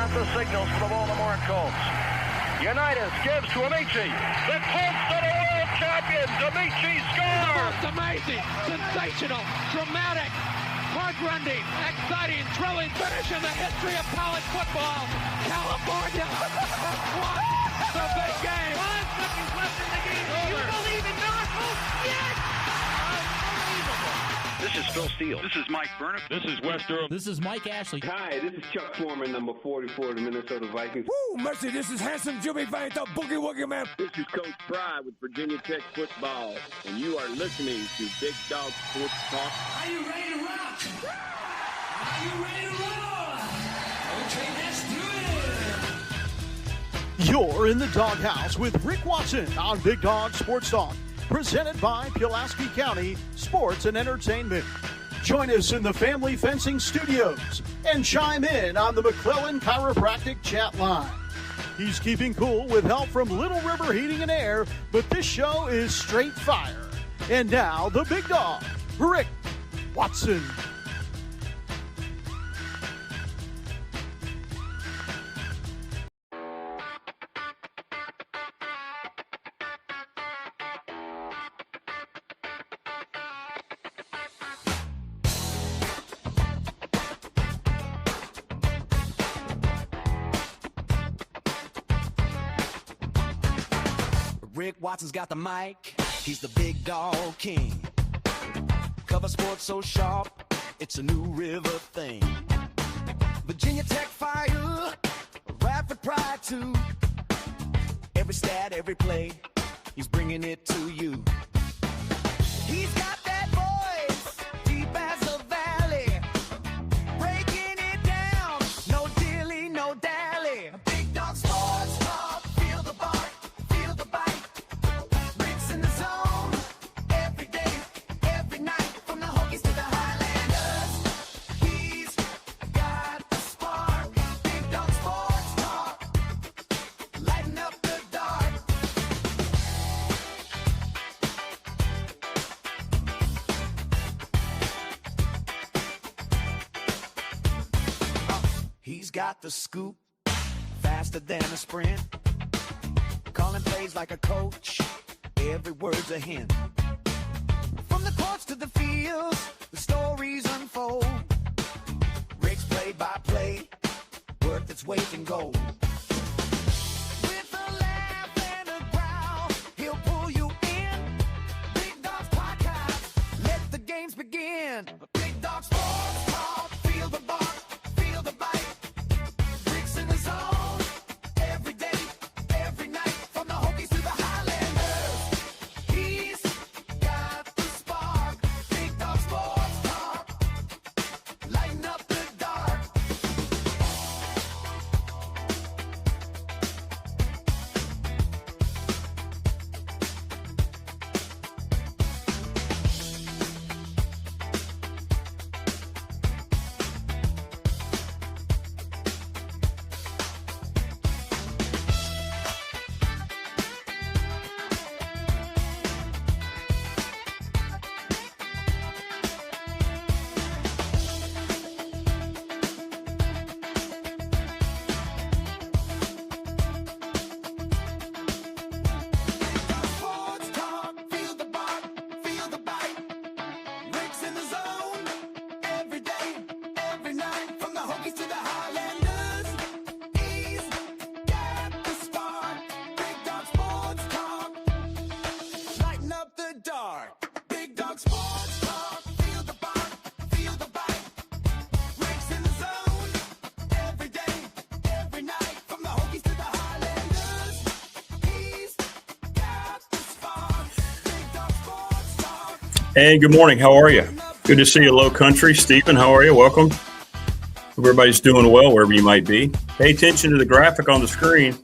got the signals for the Baltimore Colts. Unitas gives to Amici. The Colts are the world champions. Amici scores. It's amazing, sensational, dramatic, heart-rending, exciting, thrilling finish in the history of college football. California won the big game. 5 seconds left in the game. Do you believe in miracles? Yes! This is Phil Steele. This is Mike Burnham. This is Wes Durham. This is Mike Ashley. Hi, this is Chuck Foreman, number 44 of the Minnesota Vikings. Woo, mercy, this is handsome Jimmy Vane, the Boogie Woogie Man. This is Coach Fry with Virginia Tech football, and you are listening to Big Dog Sports Talk. Are you ready to rock? Are you ready to roll? Okay, let's do it. You're in the doghouse with Rick Watson on Big Dog Sports Talk, presented by Pulaski County Sports and Entertainment. Join us in the Family Fencing Studios and chime in on the McClellan Chiropractic chat line. He's keeping cool with help from Little River Heating and Air, but this show is straight fire. And now, the big dog, Rick Watson. Rick Watson's got the mic, he's the big dog king. Cover sports so sharp, it's a New River thing. Virginia Tech fire, rapid pride too. Every stat, every play, he's bringing it to you. He's got that voice, deep as a valley, breaking it down, no dilly, no dally. Big dog sports talk, feel the bark, feel the bite. Rick's in the zone, every day, every night, from the Hokies to the Highlanders. He's got the spark, Big dog sports talk, lighten up the dark. He's got the scoop, faster than a sprint. Calling plays like a coach, every word's a hint. From the courts to the fields, the stories unfold. Rick's play-by-play, worth its weight in gold. With a laugh and a growl, he'll pull you in. Big Dog's podcast, let the games begin. Big Dog Sports Talk, feel the bark, feel the bite. Rick's in the zone, every day, every night, from the Hokies to the Highlanders. He's got the spark, Big Dog Sports Talk, lighten up the dark. Sports talk, feel the bark, feel the bite. Rick's in the zone, every day, every night, from the Hokies to the Highlanders. He's got the spark, Big Dog Sports Talk, lighten up the dark. Big Dog Sports Talk, feel the bark, feel the bite. Rick's in the zone, every day, every night, from the Hokies to the Highlanders. He's got the spark, Big Dog Sports Talk. Hey, good morning. How are you? Good to see you, Low Country. Stephen, how are you? Welcome. Hope everybody's doing well wherever you might be. Pay attention to the graphic on the screen,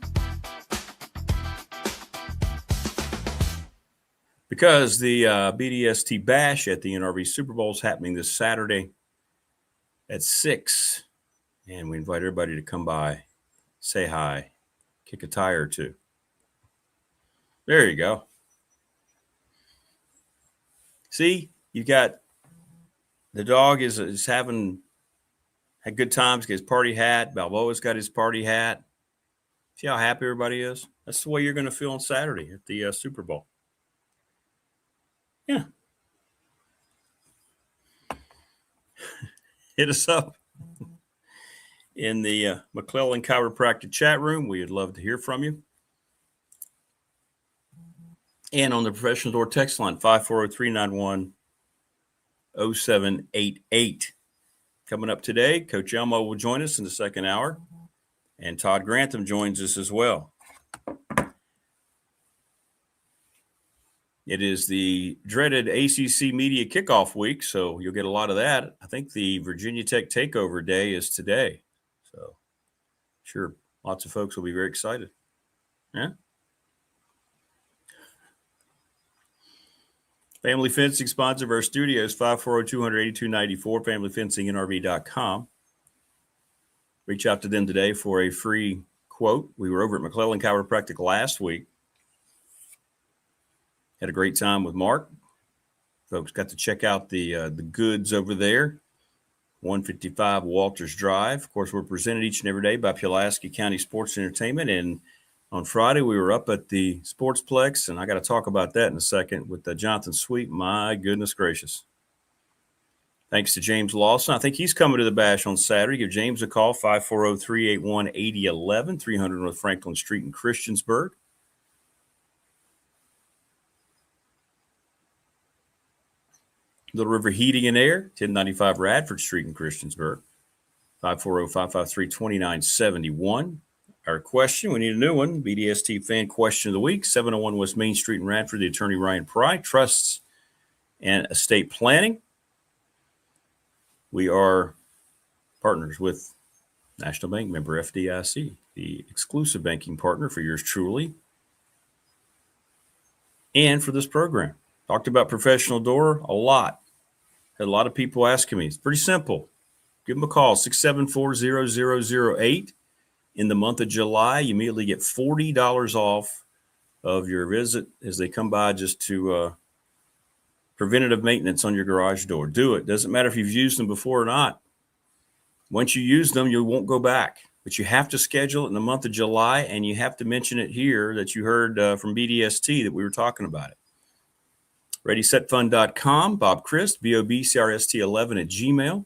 because the BDST Bash at the NRV Super Bowl is happening this Saturday at 6. And we invite everybody to come by, say hi, kick a tire or two. There you go. See, you got the dog is having Had good times. Got his party hat. Balboa's got his party hat. See how happy everybody is? That's the way you're going to feel on Saturday at the Super Bowl. Yeah. Hit us up in the McClellan Chiropractic chat room. We'd love to hear from you. And on the Professional Door text line, 540-391-0788. Coming up today, Coach Elmo will join us in the second hour, and Todd Grantham joins us as well. It is the dreaded ACC Media Kickoff Week, so you'll get a lot of that. I think the Virginia Tech Takeover Day is today. So, sure, lots of folks will be very excited. Yeah. Family Fencing, sponsor of our studios, 540-200-8294, familyfencingnrv.com. Reach out to them today for a free quote. We were over at McClellan Chiropractic last week. Had a great time with Mark. Folks got to check out the goods over there. 155 Walters Drive. Of course, we're presented each and every day by Pulaski County Sports Entertainment. And on Friday, we were up at the Sportsplex, and I got to talk about that in a second with Jonathan Sweet. My goodness gracious. Thanks to James Lawson. I think he's coming to the Bash on Saturday. Give James a call, 540-381-8011, 300 North Franklin Street in Christiansburg. Little River Heating and Air, 1095 Radford Street in Christiansburg, 540-553-2971. Our question, we need a new one, BDST Fan Question of the Week, 701 West Main Street in Radford, the attorney Ryan Pry, Trusts and Estate Planning. We are partners with National Bank, member FDIC, the exclusive banking partner for yours truly and for this program. Talked about Professional Door a lot. Had a lot of people asking me. It's pretty simple. Give them a call, 674-0008. In the month of July, you immediately get $40 off of your visit as they come by just to preventative maintenance on your garage door. Do it. Doesn't matter if you've used them before or not. Once you use them, you won't go back. But you have to schedule it in the month of July, and you have to mention it here that you heard from BDST that we were talking about it. ReadySetFund.com, Bob Christ, BOBCRST11 at Gmail.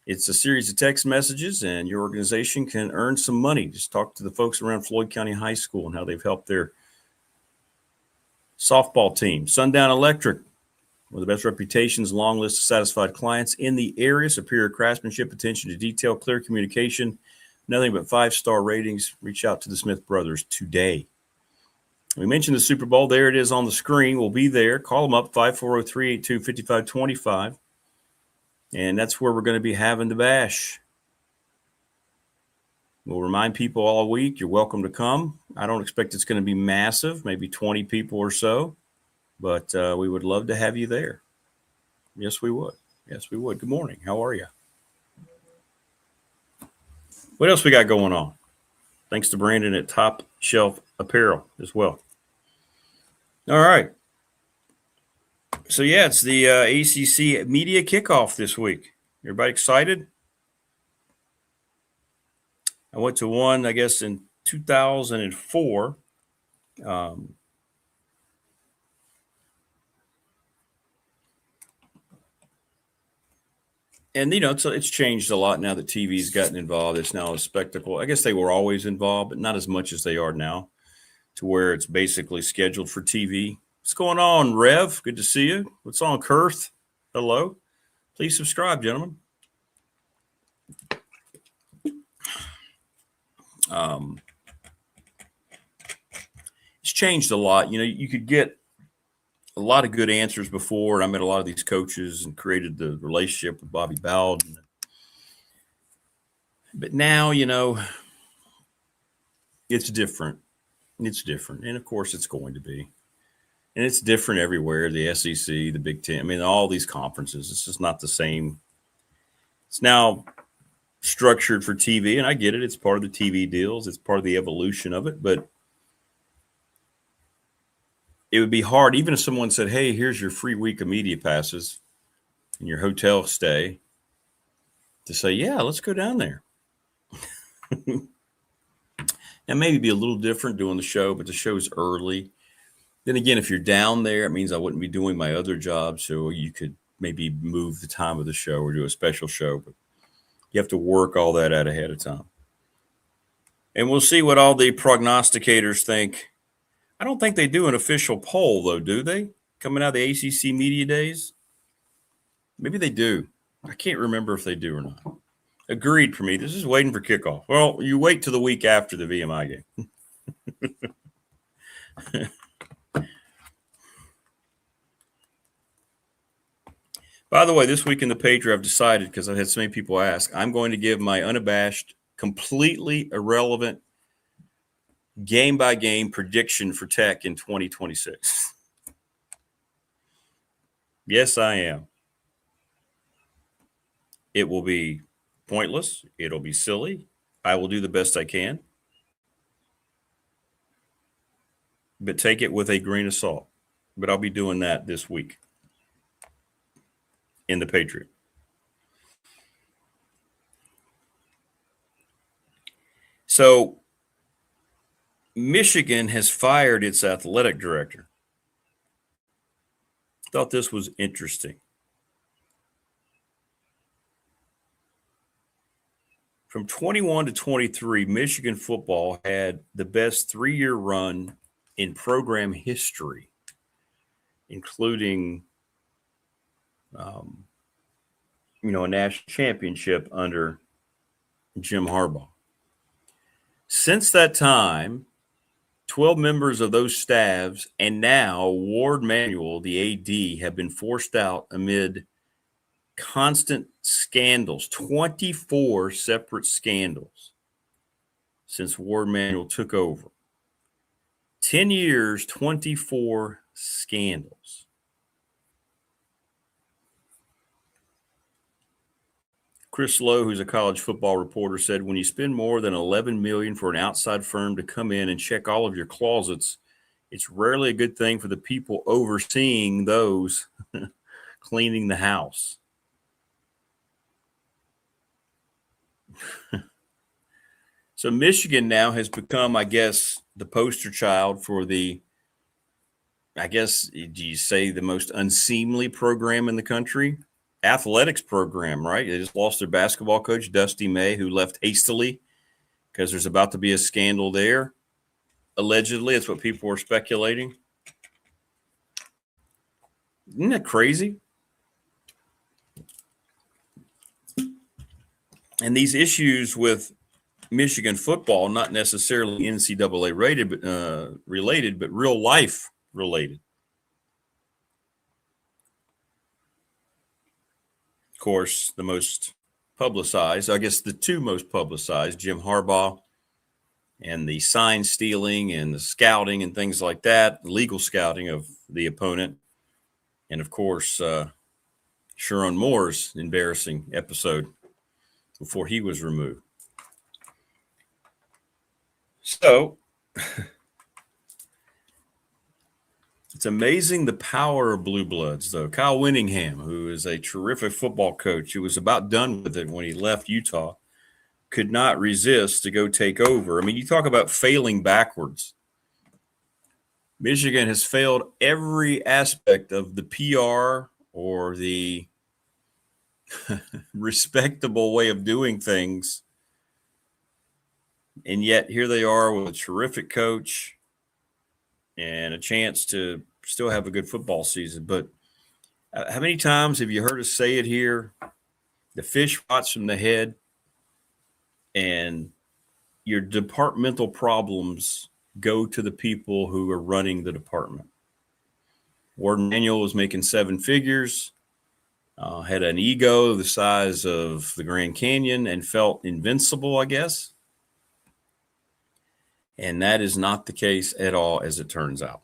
It's a series of text messages, and your organization can earn some money. Just talk to the folks around Floyd County High School and how they've helped their softball team. Sundown Electric, one of the best reputations, long list of satisfied clients in the area. Superior craftsmanship, attention to detail, clear communication, nothing but 5-star ratings. Reach out to the Smith brothers today. We mentioned the Super Bowl. There it is on the screen. We'll be there. Call them up, 540-382-5525. And that's where we're going to be having the bash. We'll remind people all week, you're welcome to come. I don't expect it's going to be massive, maybe 20 people or so. But we would love to have you there. Yes, we would. Yes, we would. Good morning. How are you? What else we got going on? Thanks to Brandon at Top Shelf Apparel as well. All right. So, yeah, it's the ACC Media Kickoff this week. Everybody excited? I went to one, I guess, in 2004. And, you know, it's changed a lot now that TV's gotten involved. It's now a spectacle. I guess they were always involved, but not as much as they are now, to where it's basically scheduled for TV. What's going on, Rev? Good to see you. What's on, Kurth? Hello. Please subscribe, gentlemen. It's changed a lot. You know, you could get a lot of good answers before. I met a lot of these coaches and created the relationship with Bobby Bowden. But now, you know, it's different. It's different. And, of course, it's going to be. And it's different everywhere, the SEC, the Big Ten. I mean, all these conferences, it's just not the same. It's now structured for TV, and I get it. It's part of the TV deals. It's part of the evolution of it. But it would be hard, even if someone said, hey, here's your free week of media passes and your hotel stay. to say, yeah, let's go down there. Now, maybe be a little different doing the show, but the show's early. Then again, if you're down there, it means I wouldn't be doing my other job. So you could maybe move the time of the show or do a special show. But you have to work all that out ahead of time. And we'll see what all the prognosticators think. I don't think they do an official poll, though, do they? Coming out of the ACC Media Days? Maybe they do. I can't remember if they do or not. Agreed for me. This is waiting for kickoff. Well, you wait till the week after the VMI game. By the way, this week in the Patriot, I've decided, because I've had so many people ask, I'm going to give my unabashed, completely irrelevant, game-by-game prediction for Tech in 2026. Yes, I am. It will be pointless. It'll be silly. I will do the best I can. But take it with a grain of salt. But I'll be doing that this week in the Patriot. So Michigan has fired its athletic director. Thought this was interesting. From 21 to 23, Michigan football had the best 3-year run in program history, including a national championship under Jim Harbaugh. Since that time, 12 members of those staffs and now Ward Manuel, the AD, have been forced out amid constant scandals, 24 separate scandals since Ward Manuel took over. 10 years, 24 scandals. Chris Lowe, who's a college football reporter, said, when you spend more than $11 million for an outside firm to come in and check all of your closets, it's rarely a good thing for the people overseeing those cleaning the house. So Michigan now has become, I guess, the poster child for do you say the most unseemly program in the country? Athletics program, right? They just lost their basketball coach, Dusty May, who left hastily because there's about to be a scandal there. Allegedly, that's what people were speculating. Isn't that crazy? And these issues with Michigan football, not necessarily NCAA related, but real life related. Of course, the most publicized, I guess the two most publicized, Jim Harbaugh and the sign stealing and the scouting and things like that, legal scouting of the opponent. And of course, Sharon Moore's embarrassing episode before he was removed. So it's amazing the power of blue bloods, though. Kyle Winningham, who is a terrific football coach, who was about done with it when he left Utah, could not resist to go take over. I mean, you talk about failing backwards. Michigan has failed every aspect of the PR or the respectable way of doing things. And yet here they are with a terrific coach and a chance to still have a good football season. But how many times have you heard us say it here? The fish rots from the head, and your departmental problems go to the people who are running the department. Ward Manuel was making 7 figures, had an ego the size of the Grand Canyon, and felt invincible, I guess. And that is not the case at all, as it turns out.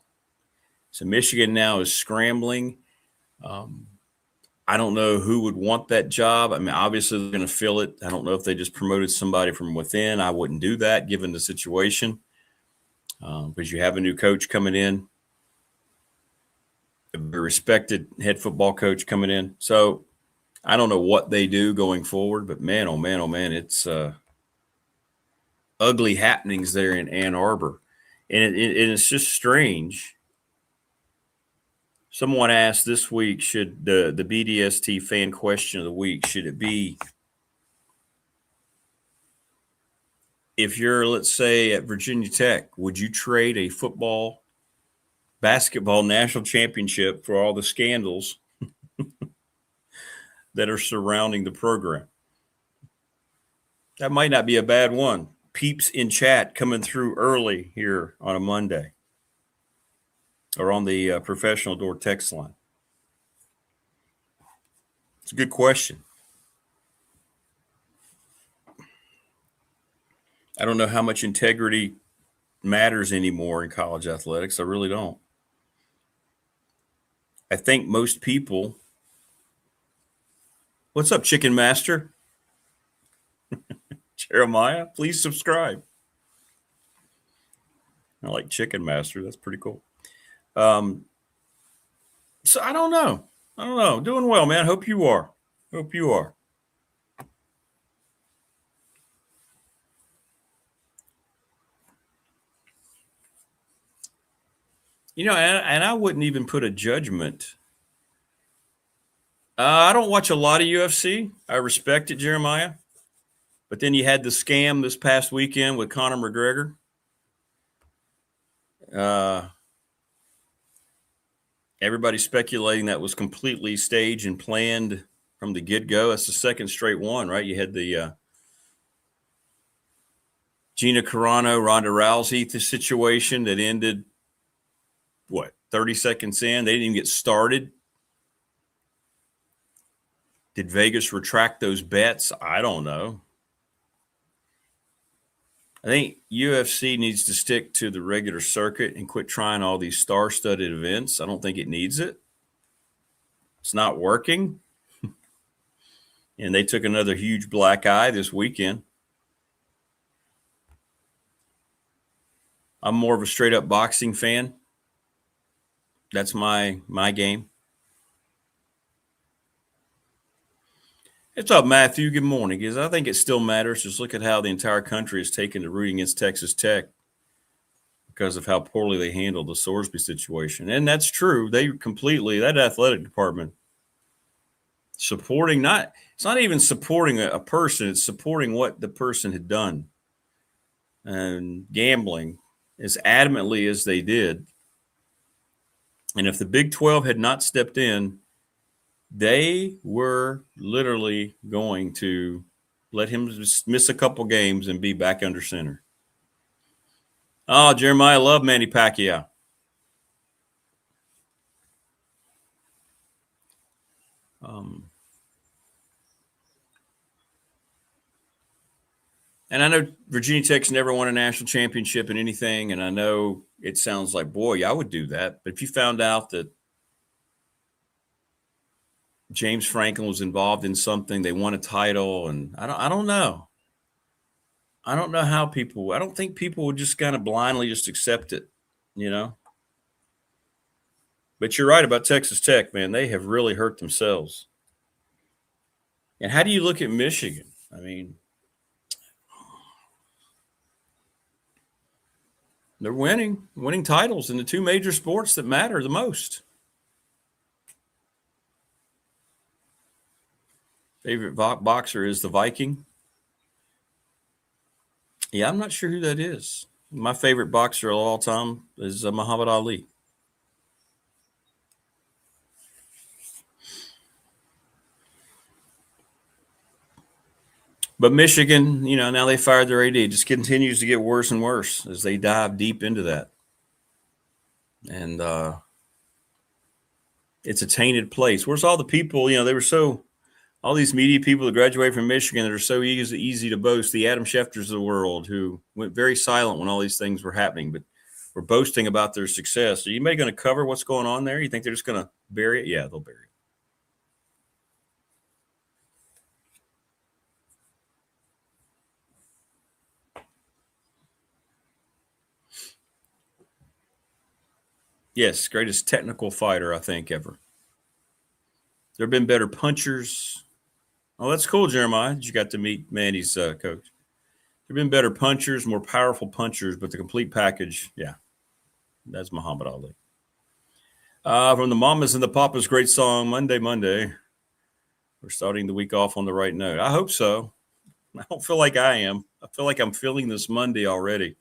So Michigan now is scrambling. I don't know who would want that job. I mean, obviously they're going to fill it. I don't know if they just promoted somebody from within. I wouldn't do that given the situation, because you have a new coach coming in, a very respected head football coach coming in. So I don't know what they do going forward, but man, oh man, it's ugly happenings there in Ann Arbor. And it's just strange. Someone asked this week, should the BDST fan question of the week, should it be if you're, let's say, at Virginia Tech, would you trade a football, basketball national championship for all the scandals that are surrounding the program? That might not be a bad one. Peeps in chat coming through early here on a Monday or on the professional door text line. It's a good question. I don't know how much integrity matters anymore in college athletics. I really don't. I think most people. What's up, Chicken Master? Jeremiah, please subscribe. I like Chicken Master. That's pretty cool. So I don't know. Doing well, man. Hope you are. You know, and I wouldn't even put a judgment. I don't watch a lot of UFC. I respect it, Jeremiah. But then you had the scam this past weekend with Conor McGregor. Everybody's speculating that was completely staged and planned from the get-go. That's the second straight one, right? You had the Gina Carano, Ronda Rousey situation that ended, 30 seconds in? They didn't even get started. Did Vegas retract those bets? I don't know. I think UFC needs to stick to the regular circuit and quit trying all these star-studded events. I don't think it needs it. It's not working. And they took another huge black eye this weekend. I'm more of a straight-up boxing fan. That's my game. What's up, Matthew? Good morning. Because I think it still matters. Just look at how the entire country has taken to rooting against Texas Tech because of how poorly they handled the Sorsby situation. And that's true. They completely, that athletic department, supporting, it's not even supporting a person. It's supporting what the person had done and gambling as adamantly as they did. And if the Big 12 had not stepped in, they were literally going to let him just miss a couple games and be back under center. Oh, Jeremiah, love Manny Pacquiao. And I know Virginia Tech's never won a national championship in anything, and I know it sounds like, boy, I would do that. But if you found out that James Franklin was involved in something, they won a title, and I don't know. I don't know how I don't think people would just kind of blindly just accept it, you know. But you're right about Texas Tech, man. They have really hurt themselves. And how do you look at Michigan? I mean, they're winning titles in the two major sports that matter the most. Favorite boxer is the Viking. Yeah, I'm not sure who that is. My favorite boxer of all time is Muhammad Ali. But Michigan, you know, now they fired their AD. It just continues to get worse and worse as they dive deep into that. And it's a tainted place. Where's all the people, you know, they were all these media people that graduated from Michigan that are so easy to boast, the Adam Schefters of the world who went very silent when all these things were happening, but were boasting about their success. Are you maybe going to cover what's going on there? You think they're just going to bury it? Yeah, they'll bury it. Yes, greatest technical fighter, I think, ever. There have been better punchers, Oh, that's cool, Jeremiah. You got to meet Mandy's coach. There have been better punchers, more powerful punchers, but the complete package, yeah, that's Muhammad Ali. From the Mamas and the Papas, great song, Monday, Monday. We're starting the week off on the right note. I hope so. I don't feel like I am. I feel like I'm feeling this Monday already.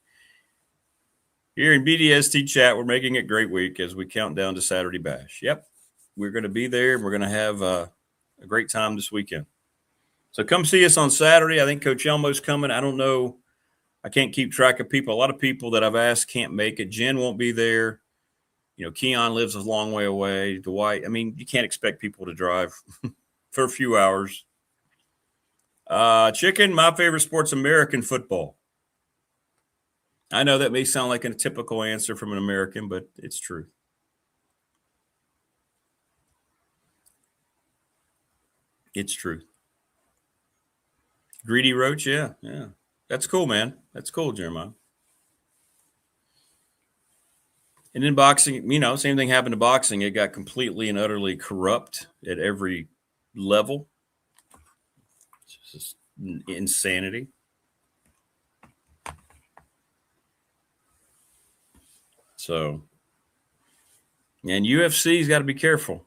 Here in BDST chat, we're making it a great week as we count down to Saturday Bash. Yep, we're going to be there. We're going to have a great time this weekend. So come see us on Saturday. I think Coach Elmo's coming. I don't know. I can't keep track of people. A lot of people that I've asked can't make it. Jen won't be there. You know, Keon lives a long way away. Dwight. I mean, you can't expect people to drive for a few hours. Chicken, my favorite sport's American football. I know that may sound like a typical answer from an American, but it's true. It's true. Greedy Roach, yeah. That's cool, man. That's cool, Jeremiah. And in boxing, you know, same thing happened to boxing. It got completely and utterly corrupt at every level. It's just insanity. So, and UFC's got to be careful.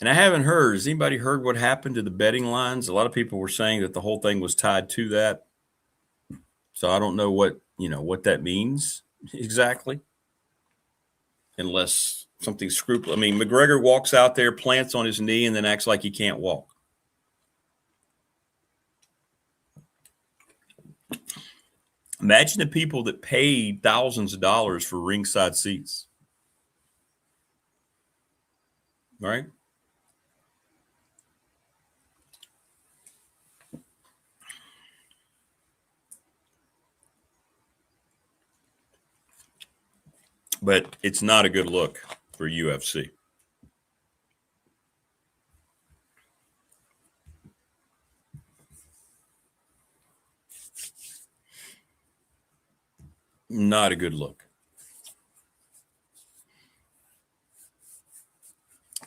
And I haven't heard, has anybody heard what happened to the betting lines? A lot of people were saying that the whole thing was tied to that. So I don't know what that means exactly. Unless something scrupulous. I mean, McGregor walks out there, plants on his knee, and then acts like he can't walk. Imagine the people that paid thousands of dollars for ringside seats. Right? But it's not a good look for UFC. Not a good look.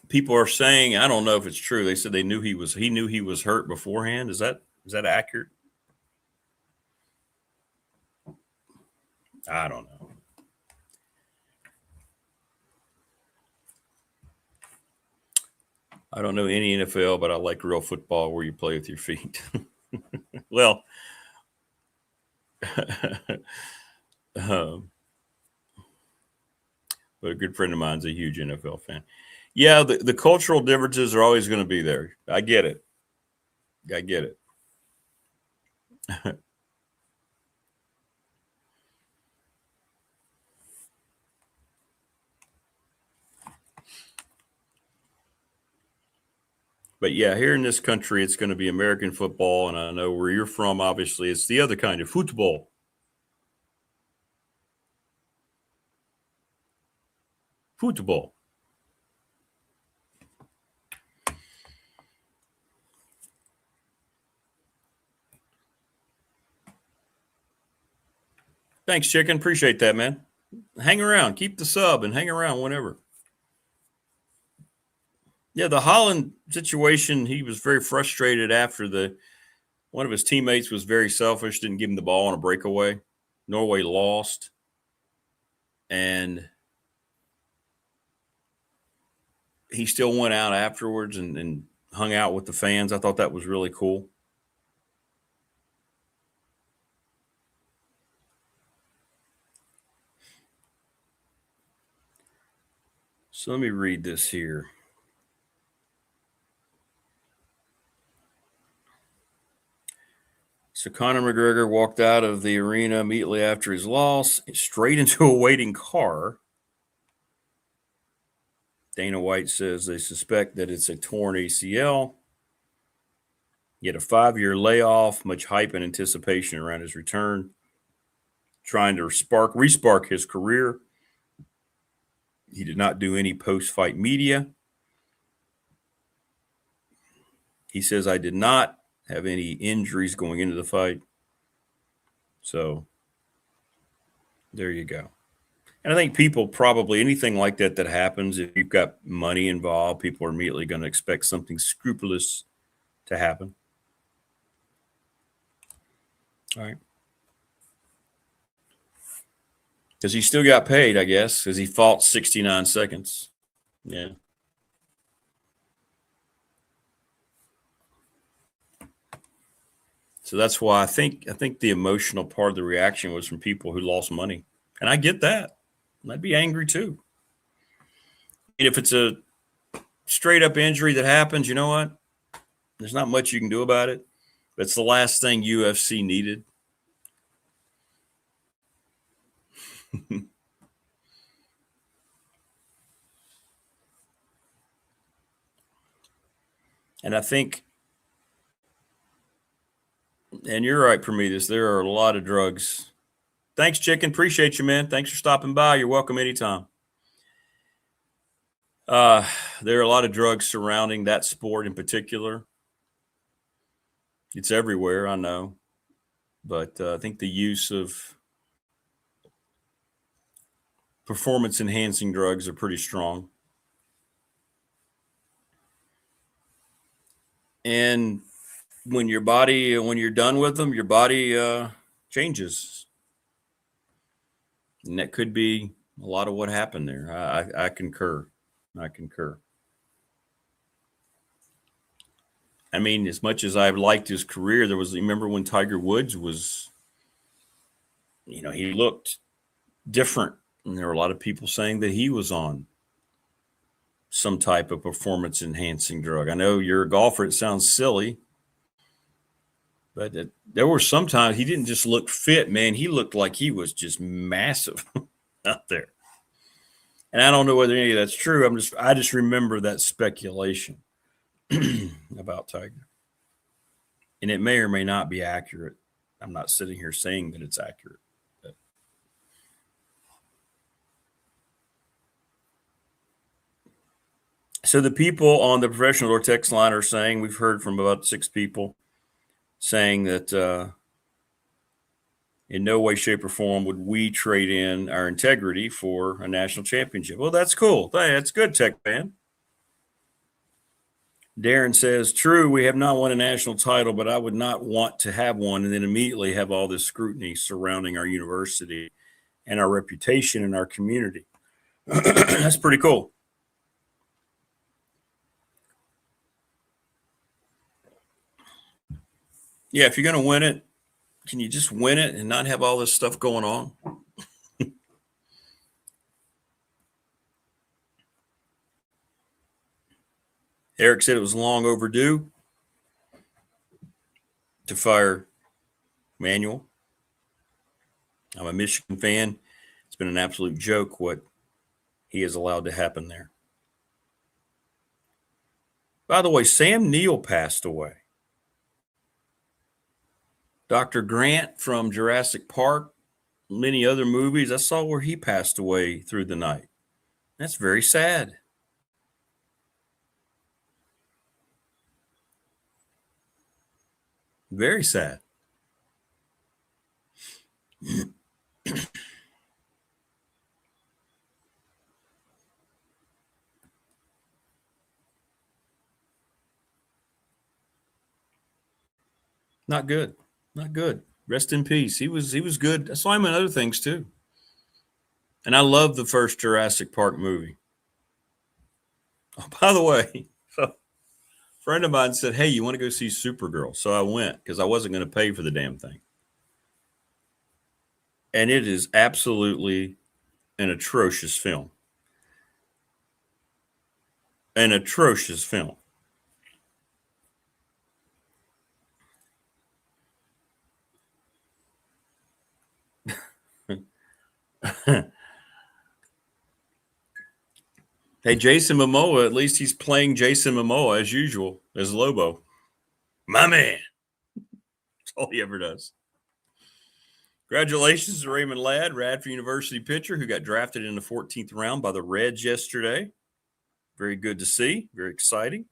People are saying, I don't know if it's true. They said he knew he was hurt beforehand. Is that accurate? I don't know. I don't know any NFL, but I like real football where you play with your feet. Well, but a good friend of mine's a huge NFL fan. Yeah, the cultural differences are always going to be there. I get it. But yeah, here in this country, it's going to be American football. And I know where you're from, obviously, it's the other kind of football. Football. Thanks, Chicken. Appreciate that, man. Hang around. Keep the sub and hang around whenever. Yeah, the Holland situation, he was very frustrated after one of his teammates was very selfish, didn't give him the ball on a breakaway. Norway lost. And he still went out afterwards and hung out with the fans. I thought that was really cool. So let me read this here. So Conor McGregor walked out of the arena immediately after his loss, straight into a waiting car. Dana White says they suspect that it's a torn ACL. He had a 5-year layoff, much hype and anticipation around his return, trying to re-spark his career. He did not do any post-fight media. He says, I did not have any injuries going into the fight. So there you go. And I think people probably, anything like that happens, if you've got money involved, people are immediately going to expect something scrupulous to happen. All right. Because he still got paid, I guess, because he fought 69 seconds. Yeah. So that's why I think the emotional part of the reaction was from people who lost money. And I get that. I'd be angry too. And if it's a straight up injury that happens, you know what? There's not much you can do about it. But it's the last thing UFC needed. And I think, and you're right, Prometheus, there are a lot of drugs. Thanks, Chicken. Appreciate you, man. Thanks for stopping by. You're welcome anytime. There are a lot of drugs surrounding that sport in particular. It's everywhere, I know. But I think the use of performance-enhancing drugs are pretty strong. And when you're done with them, your body changes. And that could be a lot of what happened there. I concur. I concur. I mean, as much as I liked his career, remember when Tiger Woods was, he looked different. And there were a lot of people saying that he was on some type of performance-enhancing drug. I know you're a golfer. It sounds silly. But there were some times he didn't just look fit, man. He looked like he was just massive out there. And I don't know whether any of that's true. I just remember that speculation about Tiger. And it may or may not be accurate. I'm not sitting here saying that it's accurate. But. So the people on the professional or text line are saying, we've heard from about 6 people saying that in no way, shape, or form would we trade in our integrity for a national championship. Well, that's cool. That's good, Tech fan. Darren says, true, we have not won a national title, but I would not want to have one and then immediately have all this scrutiny surrounding our university and our reputation in our community. That's pretty cool. Yeah, if you're going to win it, can you just win it and not have all this stuff going on? Eric said it was long overdue to fire Manuel. I'm a Michigan fan. It's been an absolute joke what he has allowed to happen there. By the way, Sam Neill passed away. Dr. Grant from Jurassic Park, many other movies, I saw where he passed away through the night. That's very sad. Very sad. Not good. Not good. Rest in peace. He was good. I saw him in other things too. And I love the first Jurassic Park movie. Oh, by the way, a friend of mine said, hey, you want to go see Supergirl? So I went because I wasn't going to pay for the damn thing. And it is absolutely an atrocious film. An atrocious film. Hey, Jason Momoa, at least he's playing Jason Momoa as usual, as Lobo. My man. That's all he ever does. Congratulations to Raymond Ladd, Radford University pitcher who got drafted in the 14th round by the Reds yesterday. Very good to see. Very exciting.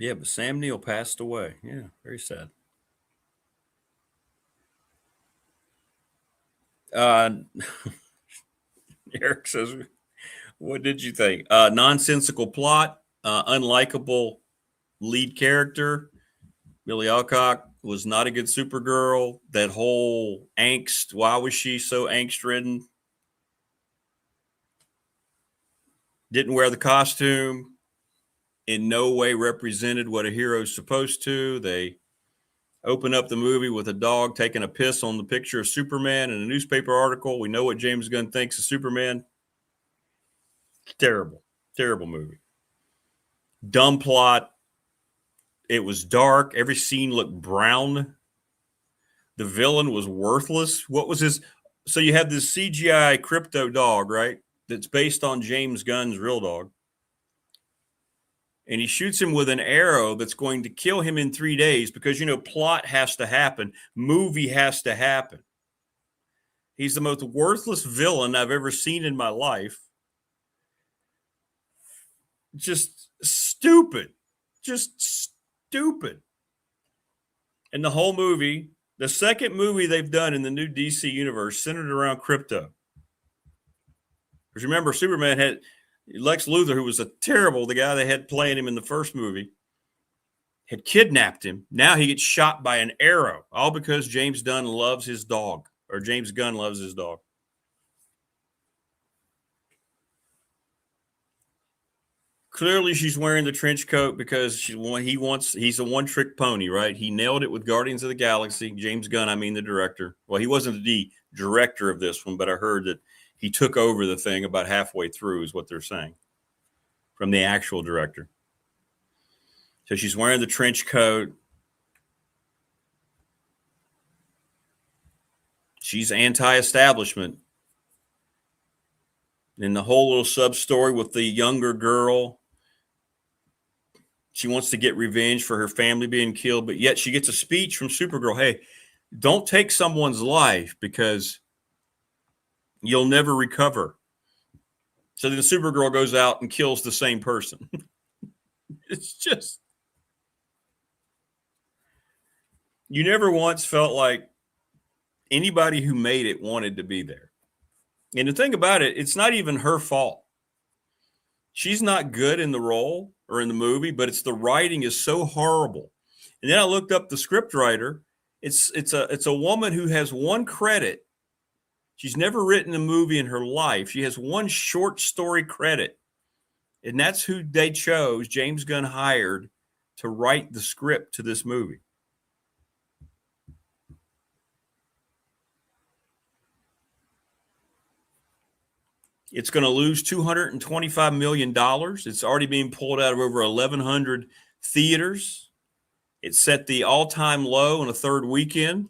Yeah, but Sam Neill passed away. Yeah, very sad. Eric says, what did you think? Nonsensical plot, unlikable lead character. Billy Alcock was not a good Supergirl. That whole angst, why was she so angst-ridden? Didn't wear the costume. In no way represented what a hero's supposed to. They open up the movie with a dog taking a piss on the picture of Superman in a newspaper article. We know what James Gunn thinks of Superman. Terrible, terrible movie. Dumb plot. It was dark. Every scene looked brown. The villain was worthless. What was his? So you have this CGI crypto dog, right? That's based on James Gunn's real dog. And he shoots him with an arrow that's going to kill him in 3 days because, plot has to happen. Movie has to happen. He's the most worthless villain I've ever seen in my life. Just stupid. Just stupid. And the whole movie, the second movie they've done in the new DC universe centered around crypto. Because remember, Superman had Lex Luthor, who was the guy they had playing him in the first movie, had kidnapped him. Now he gets shot by an arrow, all because James Gunn loves his dog. Clearly, she's wearing the trench coat because he's a one-trick pony, right? He nailed it with Guardians of the Galaxy. James Gunn, I mean the director. Well, he wasn't the director of this one, but I heard that he took over the thing about halfway through, is what they're saying, from the actual director. So she's wearing the trench coat. She's anti-establishment. And the whole little sub-story with the younger girl, she wants to get revenge for her family being killed, but yet she gets a speech from Supergirl. Hey, don't take someone's life because you'll never recover. So then Supergirl goes out and kills the same person. It's just, you never once felt like anybody who made it wanted to be there. And the thing about it, it's not even her fault. She's not good in the role or in the movie, but it's the writing is so horrible. And then I looked up the script writer. It's a woman who has one credit. She's never written a movie in her life. She has one short story credit. And that's who they chose, James Gunn hired to write the script to this movie. It's going to lose $225 million. It's already being pulled out of over 1,100 theaters. It set the all-time low on a third weekend.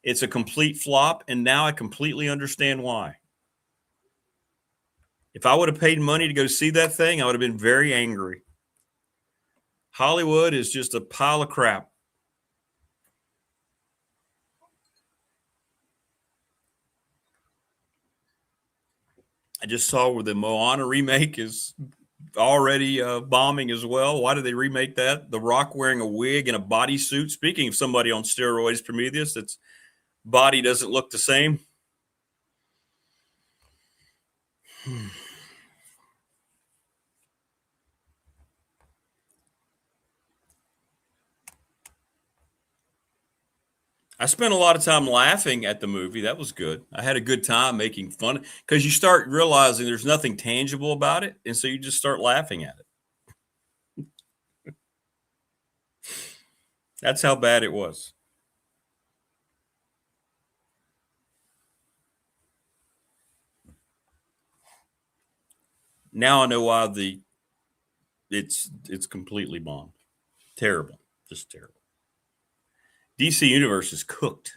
It's a complete flop, and now I completely understand why. If I would have paid money to go see that thing, I would have been very angry. Hollywood is just a pile of crap. I just saw where the Moana remake is already bombing as well. Why did they remake that? The Rock wearing a wig and a bodysuit. Speaking of somebody on steroids, Prometheus, its body doesn't look the same. I spent a lot of time laughing at the movie. That was good. I had a good time making fun because you start realizing there's nothing tangible about it. And so you just start laughing at it. That's how bad it was. Now I know why it's completely bombed. Terrible. Just terrible. DC Universe is cooked.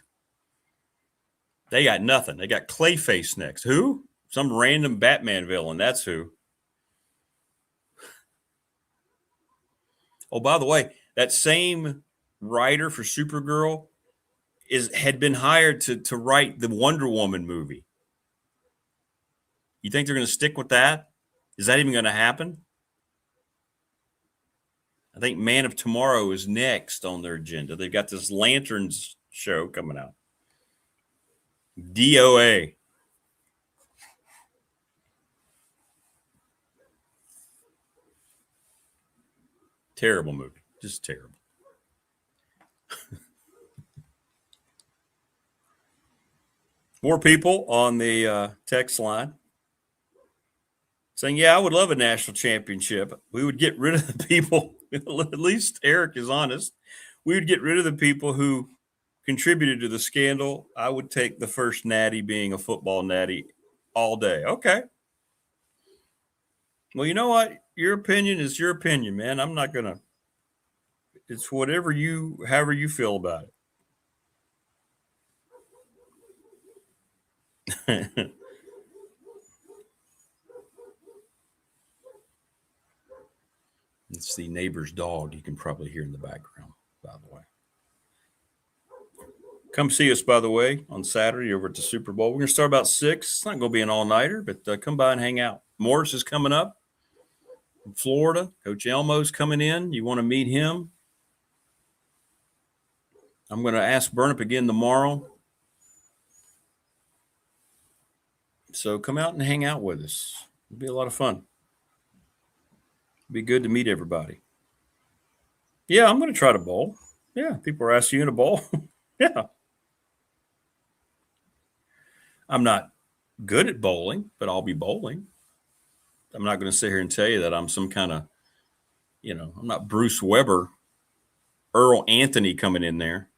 They got nothing. They got Clayface next. Who? Some random Batman villain. That's who. Oh, by the way, that same writer for Supergirl had been hired to write the Wonder Woman movie. You think they're going to stick with that? Is that even going to happen? I think Man of Tomorrow is next on their agenda. They've got this Lanterns show coming out. DOA. Terrible movie. Just terrible. More people on the text line saying, yeah, I would love a national championship. We would get rid of the people, at least Eric is honest, we would get rid of the people who contributed to the scandal. I would take the first natty being a football natty all day. Okay. Well, you know what? Your opinion is your opinion, man. I'm not going to. It's however you feel about it. It's the neighbor's dog you can probably hear in the background, by the way. Come see us, by the way, on Saturday over at the Super Bowl. We're going to start about 6. It's not going to be an all-nighter, but come by and hang out. Morris is coming up from Florida. Coach Elmo's coming in. You want to meet him? I'm going to ask Burnup again tomorrow. So come out and hang out with us. It'll be a lot of fun. It'll be good to meet everybody. Yeah, I'm going to try to bowl. Yeah, people are asking you to bowl. Yeah. I'm not good at bowling, but I'll be bowling. I'm not going to sit here and tell you that I'm some kind of, I'm not Bruce Weber, Earl Anthony coming in there.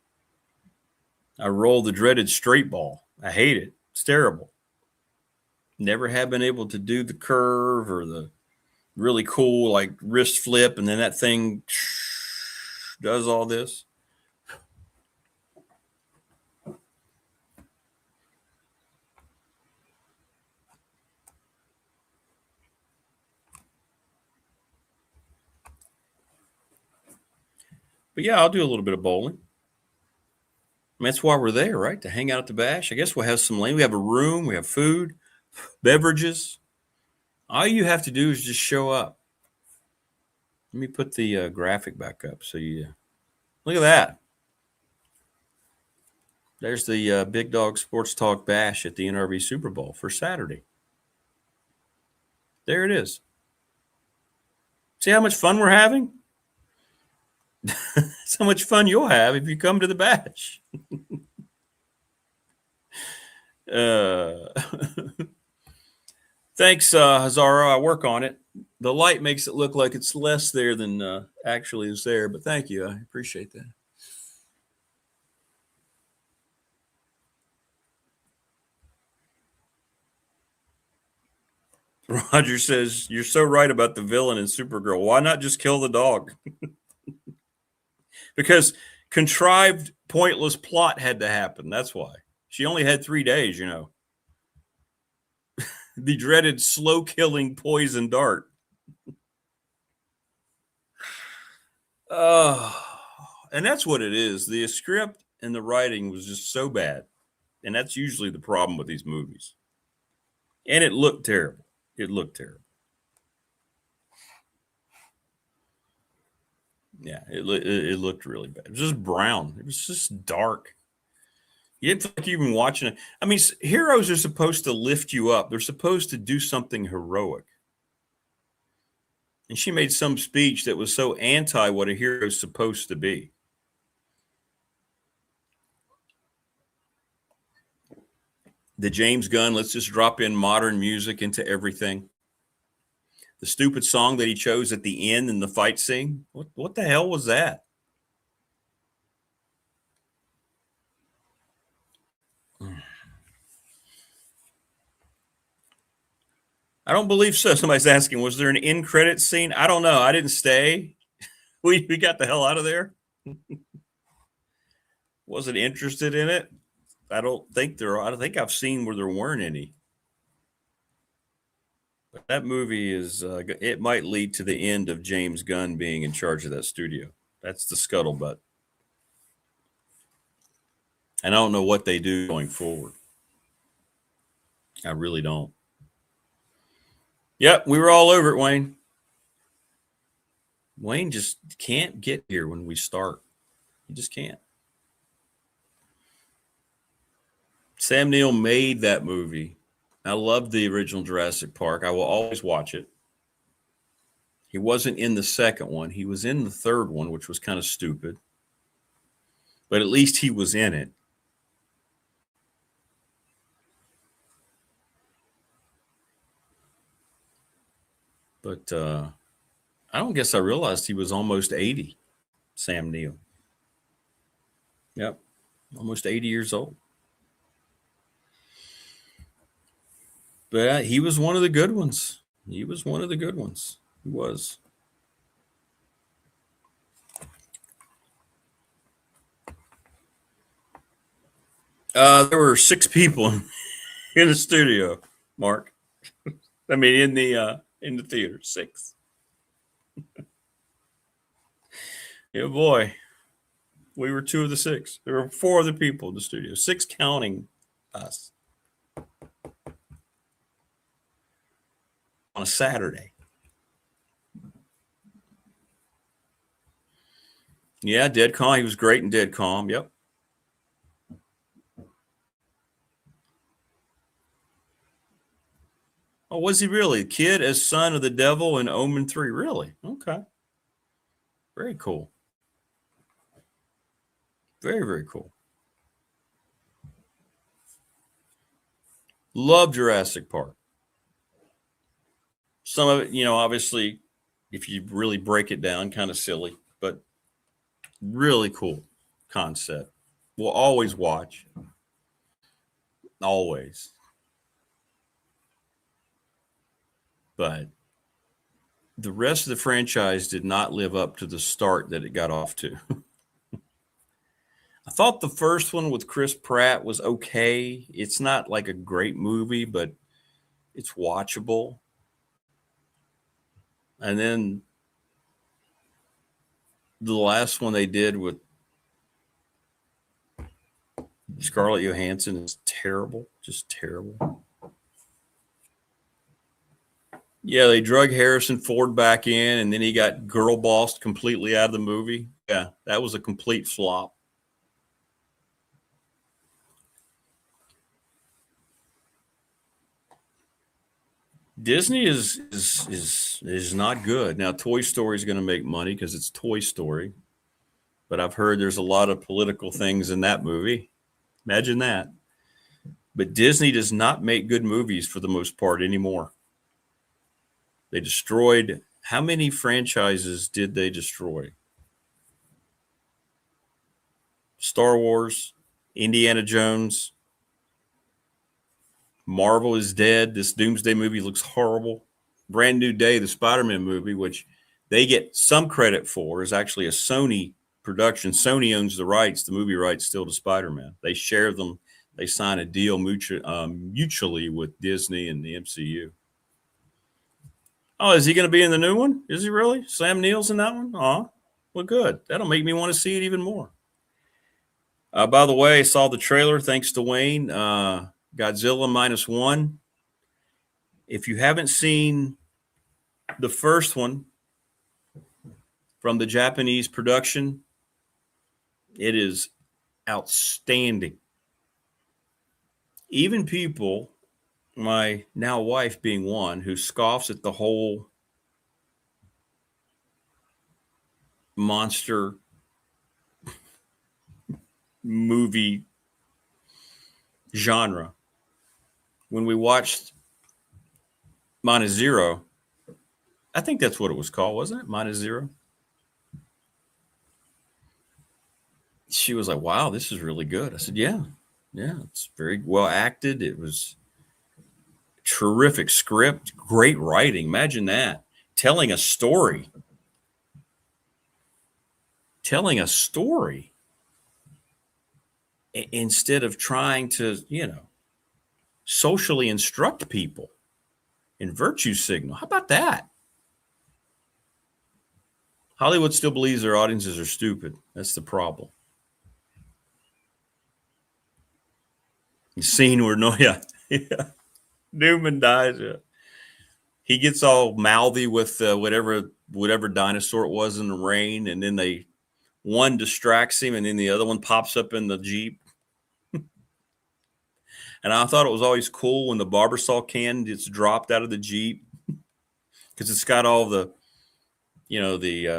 I roll the dreaded straight ball. I hate it. It's terrible. Never have been able to do the curve or the really cool like wrist flip, and then that thing does all this. But yeah, I'll do a little bit of bowling. I mean, that's why we're there, right? To hang out at the bash. I guess we'll have some lane. We have a room. We have food, beverages. All you have to do is just show up. Let me put the graphic back up so you look at that. There's the Big Dog Sports Talk Bash at the NRV Super Bowl for Saturday. There it is. See how much fun we're having? That's how much fun you'll have if you come to the bash. Thanks, Hazara. I work on it. The light makes it look like it's less there than actually is there, but thank you. I appreciate that. Roger says, you're so right about the villain in Supergirl. Why not just kill the dog? Because contrived, pointless plot had to happen. That's why. She only had 3 days, The dreaded slow-killing poison dart. And that's what it is. The script and the writing was just so bad. And that's usually the problem with these movies. And it looked terrible. It looked terrible. Yeah, it looked really bad. It was just brown. It was just dark. You didn't feel like you even watching it. I mean, heroes are supposed to lift you up. They're supposed to do something heroic. And she made some speech that was so anti what a hero is supposed to be. The James Gunn, let's just drop in modern music into everything. The stupid song that he chose at the end in the fight scene. What the hell was that? I don't believe so. Somebody's asking, was there an end credit scene? I don't know. I didn't stay. We got the hell out of there. Wasn't interested in it. I don't think I've seen where there weren't any. But that movie is, it might lead to the end of James Gunn being in charge of that studio. That's the scuttlebutt. And I don't know what they do going forward. I really don't. Yep, we were all over it, Wayne. Wayne just can't get here when we start. He just can't. Sam Neill made that movie. I love the original Jurassic Park. I will always watch it. He wasn't in the second one. He was in the third one, which was kind of stupid. But at least he was in it. But I don't guess I realized he was almost 80, Sam Neill. Yep, almost 80 years old. But he was one of the good ones. He was one of the good ones. He was. There were 6 people in the studio, Mark. I mean, in the theater, 6. Yeah, boy. We were 2 of the 6. There were 4 other people in the studio, 6 counting us. On a Saturday. Yeah, Dead Calm. He was great in Dead Calm. Yep. Oh, was he really? Kid as son of the devil in Omen 3. Really? Okay. Very cool. Very, very cool. Love Jurassic Park. Some of it, obviously, if you really break it down, kind of silly, but really cool concept. We'll always watch. Always. But the rest of the franchise did not live up to the start that it got off to. I thought the first one with Chris Pratt was okay. It's not like a great movie, but it's watchable. And then the last one they did with Scarlett Johansson is terrible, just terrible. Yeah, they drug Harrison Ford back in, and then he got girl bossed completely out of the movie. Yeah, that was a complete flop. Disney is not good. Now, Toy Story is going to make money because it's Toy Story, but I've heard there's a lot of political things in that movie. Imagine that. But Disney does not make good movies for the most part anymore. They destroyed. How many franchises did they destroy? Star Wars, Indiana Jones, Marvel is dead. This Doomsday movie looks horrible. Brand New Day, the Spider-Man movie, which they get some credit for, is actually a Sony production. Sony owns the rights, the movie rights still to Spider-Man. They share them. They sign a deal mutually with Disney and the MCU. Oh, is he going to be in the new one? Is he really? Sam Neill's in that one? Oh, well, good. That'll make me want to see it even more. By the way, I saw the trailer, thanks to Wayne. Godzilla -1. If you haven't seen the first one from the Japanese production, it is outstanding. Even people, my now wife being one, who scoffs at the whole monster movie genre. When we watched -0, I think that's what it was called, wasn't it? -0. She was like, wow, this is really good. I said, yeah, it's very well acted. It was terrific script, great writing. Imagine that. Telling a story instead of trying to, socially instruct people and virtue signal. How about that? Hollywood still believes their audiences are stupid. That's the problem. The scene where Newman dies. He gets all mouthy with whatever whatever dinosaur it was in the rain, and then one distracts him, and then the other one pops up in the Jeep. And I thought it was always cool when the Barbasol can gets dropped out of the Jeep because it's got all the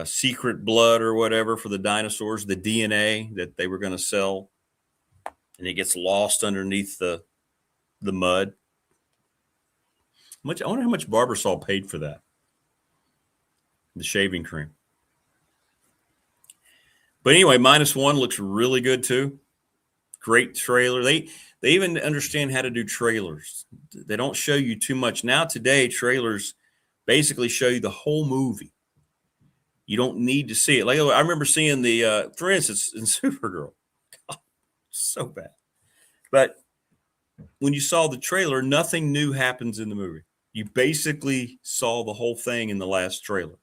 secret blood or whatever for the dinosaurs, the DNA that they were going to sell, and it gets lost underneath the mud. I wonder how much Barbasol paid for that, the shaving cream. But anyway, -1 looks really good too. Great trailer. They even understand how to do trailers. They don't show you too much. Now today, trailers basically show you the whole movie. You don't need to see it. Like I remember seeing for instance, in Supergirl. God, so bad. But when you saw the trailer, nothing new happens in the movie. You basically saw the whole thing in the last trailer.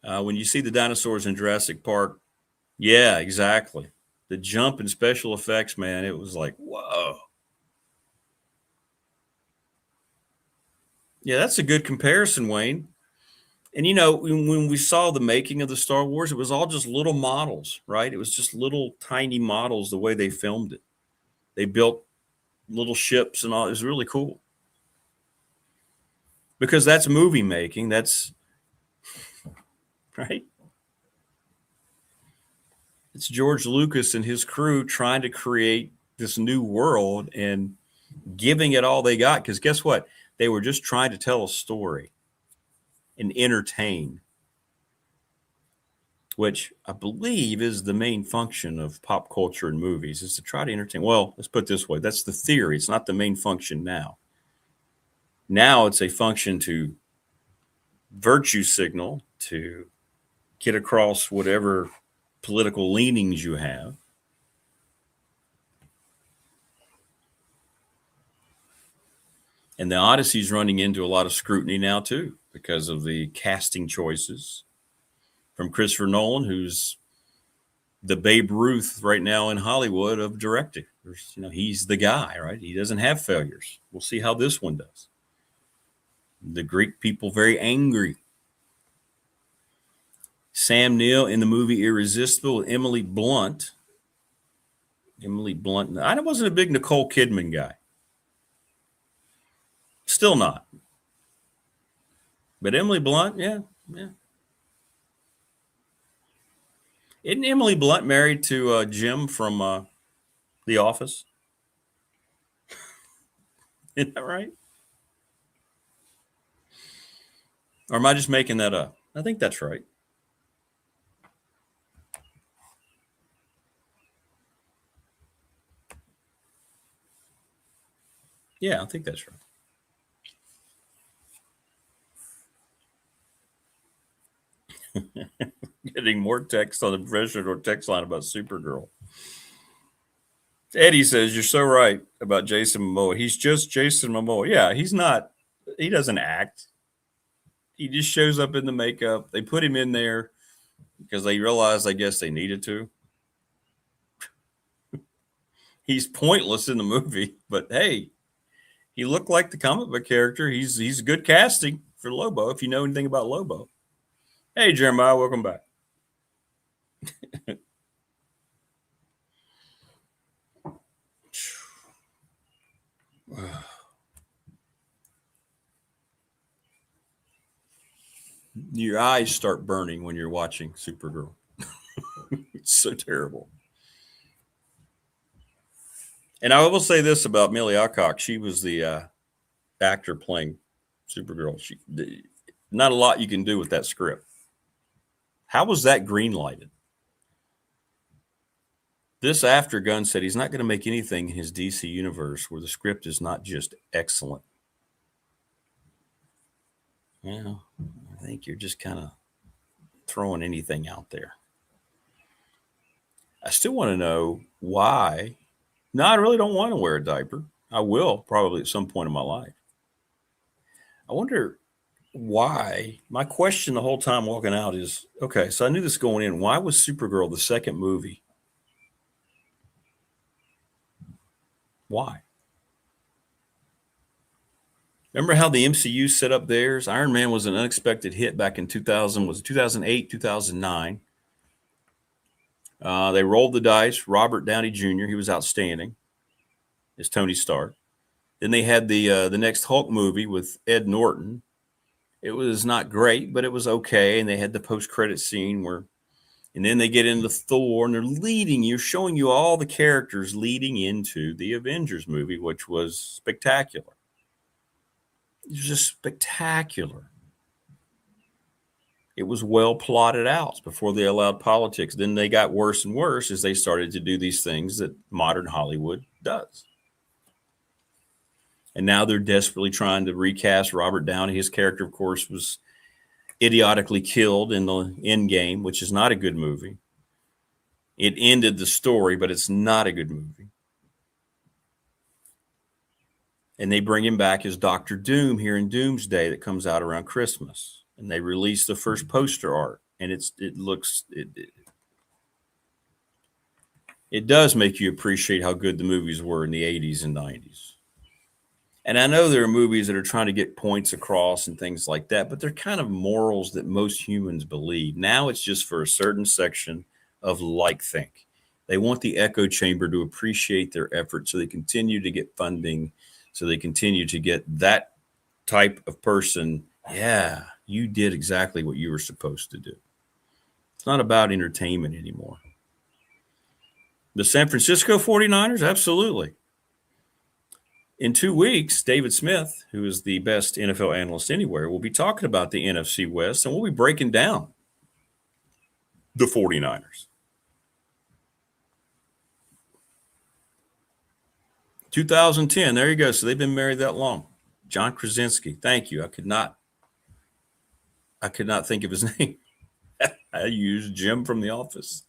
When you see the dinosaurs in Jurassic Park, yeah, exactly. The jump in special effects, man, it was like, whoa. Yeah, that's a good comparison, Wayne. And, when we saw the making of the Star Wars, it was all just little models, right? It was just little tiny models the way they filmed it. They built little ships and all. It was really cool. Because that's movie making. That's right. It's George Lucas and his crew trying to create this new world and giving it all they got. Because guess what? They were just trying to tell a story and entertain, which I believe is the main function of pop culture and movies, is to try to entertain. Well, let's put it this way. That's the theory. It's not the main function now. Now it's a function to virtue signal, to get across whatever political leanings you have. And the Odyssey's running into a lot of scrutiny now, too, because of the casting choices from Christopher Nolan, who's the Babe Ruth right now in Hollywood of directing. He's the guy, right? He doesn't have failures. We'll see how this one does. The Greek people very angry. Sam Neill in the movie Irresistible with Emily Blunt. I wasn't a big Nicole Kidman guy. Still not. But Emily Blunt, yeah. Isn't Emily Blunt married to Jim from The Office? Isn't that right? Or am I just making that up? I think that's right. Yeah, I think that's right. Getting more text on the professional or text line about Supergirl. Eddie says, you're so right about Jason Momoa. He's just Jason Momoa. Yeah, he's not. He doesn't act. He just shows up in the makeup. They put him in there because they realized, I guess, they needed to. He's pointless in the movie, but hey, he looked like the comic book character. He's good casting for Lobo, if you know anything about Lobo. Hey, Jeremiah, welcome back. Your eyes start burning when you're watching Supergirl. It's so terrible. And I will say this about Millie Alcock. She was the actor playing Supergirl. Not a lot you can do with that script. How was that green lighted? This after Gunn said he's not going to make anything in his DC universe where the script is not just excellent. Well, I think you're just kind of throwing anything out there. I still want to know why. No, I really don't want to wear a diaper. I will probably at some point in my life. I wonder why. My question the whole time walking out is, okay, so I knew this going in. Why was Supergirl the second movie? Why? Remember how the MCU set up theirs? Iron Man was an unexpected hit back in 2008, 2009. They rolled the dice. Robert Downey Jr., he was outstanding as Tony Stark. Then they had the next Hulk movie with Ed Norton. It was not great, but it was okay. And they had the post-credit scene and then they get into Thor, and they're showing you all the characters leading into the Avengers movie, which was spectacular. It was just spectacular. It was well plotted out before they allowed politics. Then they got worse and worse as they started to do these things that modern Hollywood does. And now they're desperately trying to recast Robert Downey. His character, of course, was idiotically killed in the end game, which is not a good movie. It ended the story, but it's not a good movie. And they bring him back as Dr. Doom here in Doomsday that comes out around Christmas. And they release the first poster art. And it does make you appreciate how good the movies were in the 80s and 90s. And I know there are movies that are trying to get points across and things like that, but they're kind of morals that most humans believe. Now it's just for a certain section of think. They want the echo chamber to appreciate their effort so they continue to get funding, so they continue to get that type of person. Yeah, you did exactly what you were supposed to do. It's not about entertainment anymore. The San Francisco 49ers, absolutely. In 2 weeks, David Smith, who is the best NFL analyst anywhere, will be talking about the NFC West, and we'll be breaking down the 49ers. 2010, there you go. So they've been married that long. John Krasinski, thank you. I could not think of his name. I used Jim from The Office.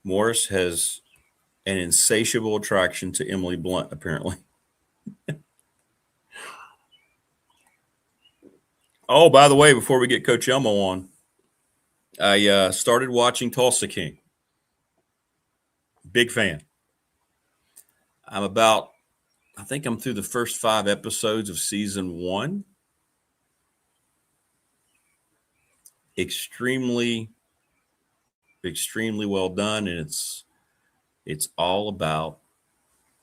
Morris has an insatiable attraction to Emily Blunt, apparently. Oh, by the way, before we get Coach Elmo on, I started watching Tulsa King. Big fan. I think I'm through the first 5 episodes of season 1. Extremely well done, and it's all about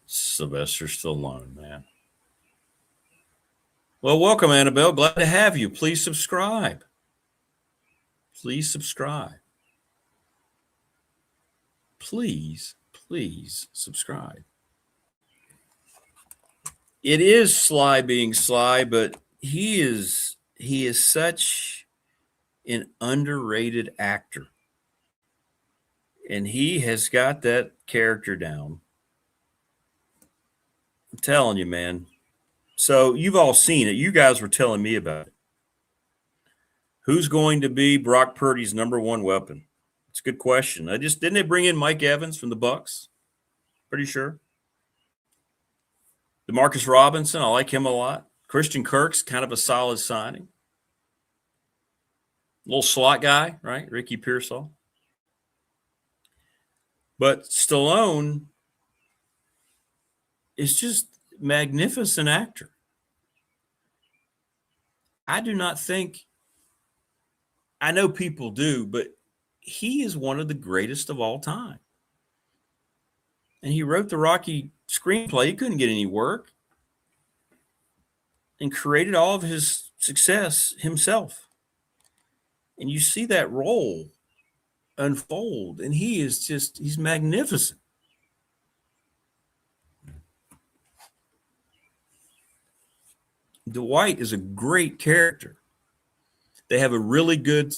Sylvester Stallone, man. Well, welcome, Annabelle. Glad to have you. Please subscribe. Please subscribe. Please subscribe. It is Sly being Sly, but he is such an underrated actor. And he has got that character down. I'm telling you, man. So you've all seen it. You guys were telling me about it. Who's going to be Brock Purdy's number 1 weapon? It's a good question. Didn't they bring in Mike Evans from the Bucs? Pretty sure. DeMarcus Robinson, I like him a lot. Christian Kirk's kind of a solid signing. Little slot guy, right? Ricky Pearsall. But Stallone is just a magnificent actor. I do not think, I know people do, but he is one of the greatest of all time. And he wrote the Rocky screenplay. He couldn't get any work and created all of his success himself. And you see that role unfold, and he's magnificent. Dwight is a great character. They have a really good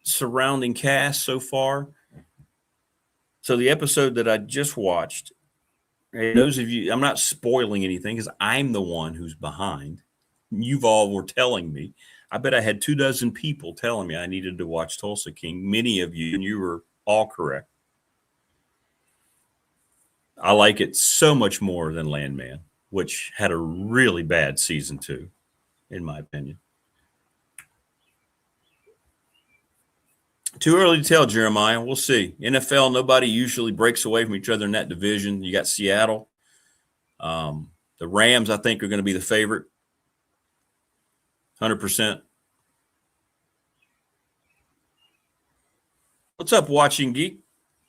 surrounding cast so far. So the episode that I just watched, and those of you, I'm not spoiling anything because I'm the one who's behind. You've all were telling me. I bet I had 24 people telling me I needed to watch Tulsa King. Many of you, and you were all correct. I like it so much more than Landman, which had a really bad season 2, in my opinion. Too early to tell, Jeremiah. We'll see. NFL, nobody usually breaks away from each other in that division. You got Seattle. The Rams, I think, are going to be the favorite. 100%. What's up, Watching Geek?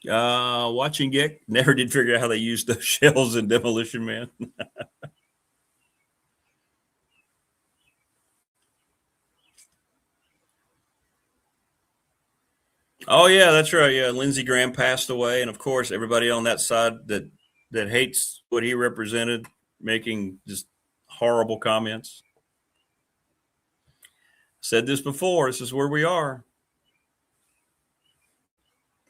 Watching Geek. Never did figure out how they used those shells in Demolition Man. Oh, yeah, that's right. Yeah, Lindsey Graham passed away. And, of course, everybody on that side that hates what he represented, making just horrible comments. Said this before. This is where we are.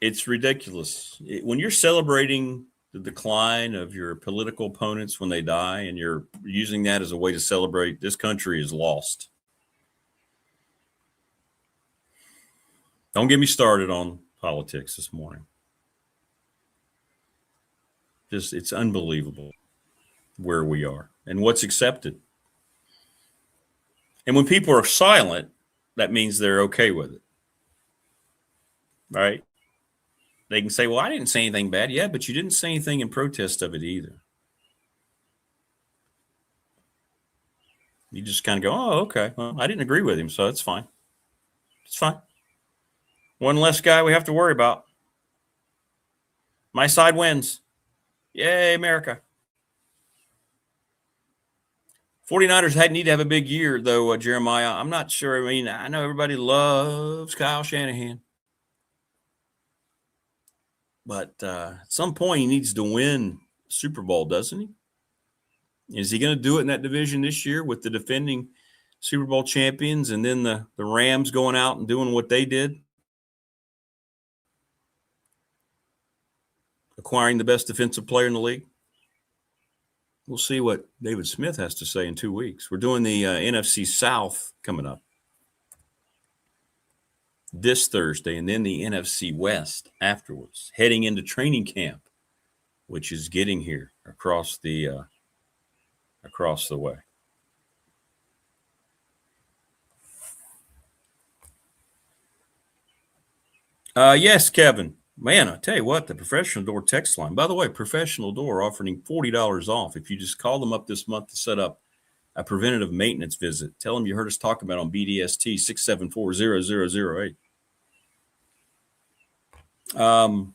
It's ridiculous. When you're celebrating the decline of your political opponents when they die and you're using that as a way to celebrate, this country is lost. Don't get me started on politics this morning. Just, it's unbelievable where we are and what's accepted. And when people are silent, that means they're okay with it. Right? They can say, well, I didn't say anything bad. Yeah, but you didn't say anything in protest of it either. You just kind of go, oh, okay. Well, I didn't agree with him, so it's fine. It's fine. One less guy we have to worry about. My side wins. Yay, America. 49ers need to have a big year, though, Jeremiah. I'm not sure. I mean, I know everybody loves Kyle Shanahan. But at some point, he needs to win Super Bowl, doesn't he? Is he going to do it in that division this year with the defending Super Bowl champions and then the Rams going out and doing what they did? Acquiring the best defensive player in the league? We'll see what David Smith has to say in 2 weeks. We're doing the NFC South coming up this Thursday, and then the NFC West afterwards, heading into training camp, which is getting here across the way. Yes, Kevin. Man, I tell you what, the Professional Door text line. By the way, Professional Door offering $40 off if you just call them up this month to set up a preventative maintenance visit. Tell them you heard us talk about on BDST 674-0008.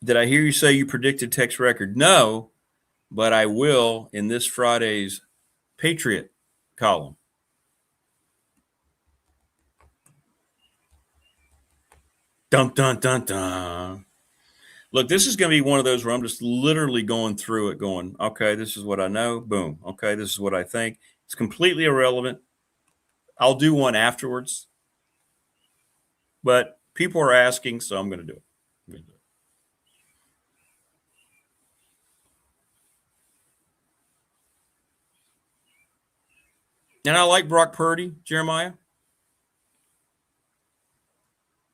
Did I hear you say you predicted Tech's record? No, but I will in this Friday's Patriot column. Dun, dun, dun, dun. Look, this is going to be one of those where I'm just literally going through it going, okay, this is what I know. Boom. Okay, this is what I think. It's completely irrelevant. I'll do one afterwards. But people are asking, so I'm going to do it. And I like Brock Purdy, Jeremiah.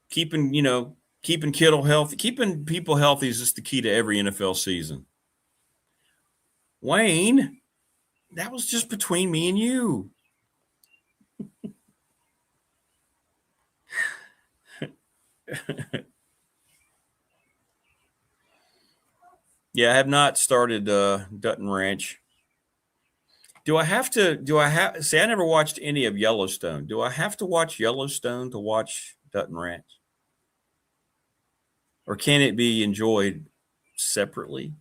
Keeping Kittle healthy, keeping people healthy is just the key to every NFL season. Wayne, that was just between me and you. Yeah, I have not started Dutton Ranch. See, I never watched any of Yellowstone. Do I have to watch Yellowstone to watch Dutton Ranch? Or can it be enjoyed separately?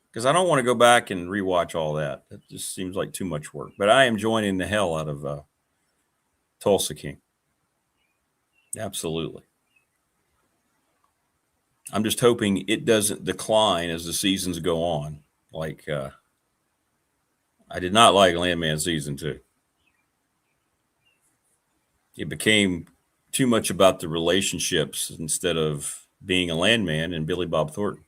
Because I don't want to go back and rewatch all that. That just seems like too much work. But I am joining the hell out of Tulsa King. Absolutely. I'm just hoping it doesn't decline as the seasons go on. Like, I did not like Landman Season 2. It became too much about the relationships instead of being a landman and Billy Bob Thornton.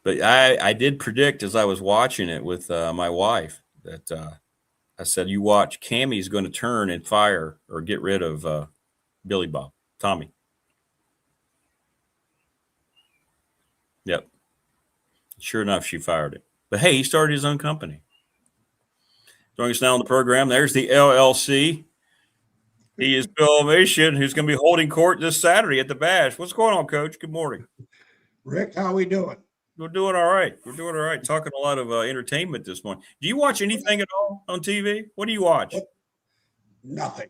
But I did predict as I was watching it with my wife that I said, you watch, Cammy's going to turn and fire or get rid of Billy Bob, Tommy. Yep. Sure enough, she fired him. But hey, he started his own company. Joining us now on the program, there's the LLC. He is Phil Elmassian, who's going to be holding court this Saturday at the Bash. What's going on, Coach? Good morning. Rick, how are we doing? We're doing all right. Talking a lot of entertainment this morning. Do you watch anything at all on TV? What do you watch? Nothing.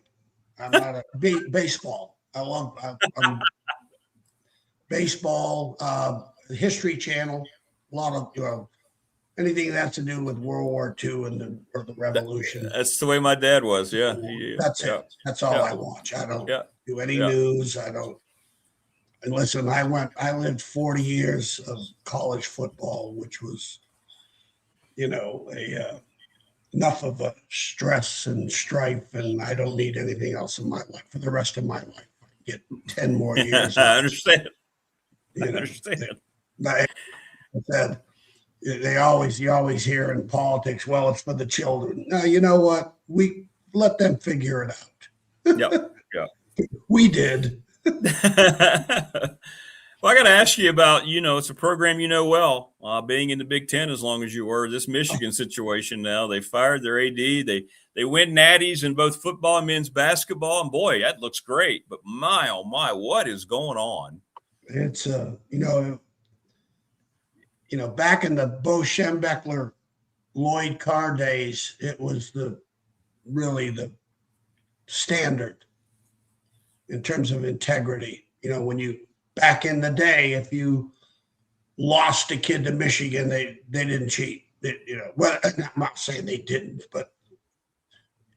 I'm not a baseball. I love baseball, History Channel, a lot of anything that has to do with World War II and the Revolution. That's the way my dad was. Yeah, that's it. That's all I watch. I don't do any news. I don't. And listen, I lived 40 years of college football, which was, enough of a stress and strife, and I don't need anything else in my life for the rest of my life. I get 10 more years. I understand. I understand. I said, you always hear in politics, well, it's for the children. No, you know what? We let them figure it out. Yeah. We did. Well, I got to ask you about, it's a program well, being in the Big Ten as long as you were. This Michigan situation now, they fired their AD. They win natties in both football and men's basketball, and boy, that looks great. But my, oh my, what is going on? It's back in the Bo Schembechler, Lloyd Carr days, it was really the standard in terms of integrity. When you back in the day, if you lost a kid to Michigan, they didn't cheat. Well, I'm not saying they didn't, but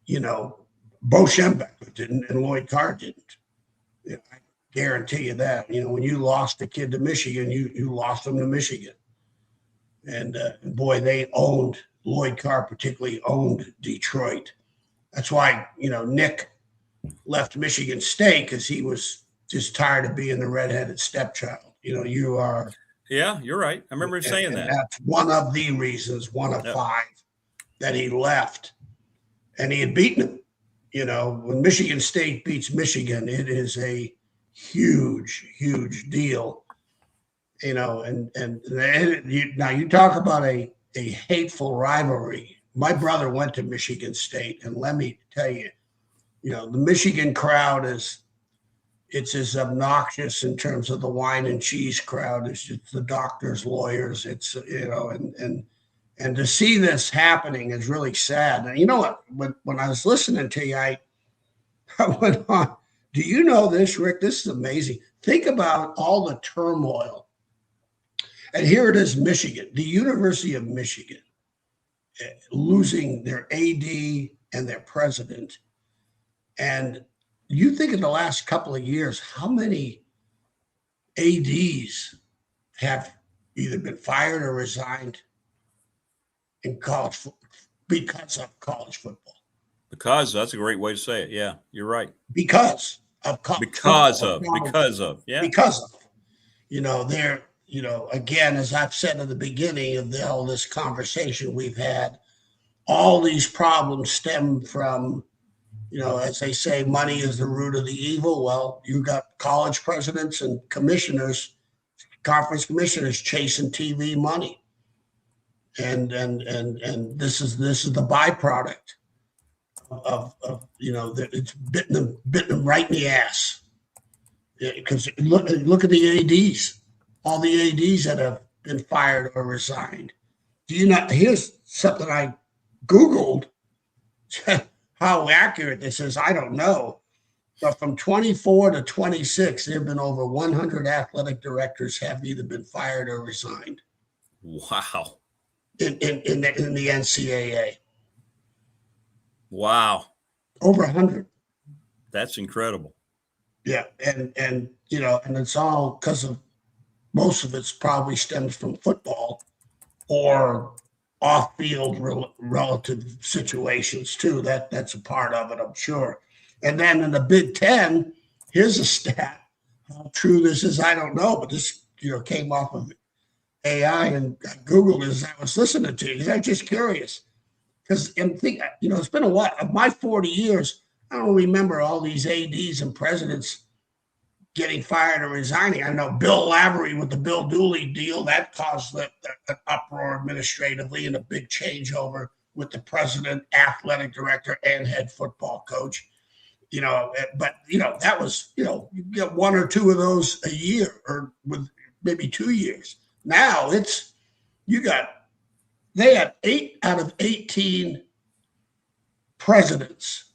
Bo Schembechler didn't and Lloyd Carr didn't. I guarantee you that. When you lost a kid to Michigan, you lost them to Michigan. And boy, they owned, Lloyd Carr particularly owned Detroit. That's why, Nick left Michigan State, because he was just tired of being the redheaded stepchild. You are. Yeah, you're right. I remember him saying that. That's one of the reasons, one of five, that he left. And he had beaten him. When Michigan State beats Michigan, it is a huge, huge deal. Now you talk about a hateful rivalry. My brother went to Michigan State, and let me tell you, the Michigan crowd it's as obnoxious in terms of the wine and cheese crowd as it's the doctors, lawyers. It's and to see this happening is really sad. And you know what? When I was listening to you, I went on. Do you know this, Rick? This is amazing. Think about all the turmoil. And here it is, Michigan, the University of Michigan, losing their AD and their president. And you think in the last couple of years, how many ADs have either been fired or resigned in college because of college football? Because that's a great way to say it. Yeah, you're right. Because of. They're, again, as I've said at the beginning of all this conversation we've had, all these problems stem from, as they say, money is the root of the evil. Well, you've got college presidents and commissioners, conference commissioners chasing TV money. And this is the byproduct of it's bitten them right in the ass. Because look at the ADs. All the ADs that have been fired or resigned. Do you not? Here's something I Googled. How accurate this is, I don't know. But from 24 to 26, there have been over 100 athletic directors have either been fired or resigned. Wow. In the NCAA. Wow. Over 100. That's incredible. Yeah, and it's all because of, most of it's probably stems from football or off-field relative situations too. That's a part of it, I'm sure. And then in the Big Ten, here's a stat. How true this is, I don't know, but this came off of AI, and I Googled it as I was listening to you because I'm just curious. Because I'm thinking, it's been a while. Of my 40 years, I don't remember all these ADs and presidents getting fired or resigning. I know Bill Lavery with the Bill Dooley deal, that caused an uproar administratively and a big changeover. with the president, athletic director, and head football coach. But that was, you get one or two of those a year, or with maybe 2 years. Now they had 8 out of 18 presidents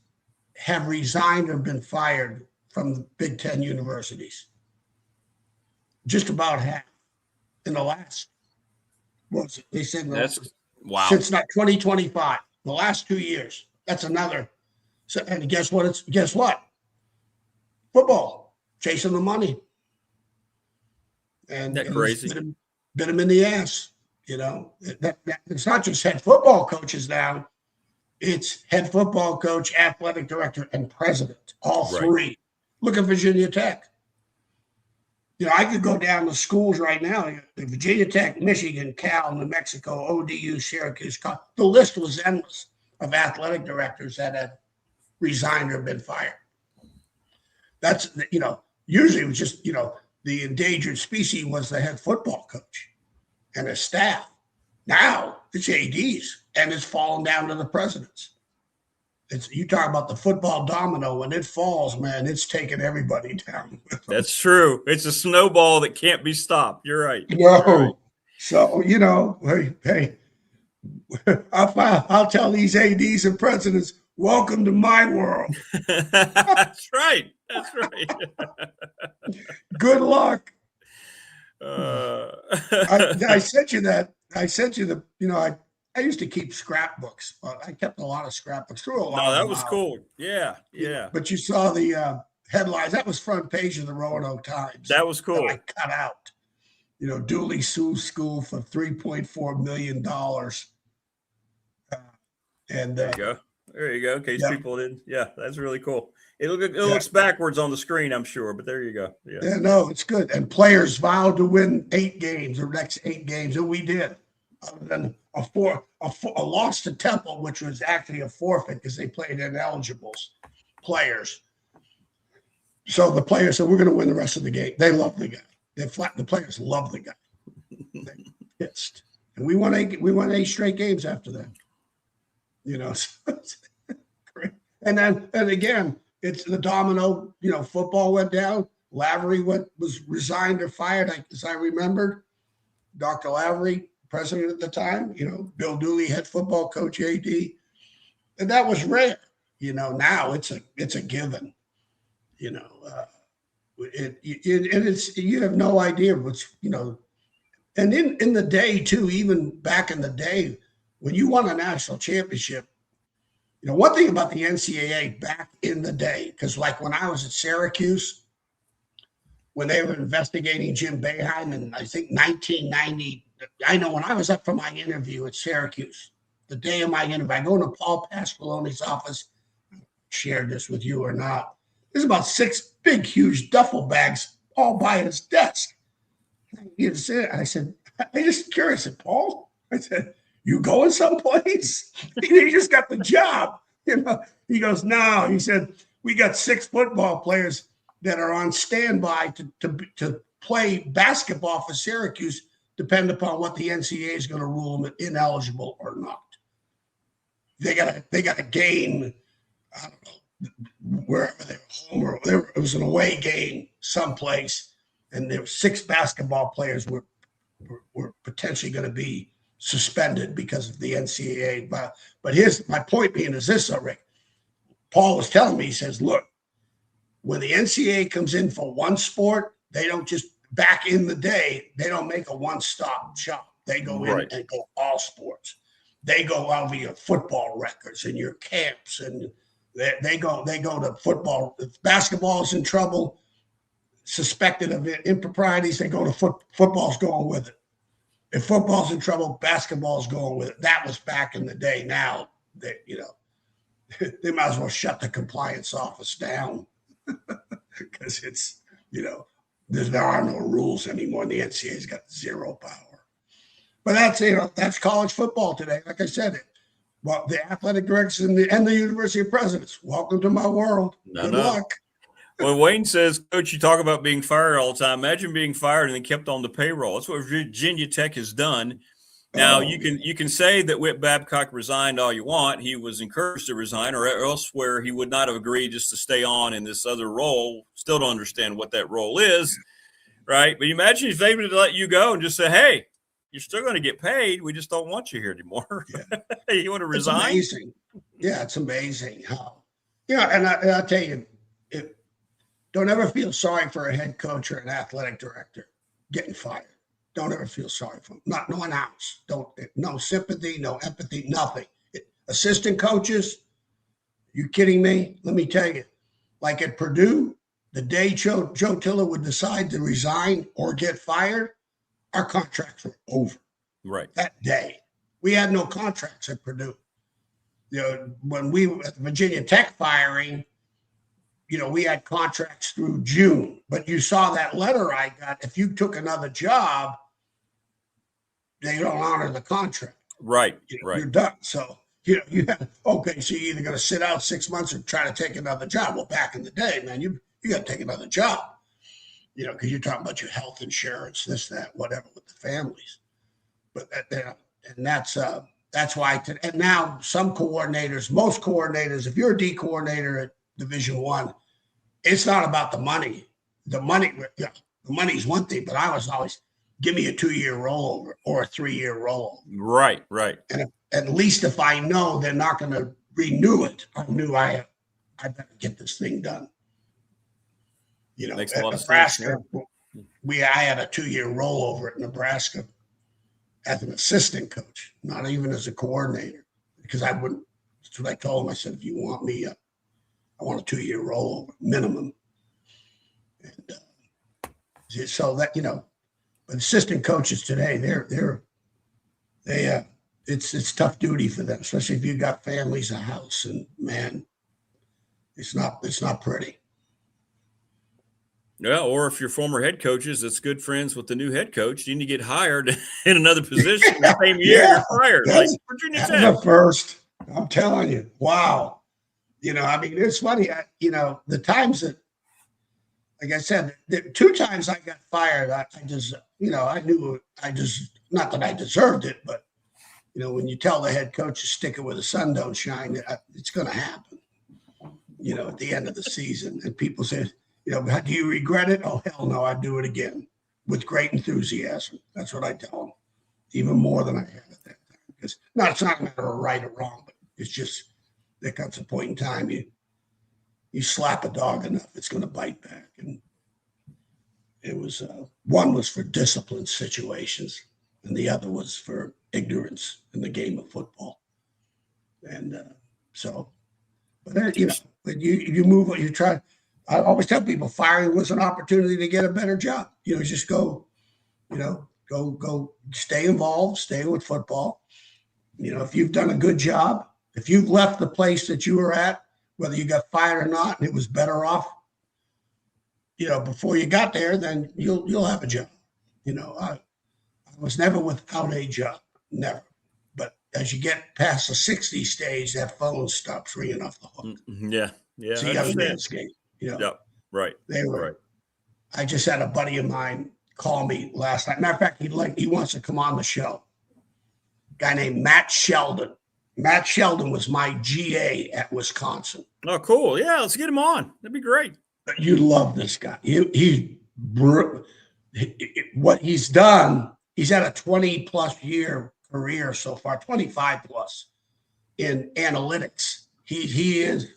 have resigned or been fired from the Big Ten universities. Just about half in the last, they said wow. Since 2025, the last 2 years. That's another. So, and guess what? Football, chasing the money. And that crazy. Bit them in the ass. It's not just head football coaches now. It's head football coach, athletic director, and president. All three. Look at Virginia Tech. I could go down to schools right now. Virginia Tech, Michigan, Cal, New Mexico, ODU, Syracuse. The list was endless of athletic directors that had resigned or been fired. That's, usually it was just, the endangered species was the head football coach and his staff. Now it's ADs, and it's fallen down to the presidents. You talk about the football domino. When it falls, man, it's taking everybody down. That's true. It's a snowball that can't be stopped. You're right. No. You're right. So, hey, I'll tell these ADs and presidents, welcome to my world. That's right. That's right. Good luck. I sent you that. I sent you the, I used to keep scrapbooks. I kept a lot of scrapbooks through a lot. No, that was cool. Yeah. But you saw the headlines. That was front page of the Roanoke Times. That was cool. That I cut out. Dooley sues school for $3.4 million. There you go. In case people didn't. Yeah, that's really cool. It looks backwards on the screen, I'm sure, but there you go. Yeah, no, it's good. And players vowed to win 8 games, or next 8 games, and we did. Other than a loss to Temple, which was actually a forfeit because they played ineligibles players. So the players said, we're going to win the rest of the game. They love the guy. The players love the guy. They pissed. And we won 8 straight games after that. And again, it's the domino, football went down. Lavery was resigned or fired, as I remembered. Dr. Lavery, president at the time, Bill Dooley, head football coach, AD. And that was rare. Now it's a given. You have no idea what's, and in the day too, even back in the day when you won a national championship, one thing about the NCAA back in the day, because like when I was at Syracuse, when they were investigating Jim Boeheim in, I think, 1990, I know when I was up for my interview at Syracuse, the day of my interview, I go into Paul Pasqualoni's office, shared this with you or not. There's about 6 big, huge duffel bags all by his desk. I said, I'm just curious, Paul. I said, you going someplace? You just got the job. He goes, no. He said, we got 6 football players that are on standby to play basketball for Syracuse, depending upon what the NCAA is going to rule them ineligible or not. They got a game, I don't know, wherever they were home or it was an away game someplace, and there were 6 basketball players were potentially going to be suspended because of the NCAA. But here's my point being is this, Rick. Paul was telling me, he says, look, when the NCAA comes in for one sport, they don't just, back in the day, they don't make a one-stop shop. They go in and go all sports. They go over your football records and your camps, and they go to football. If basketball is in trouble, suspected of improprieties, they go to football's going with it. If football's in trouble, basketball's going with it. That was back in the day. Now, they might as well shut the compliance office down because it's, there are no rules anymore. The NCAA's got 0 power. But that's college football today. Like I said, well, the athletic directors and the University of Presidents, welcome to my world. Good luck. When Wayne says, Coach, you talk about being fired all the time. Imagine being fired and then kept on the payroll. That's what Virginia Tech has done. Now you can say that Whit Babcock resigned all you want. He was encouraged to resign, or elsewhere he would not have agreed just to stay on in this other role. Still don't understand what that role is, right? But imagine if they would let you go and just say, "Hey, you're still going to get paid. We just don't want you here anymore." Yeah. You want to resign? It's amazing. Yeah, it's amazing how. And I'll tell you, don't ever feel sorry for a head coach or an athletic director getting fired. Don't ever feel sorry for them. Not no ounce. No sympathy, no empathy, nothing. Assistant coaches, you kidding me? Let me tell you, like at Purdue, the day Joe Tiller would decide to resign or get fired, our contracts were over. Right. That day. We had no contracts at Purdue. When we were at the Virginia Tech firing, we had contracts through June, but you saw that letter I got. If you took another job, they don't honor the contract. Right. You're done. So, so you're either going to sit out 6 months or try to take another job. Well, back in the day, man, you got to take another job, because you're talking about your health insurance, this, that, whatever with the families. But that's why. And now some coordinators, most coordinators, if you're a D coordinator at Division I, it's not about the money. The money is one thing, but I was always give me a 2-year rollover or a 3-year rollover. Right. And at least if I know they're not going to renew it, I knew I better get this thing done. Makes at a lot Nebraska, of sense. I had a 2-year rollover at Nebraska as an assistant coach, not even as a coordinator, because I wouldn't. That's what I told him. I said, if you want me, I want a 2-year rollover minimum. And so that but assistant coaches today, it's tough duty for them, especially if you've got families, a house, and man, it's not pretty. Yeah, or if you're former head coaches that's good friends with the new head coach, then you get hired in another position the same year you're fired. Like Virginia Tech. The first, I'm telling you, wow. It's funny. The times that, like I said, the 2 times I got fired, I just, I knew not that I deserved it, but, when you tell the head coach to stick it where the sun don't shine, it's going to happen, at the end of the season. And people say, do you regret it? Oh, hell no, I'd do it again with great enthusiasm. That's what I tell them, even more than I had at that time. Because it's not a matter of right or wrong, but it's just there comes a point in time you slap a dog enough, it's going to bite back. And it was one was for discipline situations, and the other was for ignorance in the game of football. And but you move, you try. I always tell people firing was an opportunity to get a better job. Just go stay involved, stay with football. If you've done a good job, if you've left the place that you were at, whether you got fired or not, and it was better off, before you got there, then you'll have a job. I was never without a job, never. But as you get past the 60 stage, that phone stops ringing off the hook. Yeah. So you got to landscape. Yep. Right. They were. Right. I just had a buddy of mine call me last night. Matter of fact, he wants to come on the show. A guy named Matt Sheldon. Matt Sheldon was my GA at Wisconsin. Oh, cool. Yeah, let's get him on. That'd be great. You love this guy. What he's done, he's had a 20-plus year career so far, 25-plus in analytics. He is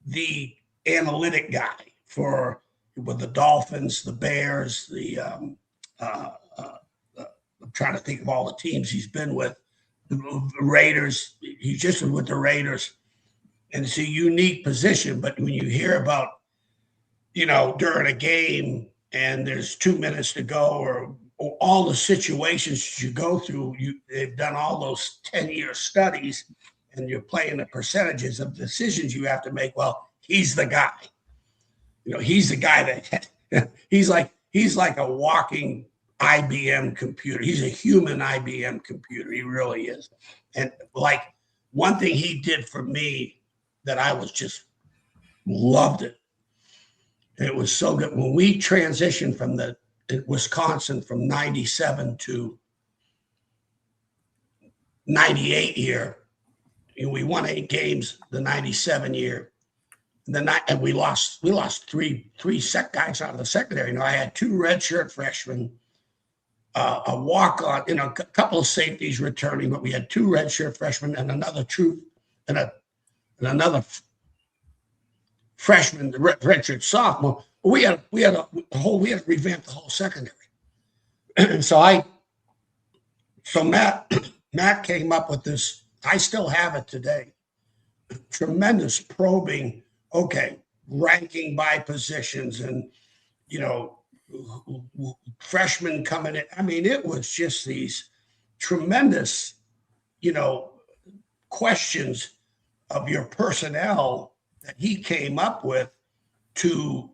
the analytic guy with the Dolphins, the Bears, I'm trying to think of all the teams he's been with. The Raiders, he's just with the Raiders. And it's a unique position, but when you hear about, during a game and there's 2 minutes to go or all the situations you go through, they've done all those 10-year studies and you're playing the percentages of decisions you have to make. Well, he's the guy. He's the guy that he's like a walking IBM computer. He's a human IBM computer. He really is. And like one thing he did for me that I was just loved it. It was so good. When we transitioned from Wisconsin from 97 to 98 year, we won 8 games. The 97 year, and we lost three guys out of the secondary. I had 2 redshirt freshmen, a walk-on, a couple of safeties returning, but we had 2 redshirt freshmen and another another freshman, the redshirt sophomore. We had to revamp the whole secondary. So Matt came up with this. I still have it today. Tremendous probing. Okay, ranking by positions, and freshmen coming in. I mean, it was just these tremendous, questions of your personnel that he came up with to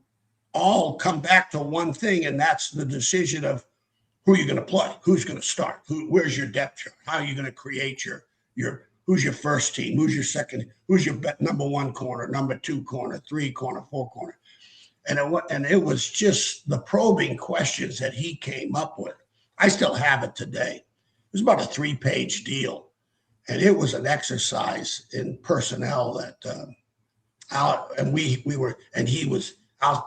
all come back to one thing, and that's the decision of who you're going to play, who's going to start, where's your depth chart, how are you going to create your who's your first team, who's your second, who's your number 1 corner, number 2 corner, 3 corner, 4 corner. And it was just the probing questions that he came up with. I still have it today. It was about a 3-page deal, and it was an exercise in personnel that I'll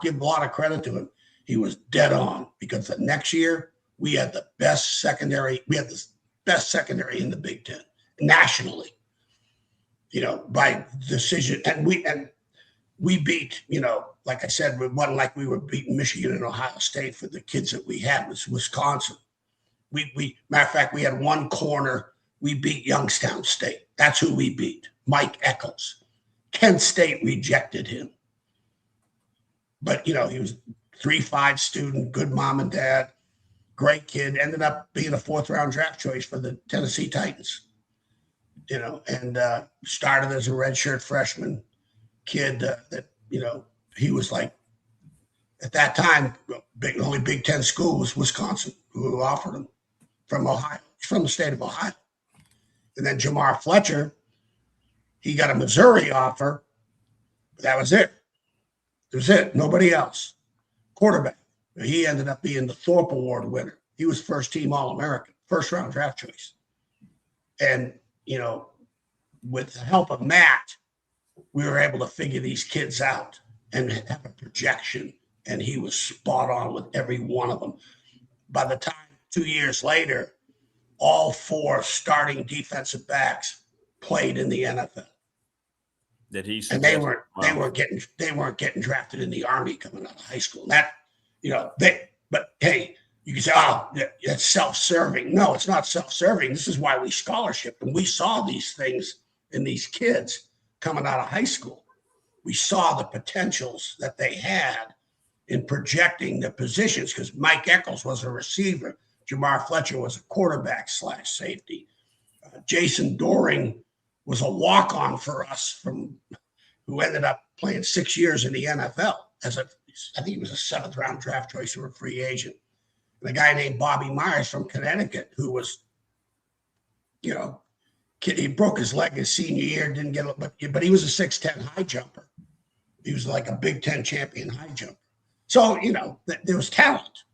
give a lot of credit to him. He was dead on, because the next year we had the best secondary. We had the best secondary in the Big Ten nationally, by decision. And we beat, like I said, it wasn't like we were beating Michigan and Ohio State. For the kids that we had, was Wisconsin. Matter of fact, we had 1 corner. We beat Youngstown State. That's who we beat. Mike Eccles. Kent State rejected him. But, he was 3.5 student, good mom and dad, great kid, ended up being a 4th-round draft choice for the Tennessee Titans, and started as a redshirt freshman kid that, he was like, at that time, only Big Ten school was Wisconsin, who offered him from Ohio, from the state of Ohio. And then Jamar Fletcher, he got a Missouri offer, but that was it. That was it. Nobody else. Quarterback. He ended up being the Thorpe Award winner. He was first-team All-American, first-round draft choice. And, with the help of Matt, we were able to figure these kids out and have a projection, and he was spot on with every one of them. By the time 2 years later, all 4 starting defensive backs played in the NFL. And they weren't getting drafted in the Army coming out of high school. But hey, you can say, oh, that's self-serving. No, it's not self-serving. This is why we scholarship. And we saw these things in these kids coming out of high school. We saw the potentials that they had in projecting the positions, because Mike Eccles was a receiver. Jamar Fletcher was a quarterback / safety. Jason Doring was a walk-on for us who ended up playing 6 years in the NFL I think he was a 7th-round draft choice or a free agent. And a guy named Bobby Myers from Connecticut, who was, he broke his leg his senior year, didn't get it, but he was a 6'10" high jumper. He was like a Big Ten champion high jumper. So, there was talent,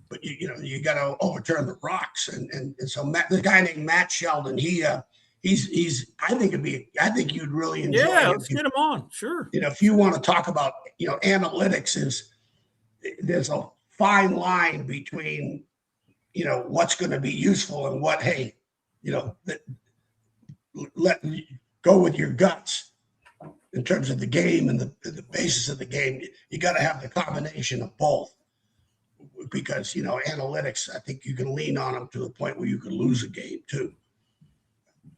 but you got to overturn the rocks. And so the guy named Matt Sheldon, he's I think you'd really enjoy him. Yeah, let's get him on. Sure. If you want to talk about, analytics there's a fine line between, what's going to be useful and what, hey, let go with your guts in terms of the game and the basis of the game. You got to have the combination of both, because, analytics, I think you can lean on them to the point where you can lose a game too.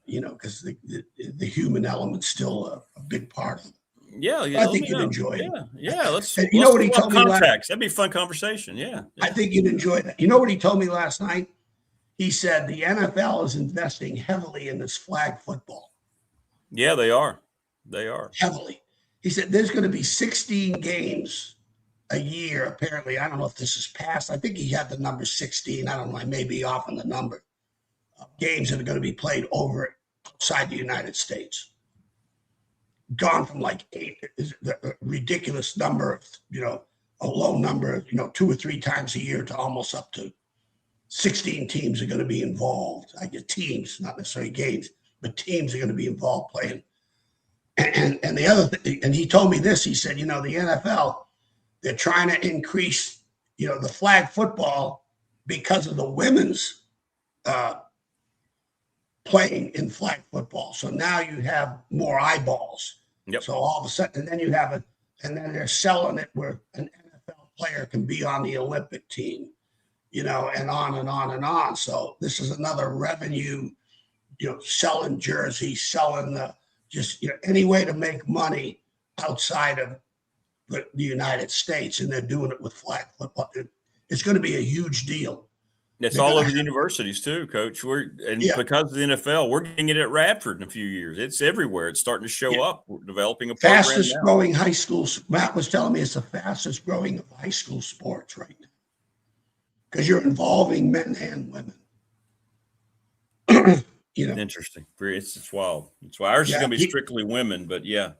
Because the human element's still a big part of it. Yeah, I think you'd enjoy it. Yeah. Let's what he told me That'd be a fun conversation. Yeah. I think you'd enjoy that. You know what he told me last night? He said the NFL is investing heavily in this flag football. Yeah, they are. They are. Heavily. He said there's going to be 16 games a year, apparently. I don't know if this is passed. I think he had the number 16. I don't know. I may be off on the number. Games that are going to be played over outside the United States. Gone from like 8, the ridiculous number of, a low number, 2 or 3 times a year, to almost up to 16 teams are going to be involved. I get teams, not necessarily games, but teams are going to be involved playing. And the other thing, and he told me this, he said, the NFL, they're trying to increase, the flag football because of the women's playing in flag football. So now you have more eyeballs. Yep. So all of a sudden, and then you have and then they're selling it where an NFL player can be on the Olympic team, and on and on and on. So this is another revenue, selling jerseys, selling any way to make money outside of the United States, and they're doing it with flag football. It's going to be a huge deal. It's all over the universities too, Coach. Because of the NFL, we're getting it at Radford in a few years. It's everywhere. It's starting to show up. We're developing a program fastest growing high school. Matt was telling me it's the fastest growing of high school sports right now because you're involving men and women. Interesting. It's wild. It's why ours is going to be strictly women, but yeah.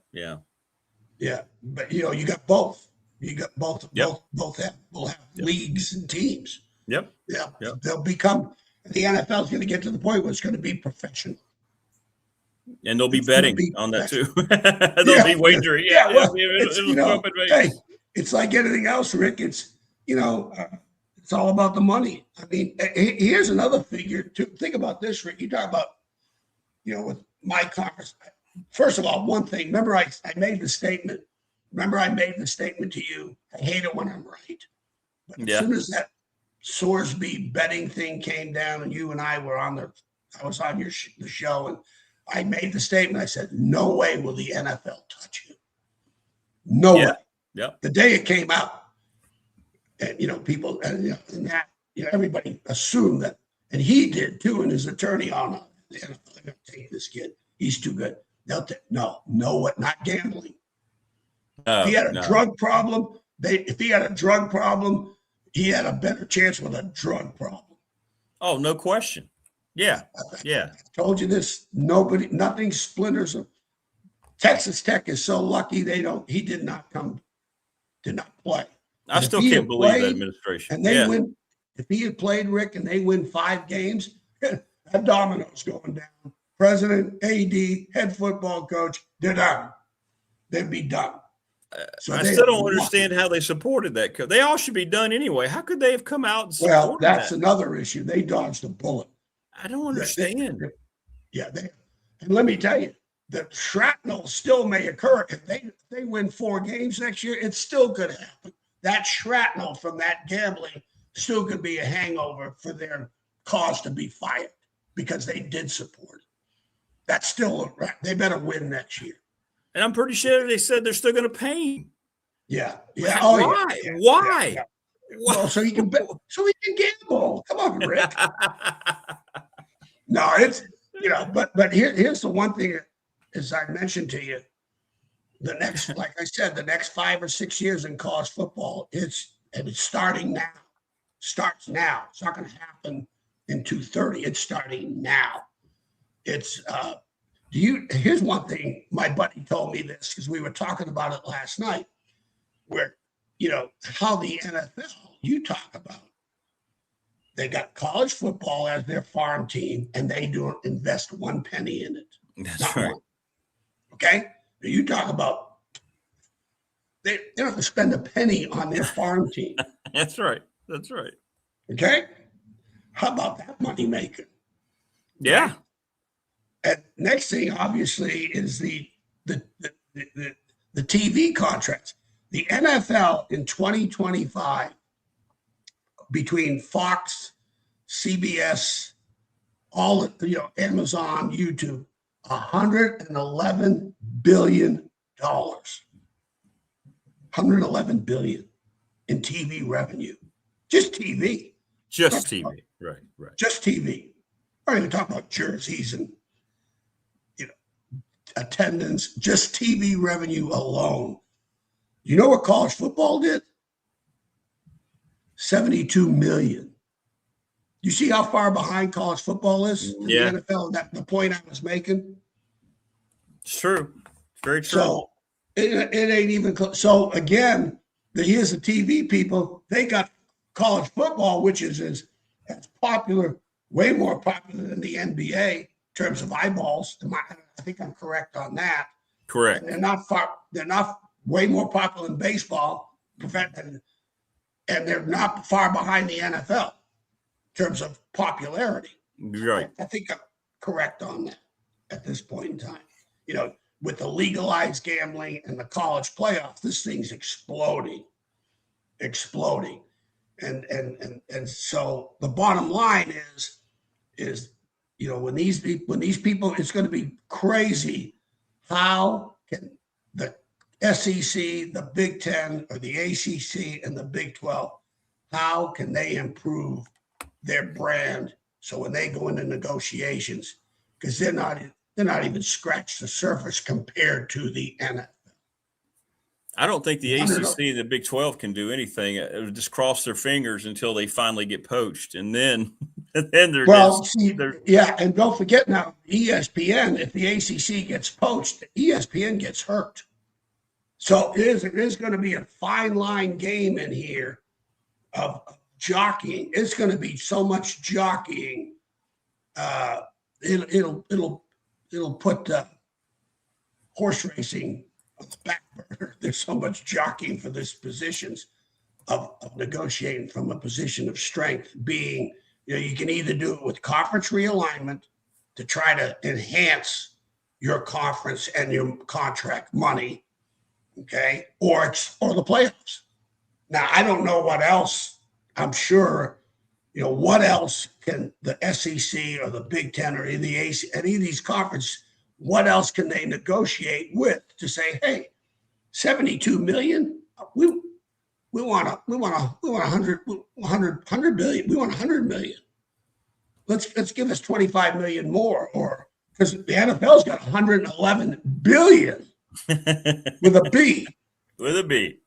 But you got both. You got both. Yep. Both will have leagues and teams. Yep. Yeah. They'll become. The NFL is going to get to the point where it's going to be professional. And they'll be betting on that too. They'll be wagering. It's like anything else, Rick. It's it's all about the money. I mean, here's another figure to think about this, Rick. You talk about, with my conference. First of all, one thing. Remember, I made the statement. Remember, I made the statement to you. I hate it when I'm right. But as soon as that Sorsby betting thing came down, and you and I were I was on the show, and I made the statement. I said, "No way will the NFL touch you. No way." Yeah. The day it came out, and people, and that everybody assumed that, and he did too, and his attorney on the NFL. They're going to take this kid. He's too good. They'll take not gambling. If he had a drug problem, he had a better chance with a drug problem. Oh, no question. Yeah. I told you this. Nothing splinters of Texas Tech is so lucky he did not play. I still can't believe that administration. And they win. If he had played, Rick, and they win 5 games, that domino's going down. President, AD, head football coach, they're done. They'd be done. So I still don't understand how they supported that. They all should be done anyway. How could they have come out and supported Well, that's another issue. They dodged a bullet. I don't understand. And let me tell you, the shrapnel still may occur. If they win 4 games next year, it still could happen. That shrapnel from that gambling still could be a hangover for their cause to be fired because they did support it. That's still they better win next year. And I'm pretty sure they said they're still going to pay him. Yeah. Why? Why? Well, so he can gamble. Come on, Rick. No, it's but here's the one thing, as I mentioned to you, like I said, the next 5 or 6 years in college football, it's starting now. Starts now. It's not going to happen in 2:30. It's starting now. It's here's one thing my buddy told me this because we were talking about it last night, where how the NFL, you talk about, they got college football as their farm team and they don't invest 1 penny in it. That's right. One. Okay, you talk about they don't have to spend a penny on their farm team. That's right. Okay, how about that money maker? Yeah. And next thing, obviously, is the TV contracts. The NFL in 2025, between Fox, CBS, all Amazon, YouTube, $111 billion. $111 billion in TV revenue. Just TV. Just TV. Right. Just TV. We're not even talking about jerseys and attendance, just TV revenue alone. You know what college football did? 72 million. You see how far behind college football is in the NFL? The point I was making. It's true. It's very true. So it ain't even close. So again, here's the TV people. They got college football, which is That's popular, way more popular than the NBA in terms of eyeballs. I think I'm correct on that. Correct. And they're not way more popular than baseball, and they're not far behind the NFL in terms of popularity. Right. I think I'm correct on that at this point in time. You know, with the legalized gambling and the college playoffs, this thing's exploding. And so the bottom line is, you know, when these people, it's going to be crazy. How can the SEC, the Big Ten, or the ACC and the Big 12, how can they improve their brand so when they go into negotiations, because they're not even scratched the surface compared to the NFL. I don't think the ACC and the Big 12 can do anything. It would just cross their fingers until they finally get poached, and then they're yeah. And don't forget now, ESPN. If the ACC gets poached, ESPN gets hurt. So it is going to be a fine line game in here of jockeying. It's going to be so much jockeying. It'll put horse racing on the back burner. There's so much jockeying for these positions of negotiating from a position of strength. Being, you know, you can either do it with conference realignment to try to enhance your conference and your contract money, okay, or the playoffs. Now, I don't know what else. I'm sure, you know, what else can the SEC or the Big Ten or the AC, any of these conferences, what else can they negotiate with to say, hey, 72 million, we want 100 billion. We want 100 million. Let's give us 25 million more, or because the NFL's got 111 billion with a B. With a B.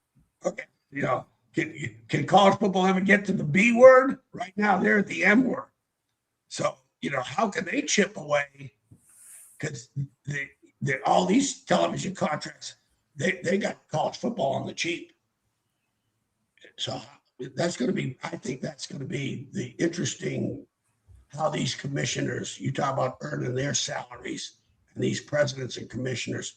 Okay, you know. Can college football ever get to the B word? Right now, they're at the M word. So, you know, how can they chip away? Because all these television contracts, they got college football on the cheap. So that's going to be, I think that's going to be the interesting, how these commissioners, you talk about earning their salaries, and these presidents and commissioners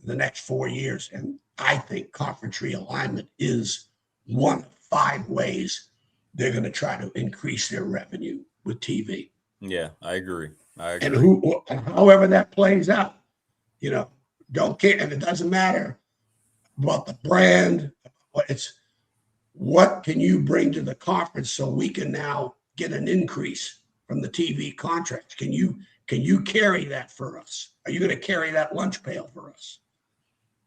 in the next 4 years. And I think conference realignment is one of 5 ways they're going to try to increase their revenue with TV. Yeah, I agree. And however that plays out, you know, don't care. And it doesn't matter about the brand. It's what can you bring to the conference so we can now get an increase from the TV contracts? Can you carry that for us? Are you going to carry that lunch pail for us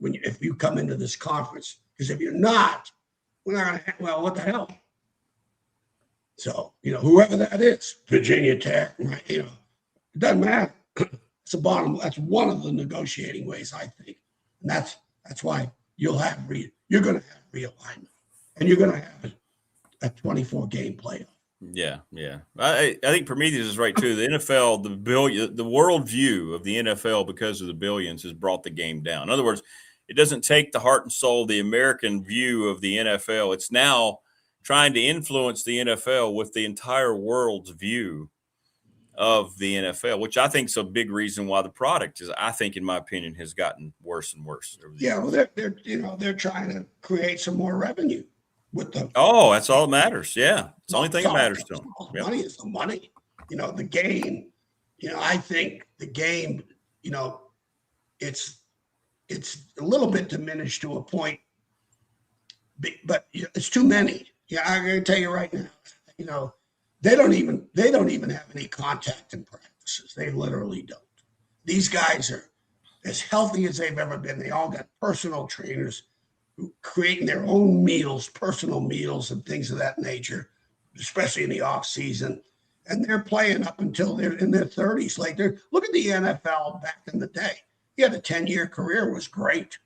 if you come into this conference? Because if you're not, we're not going to, well, what the hell? So, you know, whoever that is, Virginia Tech, you know, it doesn't matter. That's that's one of the negotiating ways, I think. And that's why you're going to have realignment, and you're going to have a 24-game playoff. Yeah. I think Prometheus is right too. The NFL, the world view of the NFL because of the billions has brought the game down. In other words, it doesn't take the heart and soul, the American view of the NFL. It's now trying to influence the NFL with the entire world's view of the NFL, which I think is a big reason why the product is, I think, in my opinion, has gotten worse and worse. Yeah, well, they're trying to create some more revenue with the. Oh, that's all that matters. Yeah, it's the only thing that matters to them. Money is the money. You know, the game. You know, I think the game. You know, it's a little bit diminished to a point, but it's too many. Yeah, I'm going to tell you right now. You know, they don't even have any contact in practices. They literally don't. These guys are as healthy as they've ever been. They all got personal trainers who creating their own meals, personal meals, and things of that nature, especially in the off season. And they're playing up until they're in their 30s. Like look at the NFL back in the day. He had a 10-year career, was great.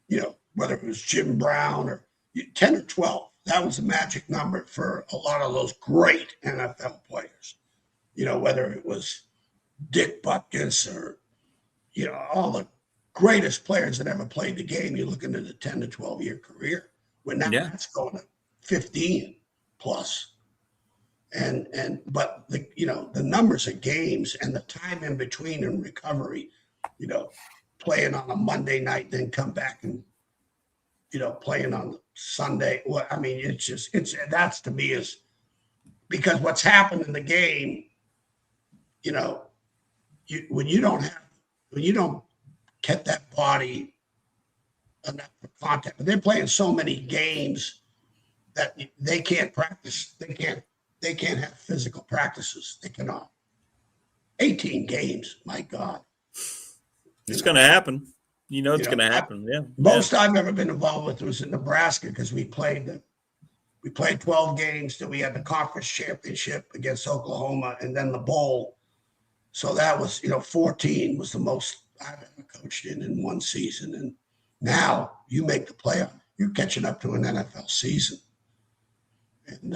You know, whether it was Jim Brown or 10 or 12, that was the magic number for a lot of those great NFL players. You know, whether it was Dick Butkus or, you know, all the greatest players that ever played the game, you're looking at a 10 to 12-year career. When now that's going to 15 plus. But the numbers of games and the time in between and recovery, playing on a Monday night, then come back and, playing on Sunday. Well, I mean, that's to me is because what's happened in the game, when you don't get that body enough for contact, but they're playing so many games that they can't practice. They can't have physical practices. They cannot. 18 games, my God. It's going to happen. It's going to happen. Yeah. Most I've ever been involved with was in Nebraska because we played 12 games. Then we had the conference championship against Oklahoma and then the bowl. So that was, 14 was the most I've ever coached in one season. And now you make the playoff. You're catching up to an NFL season. And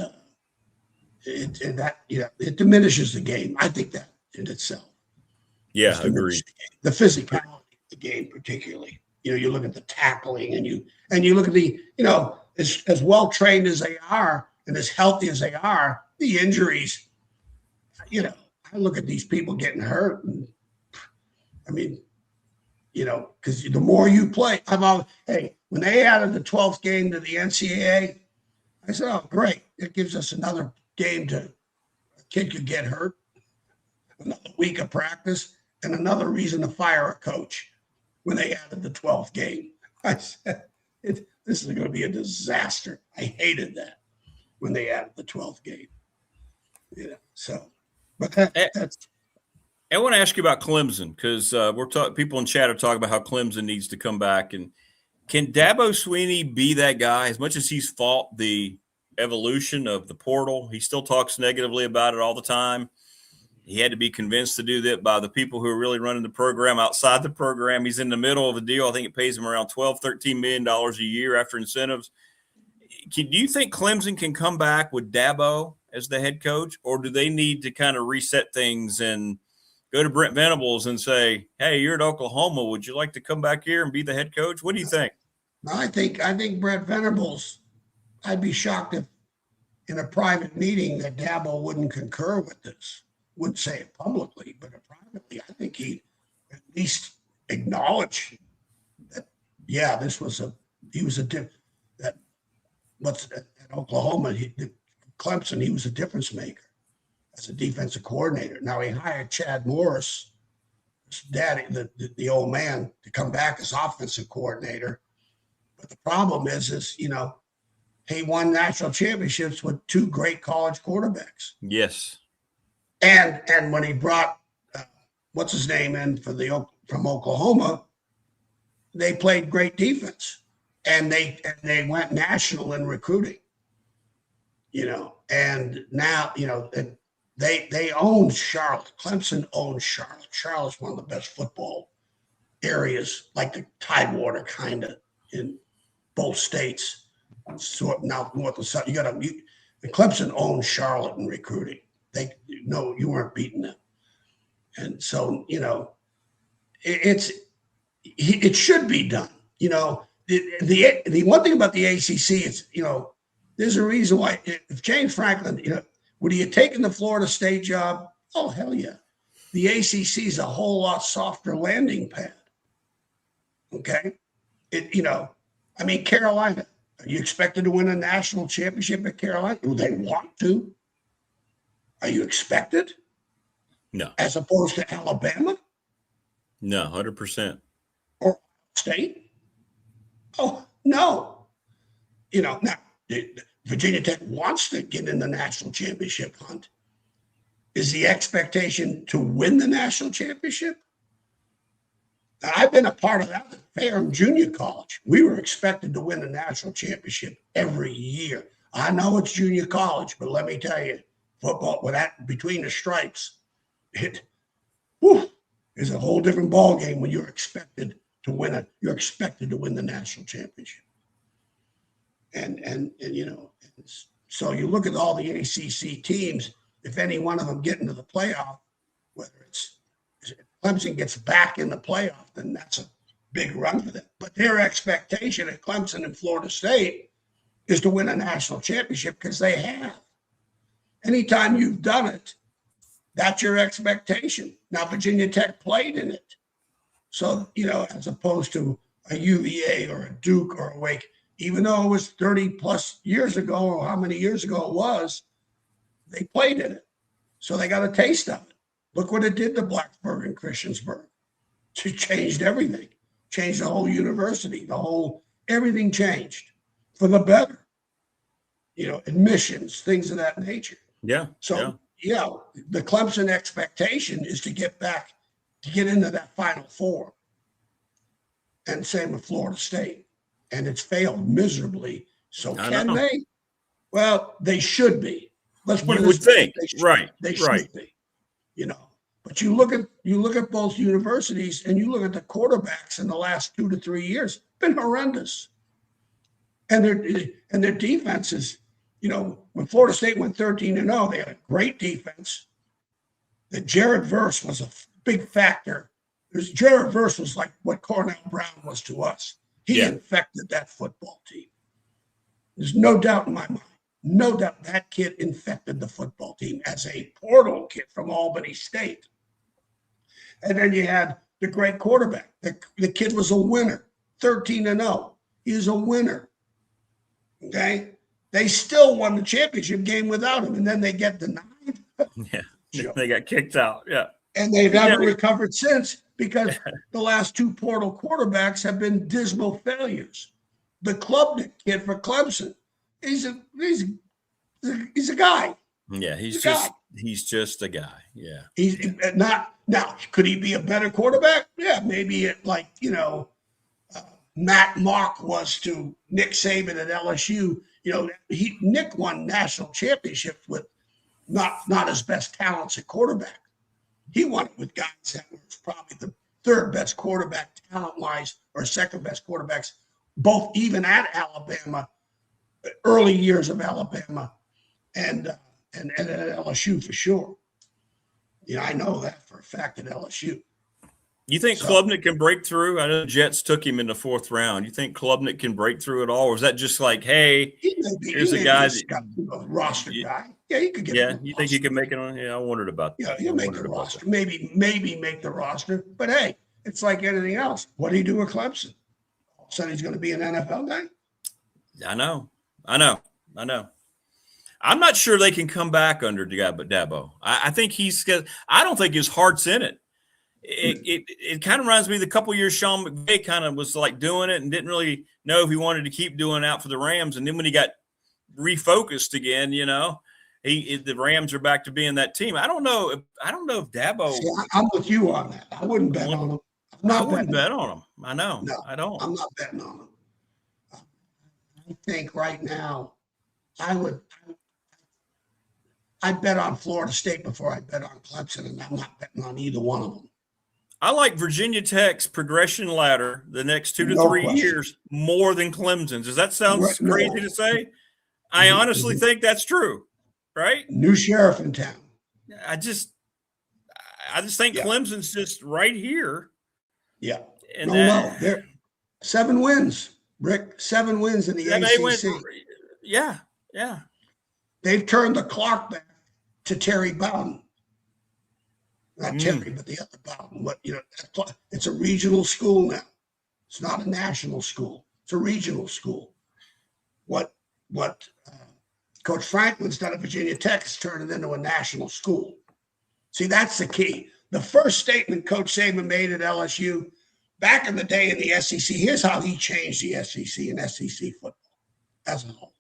it diminishes the game. I think that in itself. Yeah, agreed. The physicality of the game, particularly. You look at the tackling and you look at the, as well trained as they are and as healthy as they are, the injuries, I look at these people getting hurt. And, I mean, because the more you play, when they added the 12th game to the NCAA, I said, oh, great. It gives us another game a kid could get hurt, another week of practice, and another reason to fire a coach when they added the 12th game. I said, this is going to be a disaster. I hated that when they added the 12th game. But that's. I want to ask you about Clemson because people in chat are talking about how Clemson needs to come back. And can Dabo Swinney be that guy? As much as he's fought the evolution of the portal, he still talks negatively about it all the time. He had to be convinced to do that by the people who are really running the program outside the program. He's in the middle of a deal. I think it pays him around $12-13 million a year after incentives. Do you think Clemson can come back with Dabo as the head coach, or do they need to kind of reset things and go to Brent Venables and say, hey, you're at Oklahoma. Would you like to come back here and be the head coach? What do you think? I think Brent Venables, I'd be shocked if in a private meeting that Dabo wouldn't concur with this. Wouldn't say it publicly, but privately, I think he at least acknowledge that, yeah, at Oklahoma, Clemson, he was a difference maker as a defensive coordinator. Now he hired Chad Morris, his daddy, the old man, to come back as offensive coordinator. But the problem is he won national championships with two great college quarterbacks. Yes. And when he brought what's his name in from Oklahoma, they played great defense, and they went national in recruiting. And now they own Charlotte. Clemson owns Charlotte. Charlotte's one of the best football areas, like the Tidewater kind of in both states. So now north and south, Clemson owns Charlotte in recruiting. You weren't beating them. And so, it should be done. The one thing about the ACC is, there's a reason why if James Franklin, would he have taken the Florida State job? Oh, hell yeah. The ACC is a whole lot softer landing pad. Okay. Carolina, are you expected to win a national championship at Carolina? Do they want to? Are you expected? No. As opposed to Alabama? No, 100%. Or State? Oh, no. Now, Virginia Tech wants to get in the national championship hunt. Is the expectation to win the national championship? Now, I've been a part of that at Ferrum Junior College. We were expected to win the national championship every year. I know it's junior college, but let me tell you, football, with that between the stripes, it is a whole different ball game when you're expected to win it. You're expected to win the national championship. And so you look at all the ACC teams, if any one of them get into the playoff, whether it's Clemson gets back in the playoff, then that's a big run for them. But their expectation at Clemson and Florida State is to win a national championship because they have. anytime you've done it, that's your expectation. Now, Virginia Tech played in it. So, as opposed to a UVA or a Duke or a Wake, even though it was 30 plus years ago or how many years ago it was, they played in it. So they got a taste of it. Look what it did to Blacksburg and Christiansburg. It changed everything, changed the whole university, everything changed for the better. Admissions, things of that nature. Yeah. So, the Clemson expectation is to get into that Final Four. And same with Florida State. And it's failed miserably. So can they? Well, they should be. Let's put it this way. They should be. But you look at both universities and you look at the quarterbacks in the last 2 to 3 years, been horrendous. And their defense is, when Florida State went 13-0, they had a great defense. That Jared Verse was a big factor. Jared Verse was like what Cornell Brown was to us. He infected that football team. There's no doubt in my mind. No doubt that kid infected the football team as a portal kid from Albany State. And then you had the great quarterback. The kid was a winner, 13-0. He was a winner. Okay? They still won the championship game without him, and then they get denied. Yeah, they got kicked out. Yeah. And they've never recovered since because the last 2 portal quarterbacks have been dismal failures. The Klubnik kid for Clemson, he's a guy. Yeah, he's just a guy. Yeah. He's not now. Could he be a better quarterback? Yeah, maybe Matt Mock was to Nick Saban at LSU. Nick won national championships with not his best talents at quarterback. He won it with guys that was probably the 3rd best quarterback talent-wise or 2nd best quarterbacks, both even at Alabama, early years of Alabama, and at LSU for sure. I know that for a fact at LSU. You think Klubnik can break through? I know the Jets took him in the 4th round. You think Klubnik can break through at all, or is that just like, hey, here's a guy a roster guy? Yeah, he could get. Yeah, you think he can make it on? Yeah, I wondered about that. Yeah, he'll make the roster. Maybe make the roster. But hey, it's like anything else. What do you do with Clemson? All of a sudden, he's going to be an NFL guy. I know. I'm not sure they can come back under Dabo. I think I don't think his heart's in it. It kind of reminds me of the couple years Sean McVay kind of was like doing it and didn't really know if he wanted to keep doing it out for the Rams. And then when he got refocused again, the Rams are back to being that team. I don't know if Dabo. See, I'm with you on that. I wouldn't bet on him. I wouldn't bet on him. I know. No, I don't. I'm not betting on him. I think right now, I'd bet on Florida State before I bet on Clemson, and I'm not betting on either one of them. I like Virginia Tech's progression ladder the next 2 to 3 years more than Clemson's. Does that sound crazy to say? I honestly think that's true, right? New sheriff in town. I just think Clemson's just right here. Yeah. And they're 7 wins, Rick. 7 wins in the ACC. Yeah. They've turned the clock back to Terry Bowden. Not Terry, but the other Bowden. But it's a regional school now. It's not a national school. It's a regional school. What Coach Franklin's done at Virginia Tech has turned it into a national school. See, that's the key. The first statement Coach Saban made at LSU back in the day in the SEC, here's how he changed the SEC and SEC football as a whole.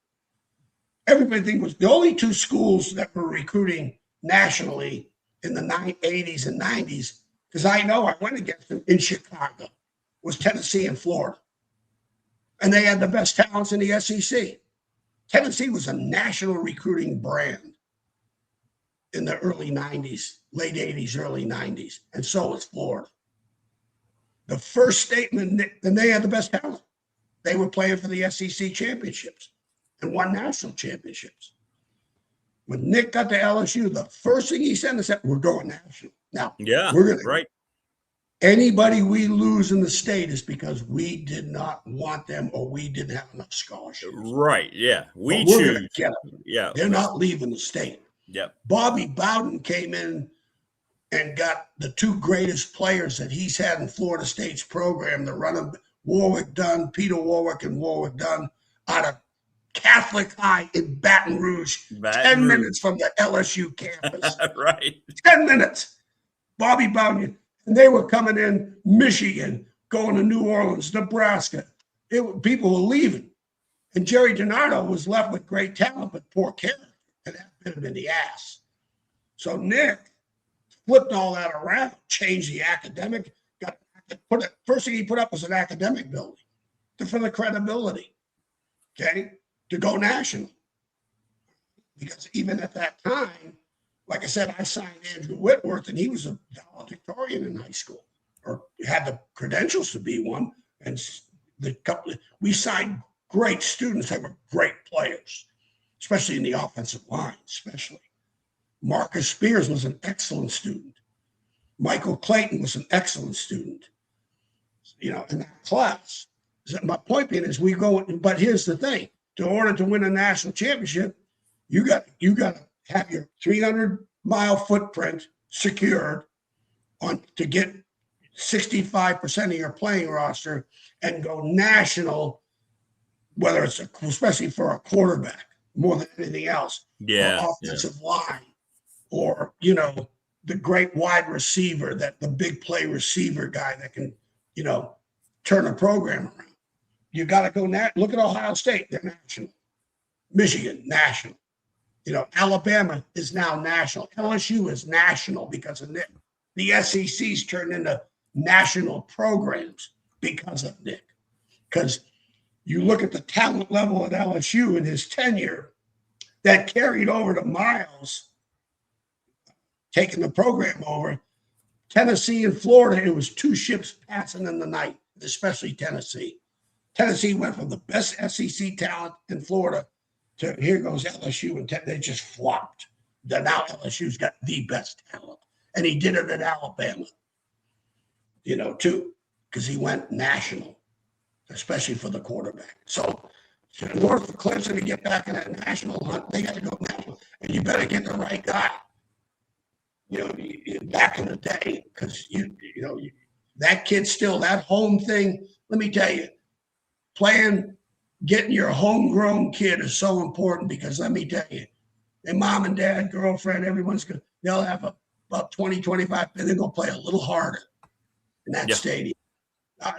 Everybody was the only 2 schools that were recruiting nationally in the 80s and 90s, because I went against them in Chicago, was Tennessee and Florida. And they had the best talents in the SEC. Tennessee was a national recruiting brand in the early 90s, late 80s, early 90s, and so was Florida. The first statement, then they had the best talent. They were playing for the SEC championships and won national championships. When Nick got to LSU, the first thing he said is, we're going national. Now, we're going to. Right. Anybody we lose in the state is because we did not want them or we didn't have enough scholarships. Right, yeah. We choose. We're gonna get them. Yeah. They're not leaving the state. Yep. Bobby Bowden came in and got the two greatest players that he's had in Florida State's program, the running Warwick Dunn, Peter Warwick and Warwick Dunn, out of Catholic High in Baton Rouge, 10 minutes from the LSU campus. Right. 10 minutes. Bobby Bowden. And they were coming in Michigan, going to New Orleans, Nebraska. People were leaving. And Jerry DiNardo was left with great talent, but poor character. And that bit him in the ass. So Nick flipped all that around, changed the academic, first thing he put up was an academic building for the credibility, okay, to go national. Because even at that time, like I said, I signed Andrew Whitworth, and he was a valedictorian in high school, or had the credentials to be one. And we signed great students that were great players, especially in the offensive line, especially. Marcus Spears was an excellent student. Michael Clayton was an excellent student, in that class. So my point being is but here's the thing. In order to win a national championship, you got to have your 300-mile footprint secured to get 65% of your playing roster and go national, whether it's especially for a quarterback more than anything else, or offensive line, or the great wide receiver, the big play receiver guy that can turn a program around. You got to go look at Ohio State, they're national. Michigan, national. Alabama is now national. LSU is national because of Nick. The SEC's turned into national programs because of Nick. Because you look at the talent level at LSU in his tenure that carried over to Miles, taking the program over. Tennessee and Florida, it was two ships passing in the night, especially Tennessee. Tennessee went from the best SEC talent in Florida to here goes LSU, and they just flopped. Now LSU's got the best talent. And he did it at Alabama, too, because he went national, especially for the quarterback. So in order for Clemson to get back in that national hunt, they got to go national. And you better get the right guy. Back in the day, because that kid still, that home thing, let me tell you, getting your homegrown kid is so important, because let me tell you, their mom and dad, girlfriend, they'll have about 20, 25, and they're going to play a little harder in that stadium. I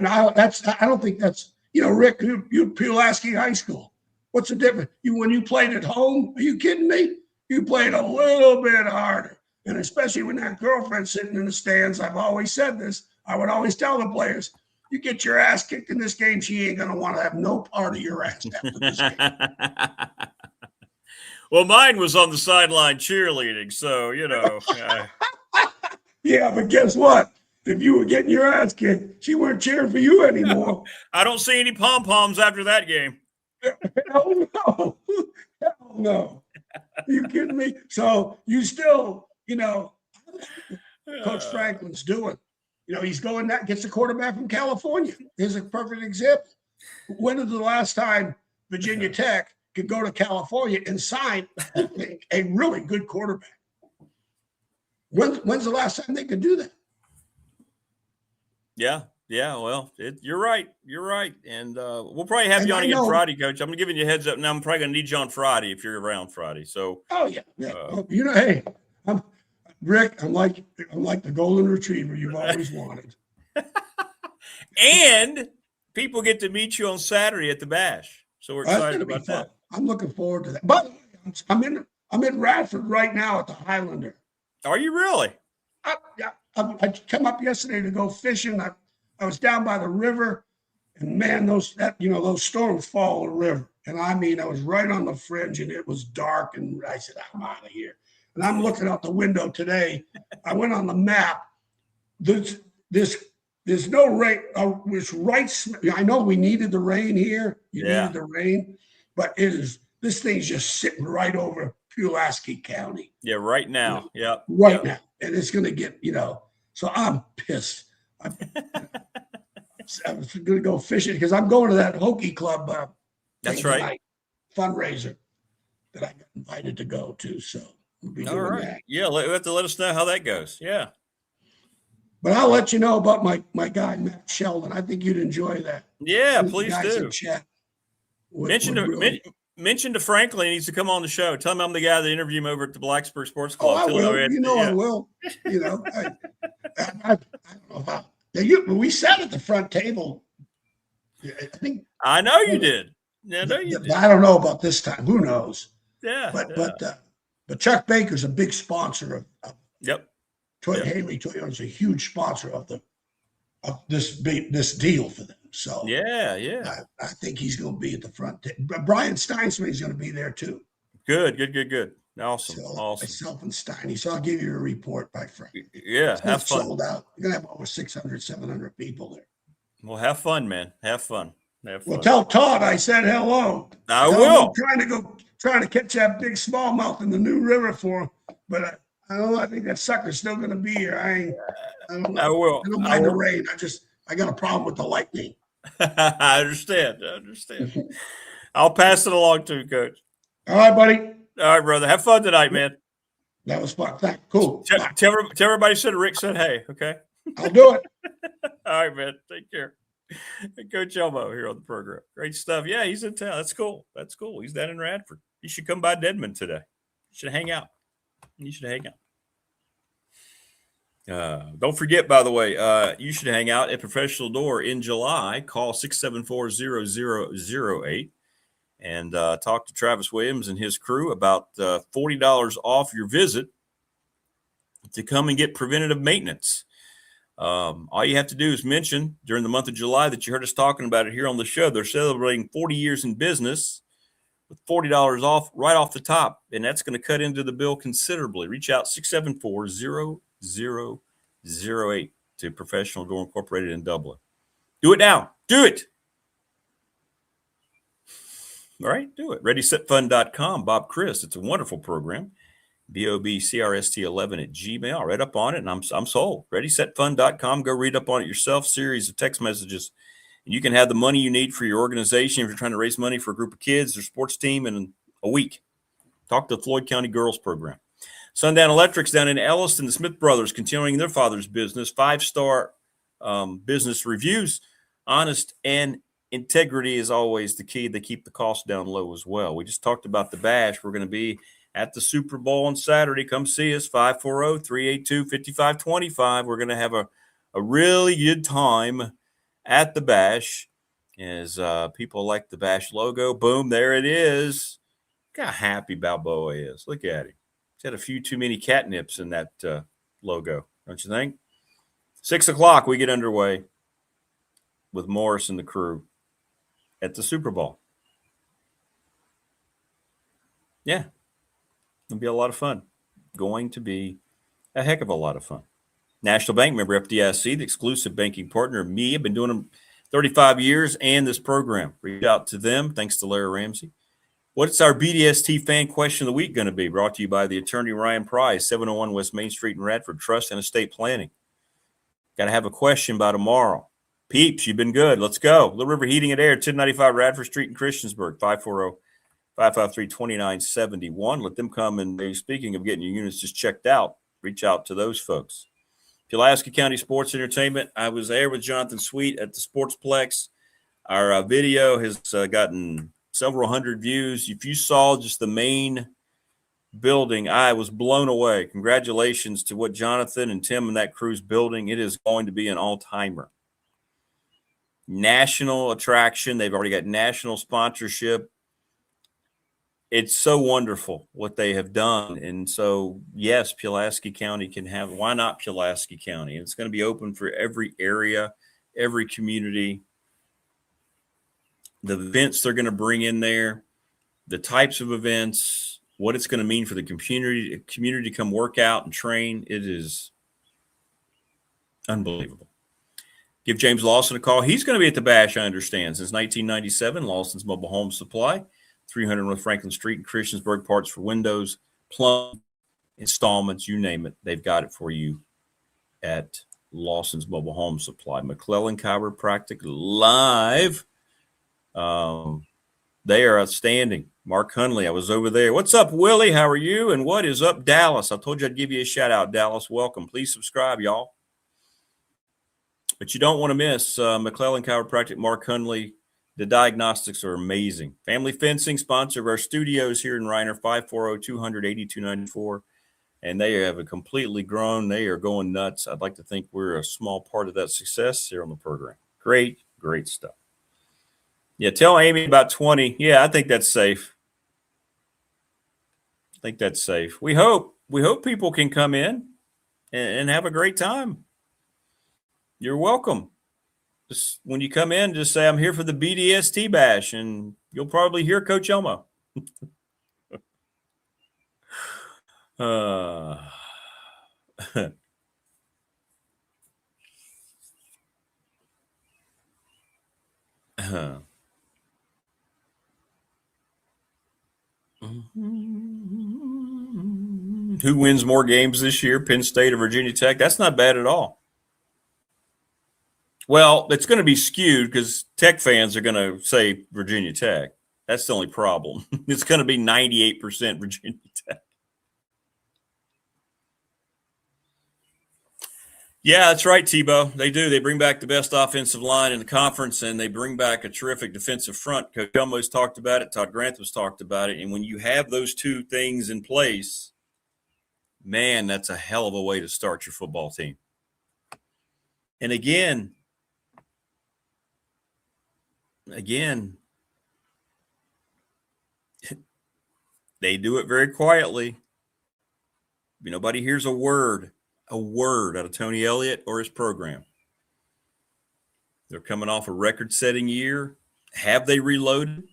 don't think that's, Rick, you Pulaski High School. What's the difference? When you played at home, are you kidding me? You played a little bit harder. And especially when that girlfriend's sitting in the stands, I've always said this, I would always tell the players, you get your ass kicked in this game, she ain't going to want to have no part of your ass after this game. Well, mine was on the sideline cheerleading, so, Yeah, but guess what? If you were getting your ass kicked, she weren't cheering for you anymore. I don't see any pom-poms after that game. Hell no. Hell no. Are you kidding me? So you still, Coach Franklin's doing. He's going gets a quarterback from California. Here's a perfect example. When was the last time Virginia Tech could go to California and sign a really good quarterback? When's the last time they could do that? Yeah. Well, you're right. And we'll probably have you on again Friday, Coach. I'm giving you a heads up now. I'm probably going to need you on Friday if you're around Friday. So. Oh yeah. Hey, I'm Rick. I'm like the golden retriever you've always wanted. And people get to meet you on Saturday at the Bash, so we're excited about that. I'm looking forward to that. But I'm in Radford right now at the Highlander. Are you really? I come up yesterday to go fishing. I was down by the river, and man, those storms follow the river. And I was right on the fringe, and it was dark, and I said, I'm out of here. And I'm looking out the window today. I went on the map. There's no rain. It's right. I know we needed the rain here. Needed the rain, but this thing's just sitting right over Pulaski County. Yeah, right now. Right now. And it's going to get, so I'm pissed. I was going to go fishing because I'm going to that Hokie Club that's right. fundraiser that I got invited to go to. So We'll be All doing right. that. Yeah, you have to let us know how that goes. Yeah. But I'll let you know about my guy, Matt Sheldon. I think you'd enjoy that. Yeah, The please guys in do. chat Mention to Franklin he needs to come on the show. Tell him I'm the guy that interviewed him over at the Blacksburg Sports Oh, Club. I will. I will. I don't know about we sat at the front table. I think I know you did. Yeah, I know you did. I don't know about this time. Who knows? Yeah. But Chuck Baker's a big sponsor of Yep. Haley Toyota's a huge sponsor of this deal for them. So yeah. I think he's going to be at the front. Brian Steinsman's going to be there too. Good. Awesome. So, awesome. Myself and Steiny. So I'll give you a report by Friday. Yeah, have fun. Sold out. You're going to have over 600, 700 people there. Well, have fun, man. Have fun. Well, tell Todd I said hello. I will. I'm trying to catch that big smallmouth in the New River for him, but I don't know. I think that sucker's still going to be here. I don't know. I will. I don't mind the rain. I got a problem with the lightning. I understand. I'll pass it along to you, Coach. All right, buddy. All right, brother. Have fun tonight, man. That was fun. Cool. Tell everybody Rick said hey, okay? I'll do it. All right, man. Take care. Coach Elmo here on the program. Great stuff. Yeah, he's in town. That's cool. He's down in Radford. You should come by Dedmond today. You should hang out. Don't forget, by the way, you should hang out at Professional Door in July. Call 674-0008 and talk to Travis Williams and his crew about $40 off your visit to come and get preventative maintenance. All you have to do is mention during the month of July that you heard us talking about it here on the show. They're celebrating 40 years in business with $40 off right off the top, and that's going to cut into the bill considerably. Reach out 674-0008 to Professional Door Incorporated in Dublin. Do it now. Do it. All right, do it. ReadySetFund.com. Bob Chris. It's a wonderful program. BOBCRST11@gmail. Read up on it, and I'm sold. ReadySetFund.com. Go read up on it yourself. Series of text messages. And you can have the money you need for your organization if you're trying to raise money for a group of kids or sports team in a week. Talk to the Floyd County Girls Program. Sundown Electric's down in Elliston. The Smith brothers continuing their father's business. 5-star business reviews. Honest and integrity is always the key. They keep the cost down low as well. We just talked about the bash. We're going to be at the Super Bowl on Saturday. Come see us, 540-382-5525. We're going to have a really good time at the bash as people like the bash logo. Boom, there it is. Look how happy Balboa is. Look at him. He's had a few too many catnips in that logo, don't you think? 6 o'clock, we get underway with Morris and the crew at the Super Bowl. Yeah. It'll be a lot of fun. Going to be a heck of a lot of fun. National Bank member FDIC, the exclusive banking partner of me. I've been doing them 35 years and this program. Reach out to them. Thanks to Larry Ramsey. What's our BDST fan question of the week going to be? Brought to you by the attorney Ryan Price, 701 West Main Street in Radford, Trust and Estate Planning. Got to have a question by tomorrow. Peeps, you've been good. Let's go. Little River Heating and Air, 1095 Radford Street in Christiansburg, 540-553-2971. Let them come and, speaking of getting your units just checked out, reach out to those folks. Pulaski County Sports Entertainment. I was there with Jonathan Sweet at the Sportsplex. Our video has gotten several hundred views. If you saw just the main building, I was blown away. Congratulations to what Jonathan and Tim and that crew's building. It is going to be an all-timer. National attraction. They've already got national sponsorship. It's so wonderful what they have done. And so, yes, Pulaski County can have, why not Pulaski County? It's going to be open for every area, every community. The events they're going to bring in there, the types of events, what it's going to mean for the community to come work out and train. It is unbelievable. Give James Lawson a call. He's going to be at the Bash, I understand, since 1997. Lawson's Mobile Home Supply. 300 North Franklin Street in Christiansburg. Parts for windows, plumbing, installments, you name it. They've got it for you at Lawson's Mobile Home Supply. McClellan Chiropractic Live. They are outstanding. Mark Hunley, I was over there. What's up, Willie? How are you? And what is up, Dallas? I told you I'd give you a shout out, Dallas. Welcome. Please subscribe, y'all. But you don't want to miss McClellan Chiropractic, Mark Hunley. The diagnostics are amazing. Family Fencing, sponsor of our studios here in Reiner, 540-200-8294. And they have completely grown. They are going nuts. I'd like to think we're a small part of that success here on the program. Great, great stuff. Yeah, tell Amy about 20. Yeah, I think that's safe. I think that's safe. We hope people can come in and have a great time. You're welcome. Just when you come in, just say, I'm here for the BDST bash, and you'll probably hear Coach Elmo. Who wins more games this year, Penn State or Virginia Tech? That's not bad at all. Well, it's going to be skewed because Tech fans are going to say Virginia Tech. That's the only problem. It's going to be 98% Virginia Tech. Yeah, that's right, Tebow. They do. They bring back the best offensive line in the conference, and they bring back a terrific defensive front. Coach Elmo's talked about it. Todd Grantham talked about it. And when you have those two things in place, man, that's a hell of a way to start your football team. And again, they do it very quietly. Nobody hears a word out of Tony Elliott or his program. They're coming off a record-setting year. Have they reloaded?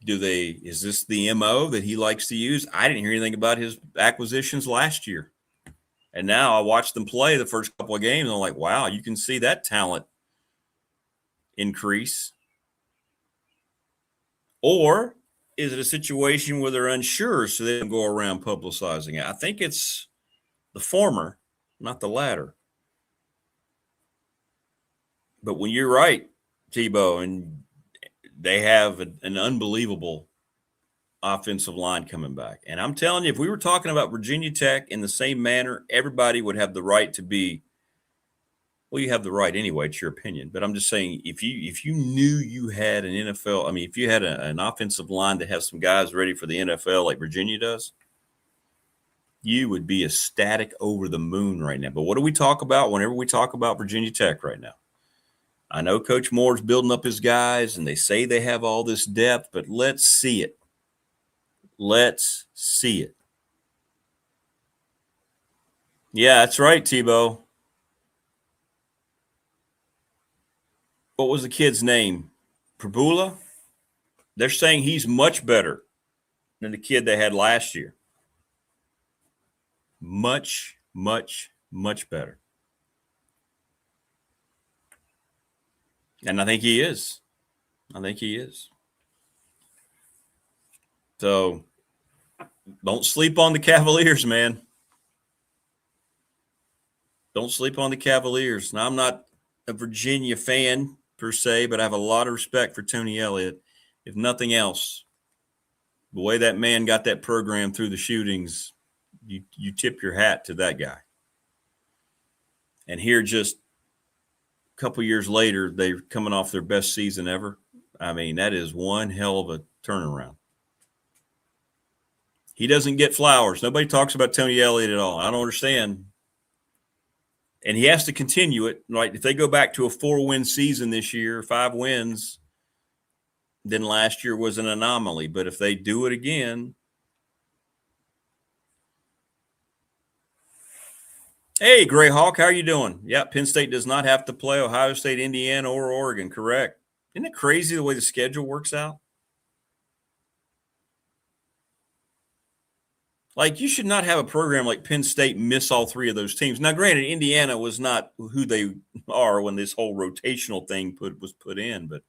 Is this the MO that he likes to use? I didn't hear anything about his acquisitions last year. And now I watched them play the first couple of games, and I'm like, wow, you can see that talent increase. Or is it a situation where they're unsure so they don't go around publicizing it? I think it's the former, not the latter. But when you're right, Tebow, and they have an unbelievable offensive line coming back. And I'm telling you, if we were talking about Virginia Tech in the same manner, everybody would have the right to be, well, you have the right anyway, it's your opinion. But I'm just saying, if you knew you had an NFL, I mean, if you had an offensive line that has some guys ready for the NFL like Virginia does, you would be ecstatic over the moon right now. But what do we talk about whenever we talk about Virginia Tech right now? I know Coach Moore's building up his guys, and they say they have all this depth, but let's see it. Let's see it. Yeah, that's right, Tebow. What was the kid's name? Prabula? They're saying he's much better than the kid they had last year. Much, much, much better. And I think he is. So don't sleep on the Cavaliers, man. Don't sleep on the Cavaliers. Now, I'm not a Virginia fan per se, but I have a lot of respect for Tony Elliott. If nothing else, the way that man got that program through the shootings, you tip your hat to that guy. And here just a couple years later, they're coming off their best season ever. I mean, that is one hell of a turnaround. He doesn't get flowers. Nobody talks about Tony Elliott at all. I don't understand. And he has to continue it. Right? If they go back to a 4-win season this year, 5 wins, then last year was an anomaly. But if they do it again, hey, Greyhawk, how are you doing? Yeah, Penn State does not have to play Ohio State, Indiana, or Oregon, correct? Isn't it crazy the way the schedule works out? Like, you should not have a program like Penn State miss all 3 of those teams. Now, granted, Indiana was not who they are when this whole rotational thing was put in, but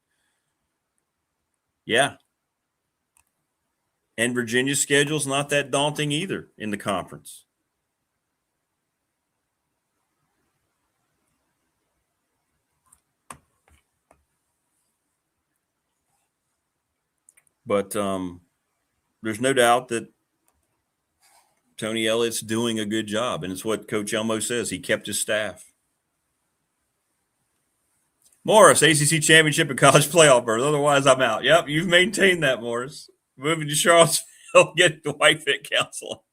yeah. And Virginia's schedule's not that daunting either in the conference. But there's no doubt that Tony Elliott's doing a good job, and it's what Coach Elmo says. He kept his staff. Morris, ACC championship and college playoff berth. Otherwise, I'm out. Yep, you've maintained that, Morris. Moving to Charlottesville, get the White Fit Council.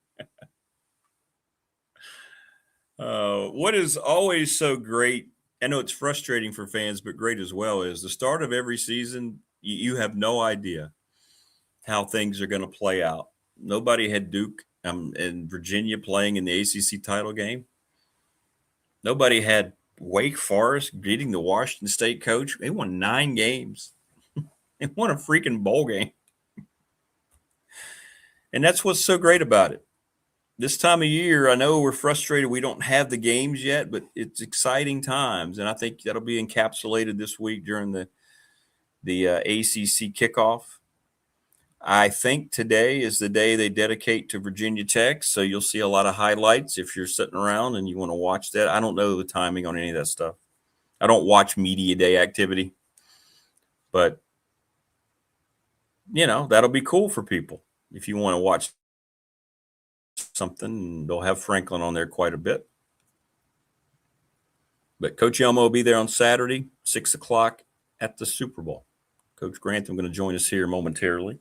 What is always so great, I know it's frustrating for fans, but great as well, is the start of every season, you have no idea how things are going to play out. Nobody had Duke and Virginia playing in the ACC title game. Nobody had Wake Forest beating the Washington State coach. They won 9 games. They won a freaking bowl game. And that's what's so great about it. This time of year, I know we're frustrated we don't have the games yet, but it's exciting times. And I think that'll be encapsulated this week during the ACC kickoff. I think today is the day they dedicate to Virginia Tech, so you'll see a lot of highlights if you're sitting around and you want to watch that. I don't know the timing on any of that stuff. I don't watch media day activity, but, that'll be cool for people if you want to watch something. They'll have Franklin on there quite a bit. But Coach Elmo will be there on Saturday, 6 o'clock at the Super Bowl. Coach Grantham going to join us here momentarily.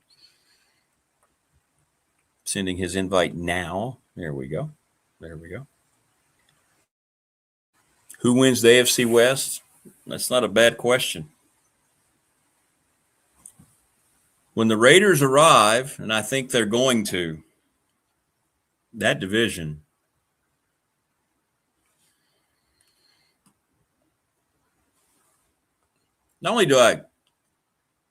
Sending his invite now. There we go. Who wins the AFC West? That's not a bad question. When the Raiders arrive, and I think they're going to, that division, not only do I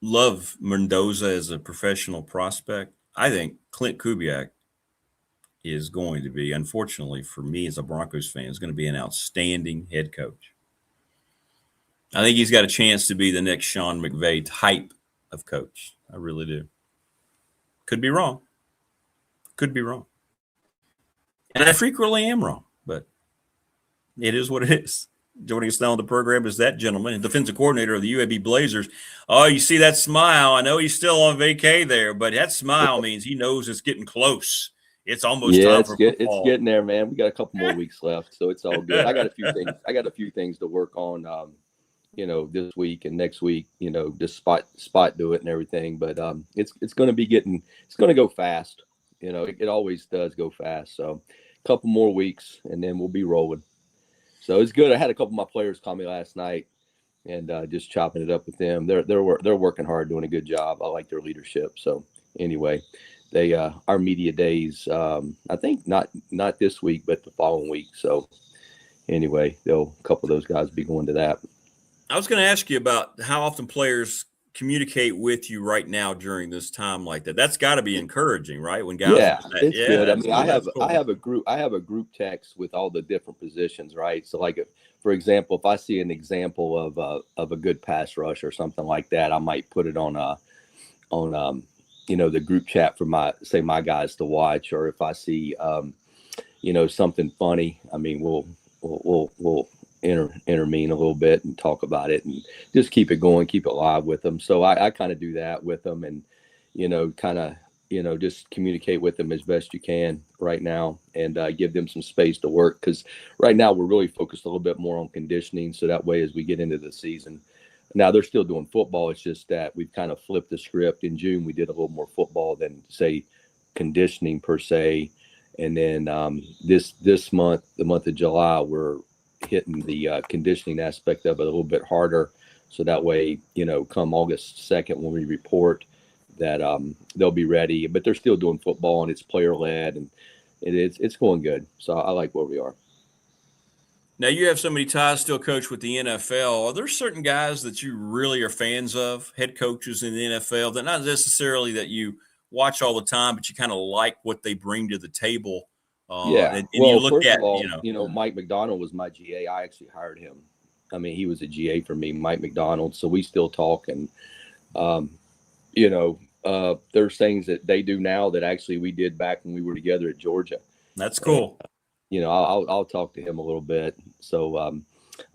love Mendoza as a professional prospect, I think Clint Kubiak is going to be, unfortunately for me as a Broncos fan, is going to be an outstanding head coach. I think he's got a chance to be the next Sean McVay type of coach. I really do. Could be wrong. And I frequently am wrong, but it is what it is. Joining us now on the program is that gentleman, defensive coordinator of the UAB Blazers. Oh, you see that smile. I know he's still on vacay there, but that smile means he knows it's getting close. It's almost time for football. It's getting there, man. We got a couple more weeks left, so it's all good. I got a few things to work on, this week and next week, just spot do it and everything. But it's going to go fast. It always does go fast. So a couple more weeks and then we'll be rolling. So it's good. I had a couple of my players call me last night and just chopping it up with them. They're working hard, doing a good job. I like their leadership. So anyway, they our media days, I think not this week, but the following week. So anyway, a couple of those guys be going to that. I was going to ask you about how often players communicate with you right now during this time like that. That's got to be encouraging, right? When guys, it's good. I mean, I have a group text with all the different positions, right? So, like, for example, if I see an example of a good pass rush or something like that, I might put it on the group chat for my guys to watch. Or if I see something funny, I mean, we'll intervene a little bit and talk about it and just keep it going, keep it live with them. So I kind of do that with them and, just communicate with them as best you can right now and give them some space to work. Because right now we're really focused a little bit more on conditioning. So that way, as we get into the season, now they're still doing football. It's just that we've kind of flipped the script. In June, we did a little more football than say conditioning per se. And then this month, the month of July, we're hitting the conditioning aspect of it a little bit harder. So that way, come August 2nd, when we report that they'll be ready, but they're still doing football and it's player led and it's going good. So I like where we are. Now you have so many ties still, coach, with the NFL. Are there certain guys that you really are fans of, head coaches in the NFL, that not necessarily that you watch all the time, but you kind of like what they bring to the table? And you look first at, of all, Mike McDonald was my GA. I actually hired him. I mean, he was a GA for me, Mike McDonald. So we still talk. And, there's things that they do now that actually we did back when we were together at Georgia. That's cool. And, I'll talk to him a little bit. So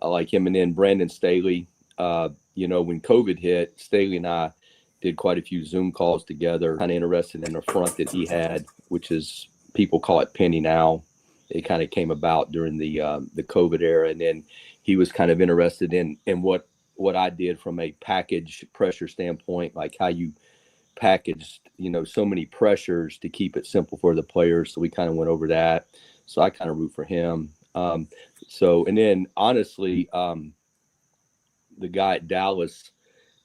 I like him. And then Brandon Staley, when COVID hit, Staley and I did quite a few Zoom calls together, kind of interested in the front that he had, which is, people call it Penny now. It kind of came about during the COVID era. And then he was kind of interested in what I did from a package pressure standpoint, like how you packaged, so many pressures to keep it simple for the players. So we kind of went over that. So I kind of root for him. And then honestly, the guy at Dallas,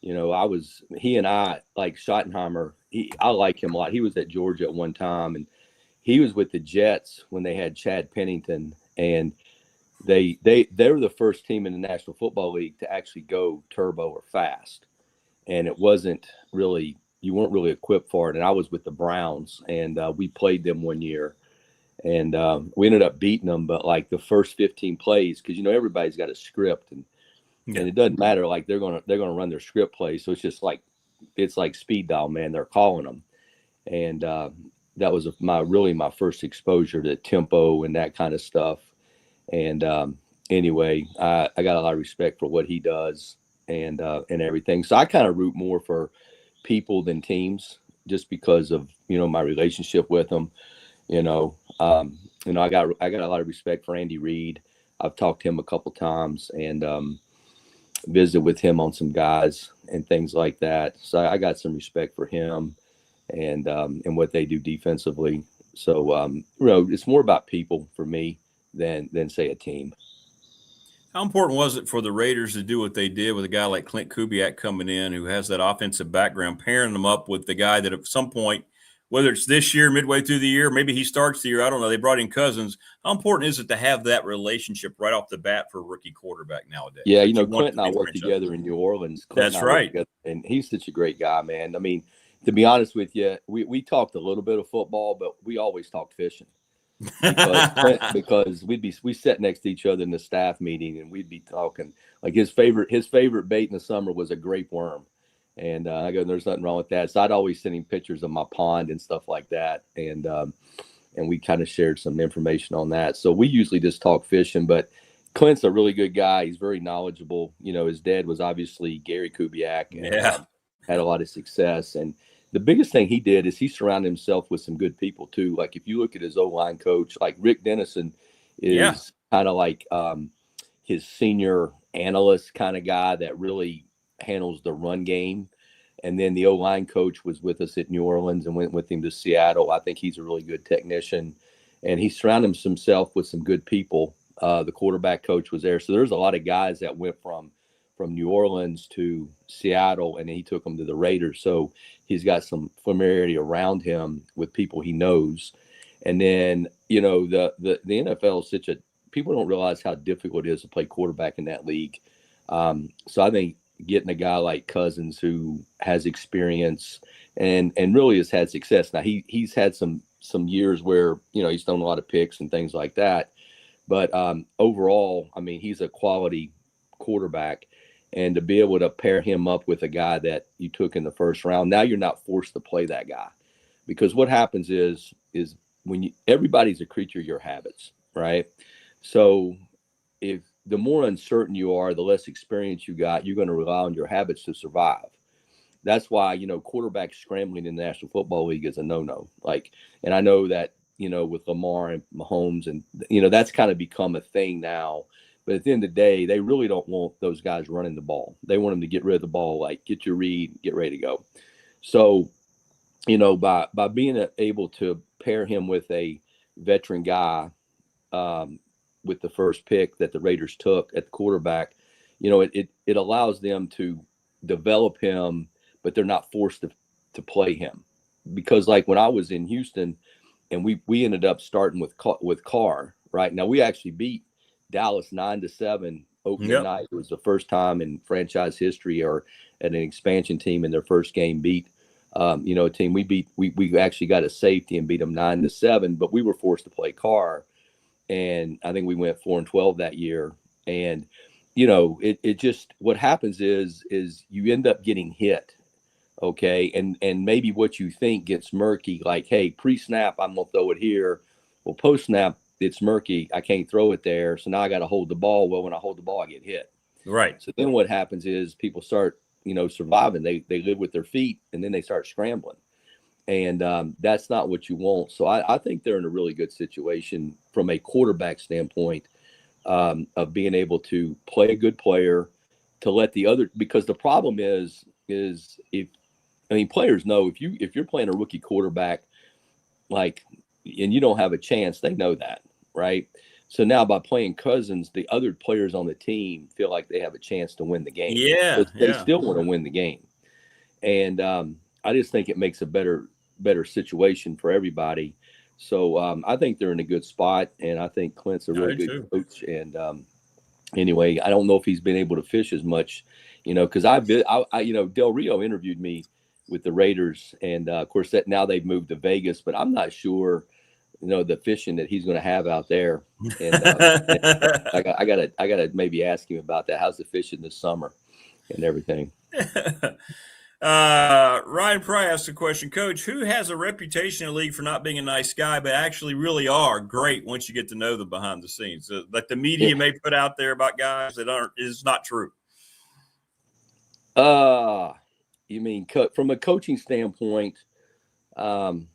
he and I, like Schottenheimer, I like him a lot. He was at Georgia at one time, and he was with the Jets when they had Chad Pennington, and they were the first team in the National Football League to actually go turbo or fast. And it wasn't really, you weren't really equipped for it. And I was with the Browns, and we played them one year, and we ended up beating them. But like the first 15 plays, because everybody's got a script, and it doesn't matter. Like they're gonna run their script plays, so it's like speed dial, man. They're calling them, and that was my first exposure to tempo and that kind of stuff. And anyway, I got a lot of respect for what he does and everything. So I kind of root more for people than teams, just because of my relationship with them. I got a lot of respect for Andy Reid. I've talked to him a couple times and visited with him on some guys and things like that. So I got some respect for him and what they do defensively. So it's more about people for me than say a team. How important was it for the Raiders to do what they did with a guy like Clint Kubiak coming in, who has that offensive background, pairing them up with the guy that at some point, whether it's this year, midway through the year, maybe he starts the year, I don't know, they brought in Cousins. How important is it to have that relationship right off the bat for a rookie quarterback nowadays? Yeah, Clint and I worked together in New Orleans. That's right. And he's such a great guy, man. I mean, to be honest with you, we talked a little bit of football, but we always talked fishing. because we sat next to each other in the staff meeting, and we'd be talking. Like his favorite bait in the summer was a grape worm, and I go, there's nothing wrong with that. So I'd always send him pictures of my pond and stuff like that, and we kind of shared some information on that. So we usually just talk fishing, but Clint's a really good guy. He's very knowledgeable. His dad was obviously Gary Kubiak, and had a lot of success. And the biggest thing he did is he surrounded himself with some good people too. Like if you look at his O-line coach, like Rick Dennison is kind of like his senior analyst kind of guy that really handles the run game. And then the O-line coach was with us at New Orleans and went with him to Seattle. I think he's a really good technician, and he surrounded himself with some good people. The quarterback coach was there. So there's a lot of guys that went from New Orleans to Seattle, and he took them to the Raiders. So he's got some familiarity around him with people he knows. And then, the NFL is people don't realize how difficult it is to play quarterback in that league. So I think getting a guy like Cousins who has experience and really has had success. Now he's had some years where, he's thrown a lot of picks and things like that. But overall, I mean, he's a quality quarterback. And to be able to pair him up with a guy that you took in the first round, now you're not forced to play that guy. Because what happens is when everybody's a creature of your habits, right? So if the more uncertain you are, the less experience you got, you're going to rely on your habits to survive. That's why, quarterback scrambling in the National Football League is a no-no. And I know that, with Lamar and Mahomes and, that's kind of become a thing now. But at the end of the day, they really don't want those guys running the ball. They want them to get rid of the ball, like get your read, get ready to go. So, by being able to pair him with a veteran guy with the first pick that the Raiders took at the quarterback, it allows them to develop him, but they're not forced to play him. Because like when I was in Houston and we ended up starting with Carr, right? Now we actually beat Dallas 9-7 opening night. It was the first time in franchise history or at an expansion team in their first game beat a team. We actually got a safety and beat them 9-7, but we were forced to play Carr, and I think we went 4-12 that year. And it just, what happens is you end up getting hit, okay, and maybe what you think gets murky. Like, hey, pre-snap I'm gonna throw it here. Well, post-snap it's murky. I can't throw it there. So now I got to hold the ball. Well, when I hold the ball, I get hit. Right. So then what happens is people start surviving. They live with their feet, and then they start scrambling. And that's not what you want. So I think they're in a really good situation from a quarterback standpoint, of being able to play a good player, to let the other, because the problem is players know if you're playing a rookie quarterback, like, and you don't have a chance, they know that, right? So now by playing Cousins, the other players on the team feel like they have a chance to win the game. Yeah, They still want to win the game. And I just think it makes a better situation for everybody. So I think they're in a good spot, and I think Clint's a really good coach. And anyway, I don't know if he's been able to fish as much, because Del Rio interviewed me with the Raiders, and of course that now they've moved to Vegas, but I'm not sure, the fishing that he's going to have out there. And I gotta maybe ask him about that. How's the fishing this summer and everything? Ryan Pry asked a question, Coach, who has a reputation in the league for not being a nice guy, but actually really are great once you get to know them behind the scenes? Like the media may put out there about guys that is not true. You mean from a coaching standpoint? I'd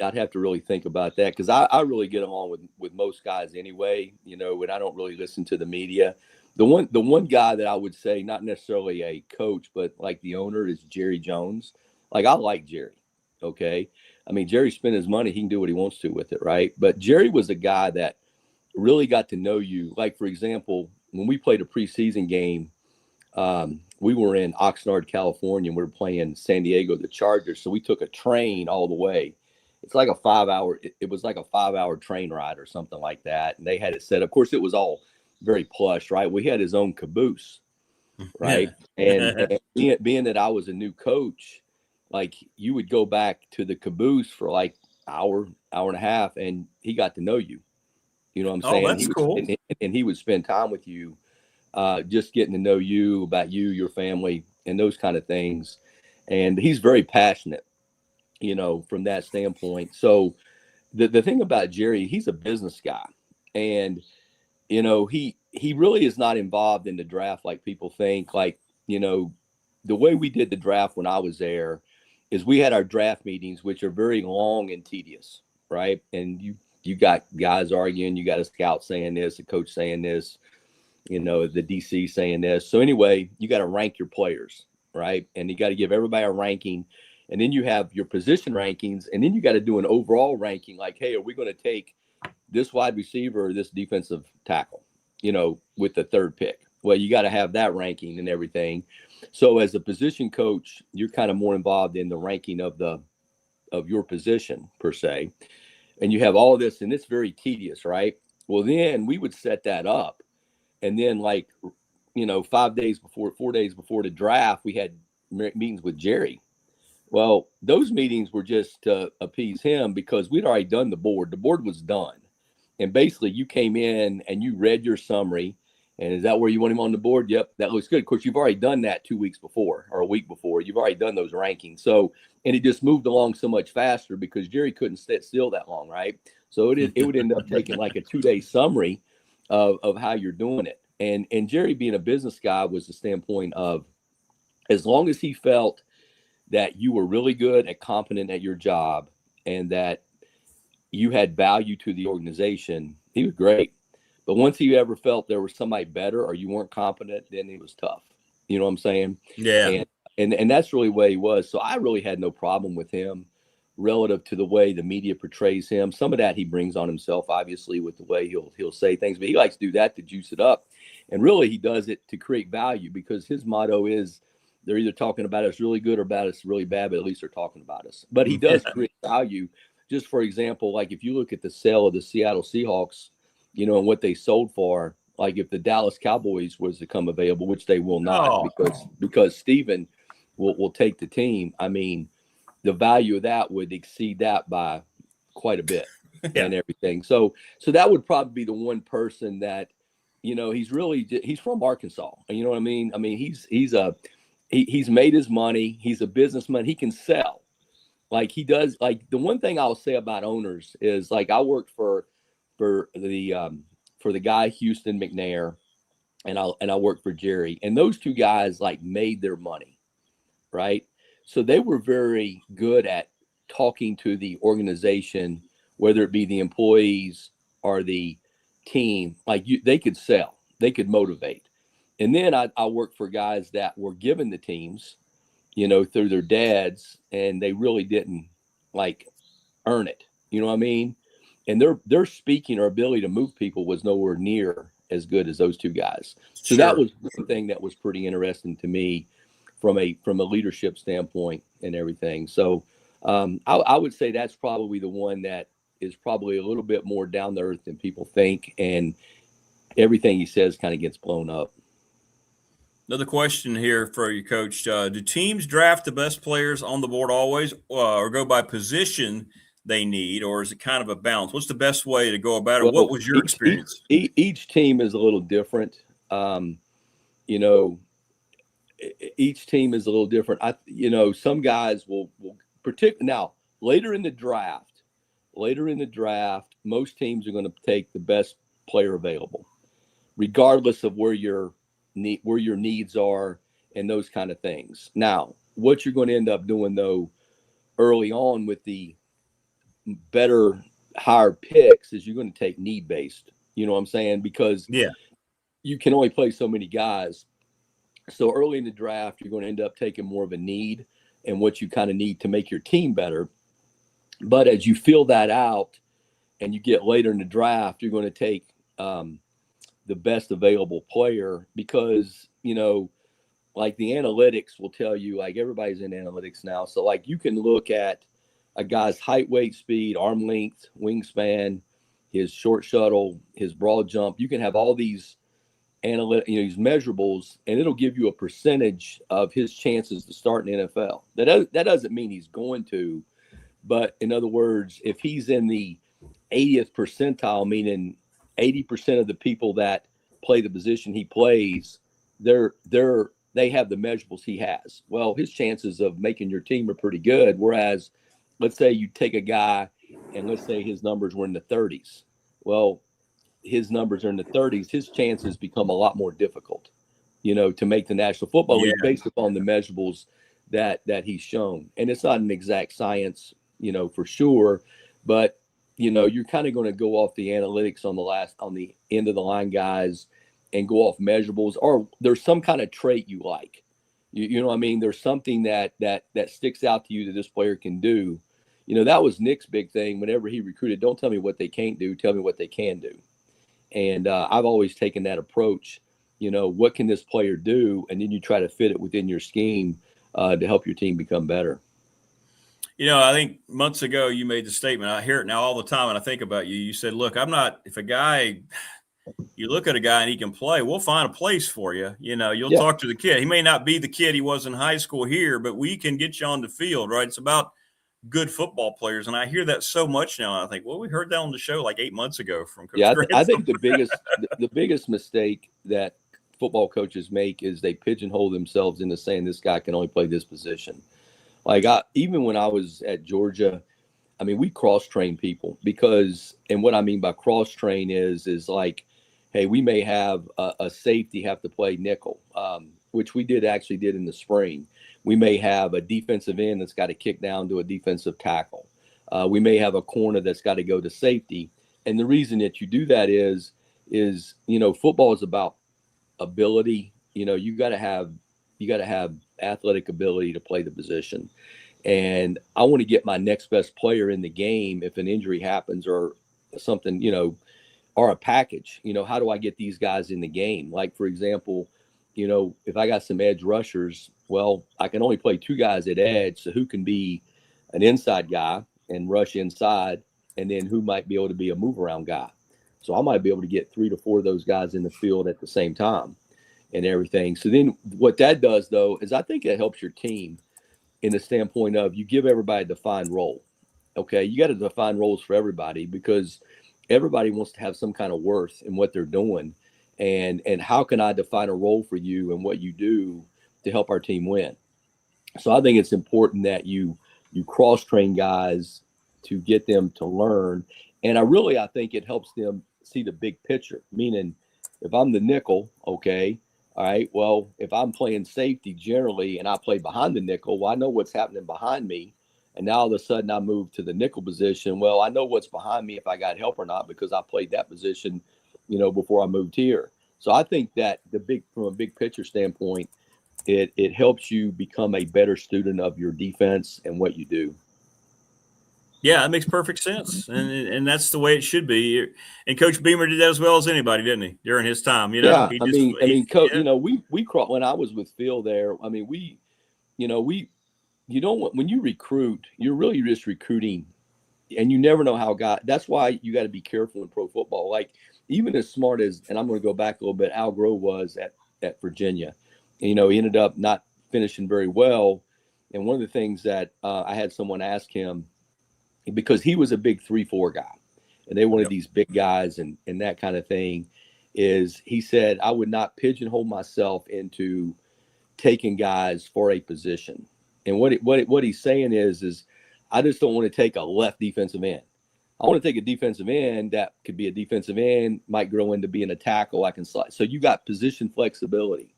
have to really think about that, because I really get along with most guys anyway, and I don't really listen to the media. The one guy that I would say, not necessarily a coach, but like the owner, is Jerry Jones. Like, I like Jerry. Okay. I mean, Jerry spent his money. He can do what he wants to with it. Right. But Jerry was a guy that really got to know you. Like, for example, when we played a preseason game, we were in Oxnard, California, and we were playing San Diego, the Chargers. So we took a train all the way. It's like it was like a 5-hour train ride or something like that. And they had it set. Of course, it was all very plush, right? We had his own caboose, right? And being that I was a new coach, like, you would go back to the caboose for like hour and a half, and he got to know you. You know what I'm saying? That's cool. And he would spend time with you, just getting to know you, about you, your family, and those kind of things. And he's very passionate, from that standpoint. So the thing about Jerry, he's a business guy, and he really is not involved in the draft like people think. Like, the way we did the draft when I was there is we had our draft meetings, which are very long and tedious, right? And you got guys arguing, you got a scout saying this, a coach saying this, the DC saying this. So anyway, you got to rank your players, right? And you got to give everybody a ranking. And then you have your position rankings, and then you got to do an overall ranking. Like, hey, are we going to take this wide receiver or this defensive tackle, with the third pick? Well, you got to have that ranking and everything. So as a position coach, you're kind of more involved in the ranking of your position per se. And you have all this, and it's very tedious, right? Well, then we would set that up. And then 4 days before the draft, we had meetings with Jerry. Well, those meetings were just to appease him, because we'd already done the board. The board was done. And basically you came in and you read your summary. And is that where you want him on the board? Yep, that looks good. Of course, you've already done that 2 weeks before or a week before. You've already done those rankings. So, and it just moved along so much faster because Jerry couldn't sit still that long, right? So it would end up taking like a 2-day summary of how you're doing it. And Jerry, being a business guy, was the standpoint of, as long as he felt that you were really good and competent at your job and that you had value to the organization, he was great. But once he ever felt there was somebody better or you weren't competent, then it was tough. You know what I'm saying? Yeah. And that's really the way he was. So I really had no problem with him relative to the way the media portrays him. Some of that he brings on himself, obviously, with the way he'll say things, but he likes to do that to juice it up. And really he does it to create value, because his motto is, they're either talking about us really good or about us really bad, but at least they're talking about us. But he does create value. Just for example, like if you look at the sale of the Seattle Seahawks, and what they sold for, like if the Dallas Cowboys was to come available, which they will not, because Steven will take the team. I mean, the value of that would exceed that by quite a bit and everything. So that would probably be the one person that, he's from Arkansas. You know what I mean? I mean, he's made his money. He's a businessman. He can sell. Like he does. Like the one thing I'll say about owners is, like, I worked for the guy Houston McNair, and I worked for Jerry, and those two guys like made their money, right? So they were very good at talking to the organization, whether it be the employees or the team. Like they could sell, they could motivate. And then I worked for guys that were given the teams, through their dads, and they really didn't like earn it. You know what I mean? And their speaking or ability to move people was nowhere near as good as those two guys. So that was one thing that was pretty interesting to me from a leadership standpoint and everything. So I would say that's probably the one that is probably a little bit more down to earth than people think, and everything he says kind of gets blown up. Another question here for you, Coach. Do teams draft the best players on the board always, or go by position they need, or is it kind of a balance? What's the best way to go about it? What was your experience? Each team is a little different. Each team is a little different. Some guys will now later in the draft, most teams are going to take the best player available, regardless of where your needs are and those kind of things. Now, what you're going to end up doing though, early on with the better higher picks, is you're going to take need based. You know what I'm saying? Because you can only play so many guys. So early in the draft, you're going to end up taking more of a need and what you kind of need to make your team better. But as you fill that out and you get later in the draft, you're going to take the best available player, because, like the analytics will tell you, like everybody's in analytics now. So like you can look at a guy's height, weight, speed, arm length, wingspan, his short shuttle, his broad jump. You can have all these these measurables, and it'll give you a percentage of his chances to start in the NFL. That doesn't mean he's going to, but in other words, if he's in the 80th percentile, meaning 80% of the people that play the position he plays, they have the measurables he has. Well, his chances of making your team are pretty good. Whereas, let's say you take a guy and let's say his numbers were in the 30s. Well, his numbers are in the 30s. His chances become a lot more difficult, to make the National Football League based upon the measurables that he's shown. And it's not an exact science, for sure, but you're kind of going to go off the analytics on the end of the line guys and go off measurables, or there's some kind of trait you like. You know what I mean? There's something that sticks out to you that this player can do. That was Nick's big thing whenever he recruited. Don't tell me what they can't do. Tell me what they can do. And I've always taken that approach. What can this player do? And then you try to fit it within your scheme to help your team become better. I think months ago you made the statement. I hear it now all the time, and I think about you. You said, look, you look at a guy and he can play, we'll find a place for you. You'll talk to the kid. He may not be the kid he was in high school here, but we can get you on the field, right? It's about good football players. And I hear that so much now. And I think, well, we heard that on the show like 8 months ago from Coach Grant. I think the biggest mistake that football coaches make is they pigeonhole themselves into saying this guy can only play this position. Like even when I was at Georgia, we cross-train people and what I mean by cross-train is like, hey, we may have a safety have to play nickel, which we did in the spring. We may have a defensive end that's got to kick down to a defensive tackle. We may have a corner that's got to go to safety. And the reason that you do that is football is about ability. You got to have athletic ability to play the position. And I want to get my next best player in the game if an injury happens or something, or a package. How do I get these guys in the game? Like, for example, if I got some edge rushers, well, I can only play 2 guys at edge. So who can be an inside guy and rush inside, and then who might be able to be a move around guy? So I might be able to get 3 to 4 of those guys in the field at the same time and everything. So then what that does, though, is I think it helps your team in the standpoint of you give everybody a defined role. Okay, you got to define roles for everybody because everybody wants to have some kind of worth in what they're doing. And how can I define a role for you and what you do to help our team win? So I think it's important that you cross-train guys to get them to learn. And I think it helps them see the big picture, meaning if I'm the nickel, okay, all right, well, if I'm playing safety generally and I play behind the nickel, well, I know what's happening behind me. And now all of a sudden I move to the nickel position. Well, I know what's behind me if I got help or not because I played that position, before I moved here. So I think that from a big picture standpoint, it helps you become a better student of your defense and what you do. Yeah, that makes perfect sense, and that's the way it should be. And Coach Beamer did that as well as anybody, didn't he, during his time? Yeah, Coach, yeah. we when I was with Phil there. I mean, when you recruit, you're really just recruiting, and you never know how that's why you got to be careful in pro football. Like even as smart as, and I'm going to go back a little bit, Al Groh was at Virginia. And, he ended up not finishing very well. And one of the things that I had someone ask him, because he was a big 3-4 guy, and they wanted these big guys and that kind of thing, is he said, I would not pigeonhole myself into taking guys for a position. And what he's saying is I just don't want to take a left defensive end. I want to take a defensive end that could be a defensive end, might grow into being a tackle. I can slide. So you got position flexibility,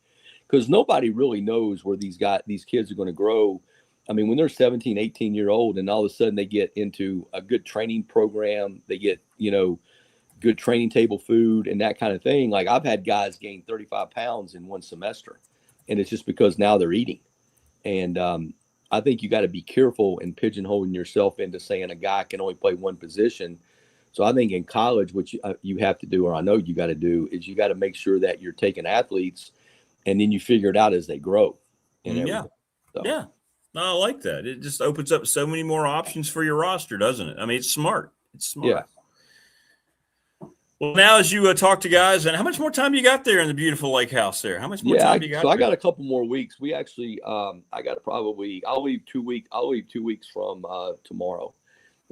because nobody really knows where these kids are going to grow. I mean, when they're 17, 18-year-old and all of a sudden they get into a good training program, they get, good training table food and that kind of thing. Like I've had guys gain 35 pounds in one semester, and it's just because now they're eating. And I think you got to be careful in pigeonholing yourself into saying a guy can only play one position. So I think in college, what you have to do, or I know you got to do, is you got to make sure that you're taking athletes and then you figure it out as they grow. And yeah. So. Yeah. No, I like that. It just opens up so many more options for your roster, doesn't it? I mean, it's smart. It's smart. Yeah. Well, now as you talk to guys, and how much more time you got there in the beautiful lake house there? How much more time you got? So I got a couple more weeks. We actually, I'll leave 2 weeks. I'll leave 2 weeks from tomorrow,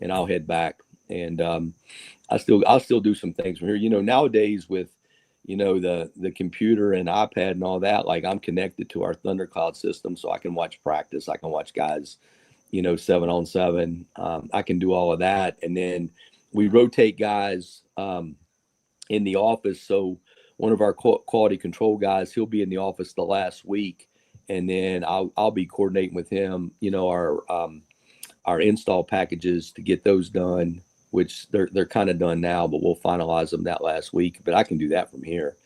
and I'll head back. And I'll still do some things from here. Nowadays with, the computer and iPad and all that, like I'm connected to our Thundercloud system, so I can watch practice. I can watch guys, 7-on-7. I can do all of that. And then we rotate guys in the office. So one of our quality control guys, he'll be in the office the last week, and then I'll be coordinating with him, our install packages to get those done, which they're kind of done now, but we'll finalize them that last week. But I can do that from here,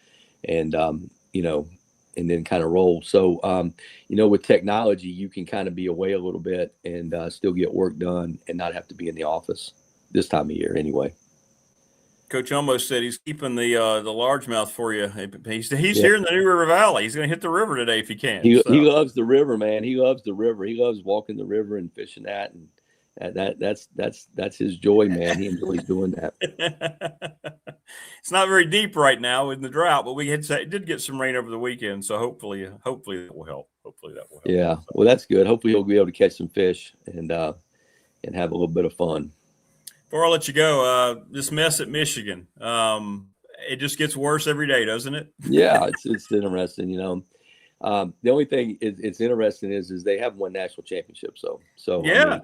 and and then kind of roll. So with technology, you can kind of be away a little bit and still get work done and not have to be in the office this time of year anyway. Coach almost said he's keeping the largemouth for you. He's here in the New River Valley. He's going to hit the river today if he can. He loves the river, man. He loves the river. He loves walking the river and fishing that, and that's his joy, man. He enjoys doing that. It's not very deep right now in the drought, but it did get some rain over the weekend, so hopefully that will help. Yeah, well, that's good. Hopefully he'll be able to catch some fish and have a little bit of fun. Before I let you go, this mess at Michigan, it just gets worse every day, doesn't it? Yeah, it's interesting. The only thing it's interesting is they haven't won national championships. So yeah, I mean,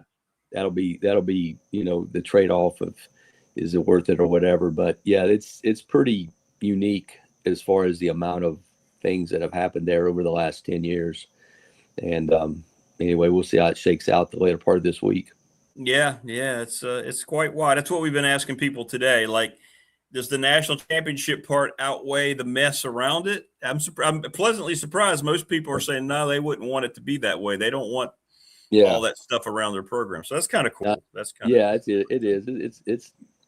that'll be the trade-off of is it worth it or whatever. But yeah, it's pretty unique as far as the amount of things that have happened there over the last 10 years. And anyway, we'll see how it shakes out the later part of this week. Yeah, it's quite wide. That's what we've been asking people today. Like, does the national championship part outweigh the mess around it? I'm pleasantly surprised. Most people are saying no, they wouldn't want it to be that way. They don't want all that stuff around their program. So that's kind of cool.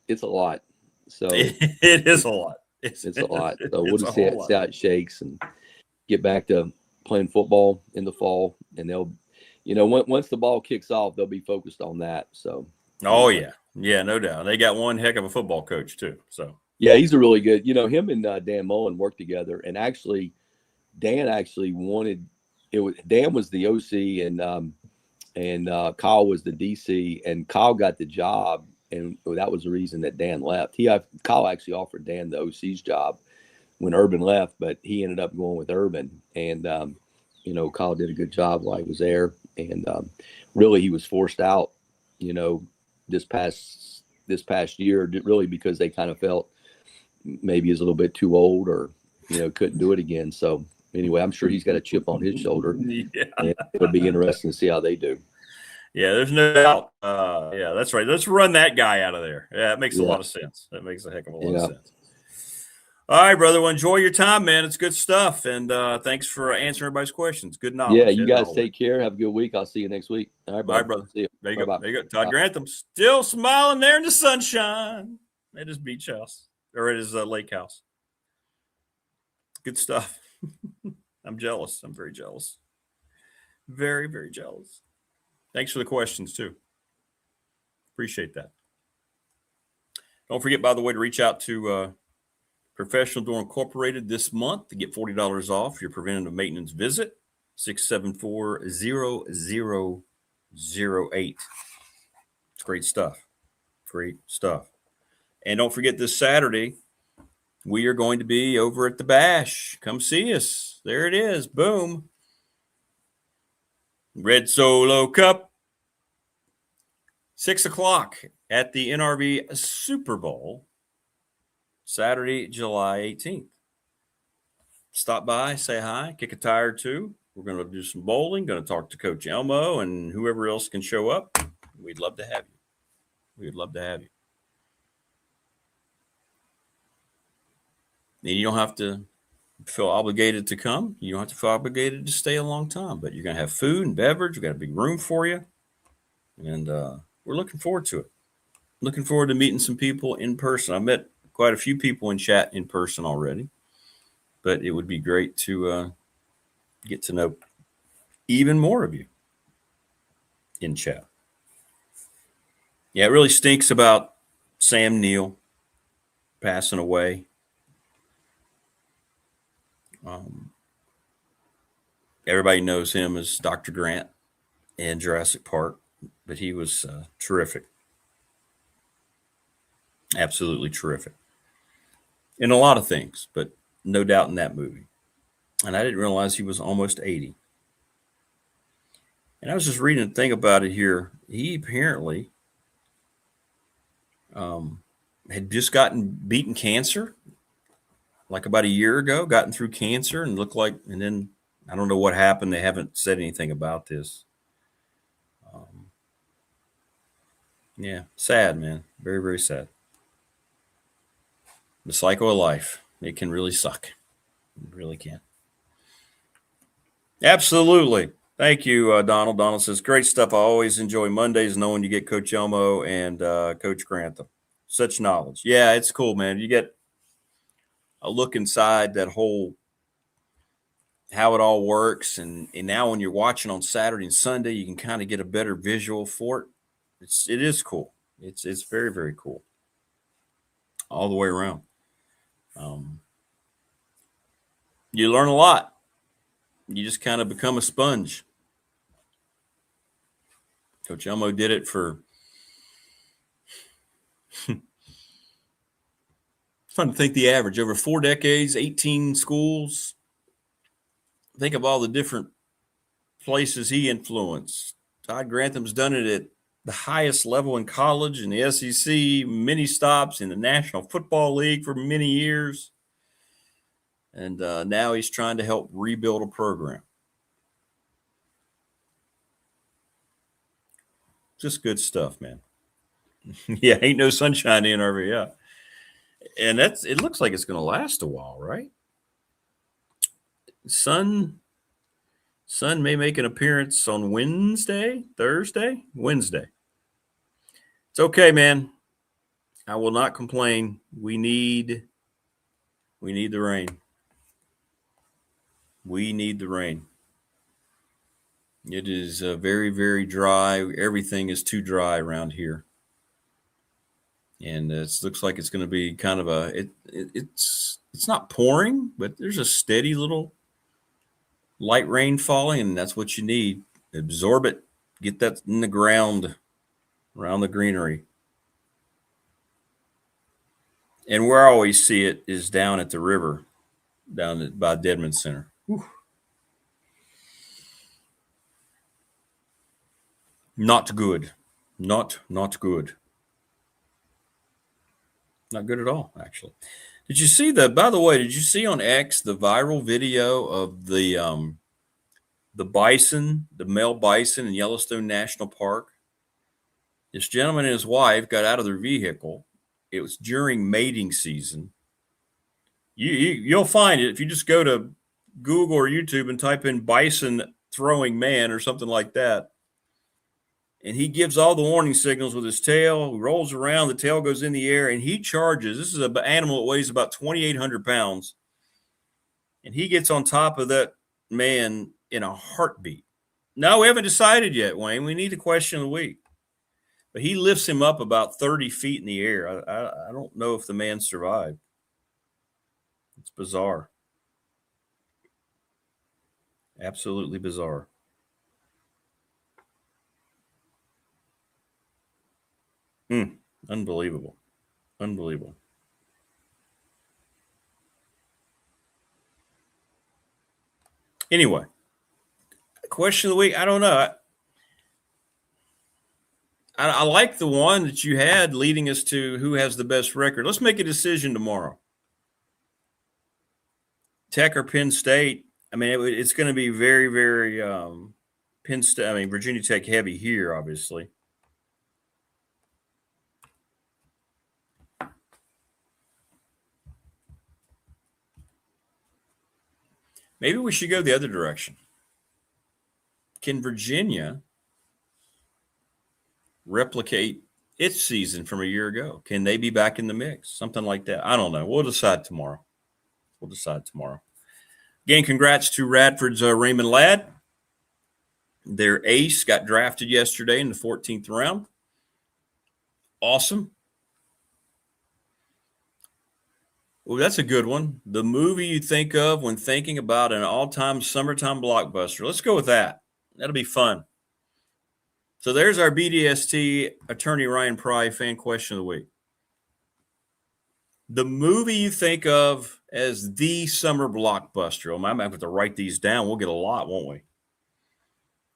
It's a lot. So it is a lot. It's a lot. So we'll just see how it shakes and get back to playing football in the fall, and they'll. Once the ball kicks off, they'll be focused on that. So, yeah, no doubt. They got one heck of a football coach too. So, yeah, he's a really good. Him and Dan Mullen worked together, and actually, Dan wanted it. Dan was the OC, and Kyle was the DC, and Kyle got the job, and that was the reason that Dan left. Kyle actually offered Dan the OC's job when Urban left, but he ended up going with Urban, and Kyle did a good job while he was there. And really, he was forced out, this past year, really because they kind of felt maybe he's a little bit too old, or couldn't do it again. So anyway, I'm sure he's got a chip on his shoulder. Yeah. And it'll be interesting to see how they do. Yeah, there's no doubt. Yeah, that's right. Let's run that guy out of there. Yeah, it makes a lot of sense. That makes a heck of a lot of sense. All right, brother. Well, enjoy your time, man. It's good stuff. And thanks for answering everybody's questions. Good knowledge. Yeah, you guys take care. Have a good week. I'll see you next week. All right, brother. See you. There you go. Bye-bye. There you go. Todd Grantham still smiling there in the sunshine at his beach house or at his lake house. Good stuff. I'm jealous. I'm very jealous. Very, very jealous. Thanks for the questions, too. Appreciate that. Don't forget, by the way, to reach out to Professional Door Incorporated this month to get $40 off your preventative maintenance visit, 674-0008. It's great stuff. Great stuff. And don't forget, this Saturday, we are going to be over at the Bash. Come see us. There it is. Boom. Red Solo Cup. 6 o'clock at the NRV Super Bowl. Saturday, July 18th. Stop by, say hi, kick a tire or two. We're going to do some bowling, going to talk to Coach Elmo and whoever else can show up. We'd love to have you. We'd love to have you. And you don't have to feel obligated to come. You don't have to feel obligated to stay a long time, but you're going to have food and beverage. We've got a big room for you. And we're looking forward to it. Looking forward to meeting some people in person. I met quite a few people in chat in person already, but it would be great to get to know even more of you in chat. Yeah, it really stinks about Sam Neill passing away. Everybody knows him as Dr. Grant in Jurassic Park, but he was terrific. Absolutely terrific. In a lot of things, but no doubt in that movie. And I didn't realize he was almost 80. And I was just reading a thing about it here. He apparently had just beaten cancer like about a year ago, gotten through cancer and looked like, and then I don't know what happened. They haven't said anything about this. Yeah, sad, man. Very, very sad. The cycle of life. It can really suck. It really can. Absolutely. Thank you, Donald. Donald says, great stuff. I always enjoy Mondays knowing you get Coach Elmo and Coach Grantham. Such knowledge. Yeah, it's cool, man. You get a look inside that whole, how it all works. And now when you're watching on Saturday and Sunday, you can kind of get a better visual for it. It is cool. It's very, very cool. All the way around. You learn a lot. You just kind of become a sponge. Coach Elmo did it for fun to think the average over 4 decades, 18 schools. Think of all the different places he influenced. Todd Grantham's done it at the highest level in college, in the SEC, many stops in the National Football League for many years. And now he's trying to help rebuild a program. Just good stuff, man. Yeah, ain't no sunshine in NRV, yeah. And it looks like it's going to last a while, right? Sun may make an appearance on Wednesday. It's okay, man. I will not complain. We need the rain. We need the rain. It is very, very dry. Everything is too dry around here. And it looks like it's going to be kind of it's not pouring, but there's a steady little light rain falling, and that's what you need. Absorb it. Get that in the ground around the greenery. And where I always see it is down at the river, down by Deadman Center. Whew. Not good. Not good. Not good at all, actually. Did you see by the way, did you see on X the viral video of the bison, the male bison in Yellowstone National Park? This gentleman and his wife got out of their vehicle. It was during mating season. You'll find it if you just go to Google or YouTube and type in bison throwing man or something like that. And he gives all the warning signals with his tail. He rolls around, the tail goes in the air, and he charges. This is an animal that weighs about 2,800 pounds. And he gets on top of that man in a heartbeat. No, we haven't decided yet, Wayne. We need the question of the week. But he lifts him up about 30 feet in the air. I don't know if the man survived. It's bizarre. Absolutely bizarre. Unbelievable. Unbelievable. Anyway, question of the week. I don't know. I like the one that you had leading us to who has the best record. Let's make a decision tomorrow. Tech or Penn State. I mean, it's going to be very, very Penn State. I mean, Virginia Tech heavy here, obviously. Maybe we should go the other direction. Can Virginia replicate its season from a year ago? Can they be back in the mix? Something like that. I don't know. We'll decide tomorrow. Again, congrats to Radford's Raymond Ladd. Their ace got drafted yesterday in the 14th round. Awesome. Well, that's a good one. The movie you think of when thinking about an all-time summertime blockbuster. Let's go with that. That'll be fun. So there's our BDST attorney Ryan Pry fan question of the week. The movie you think of as the summer blockbuster. I might have to write these down. We'll get a lot, won't we?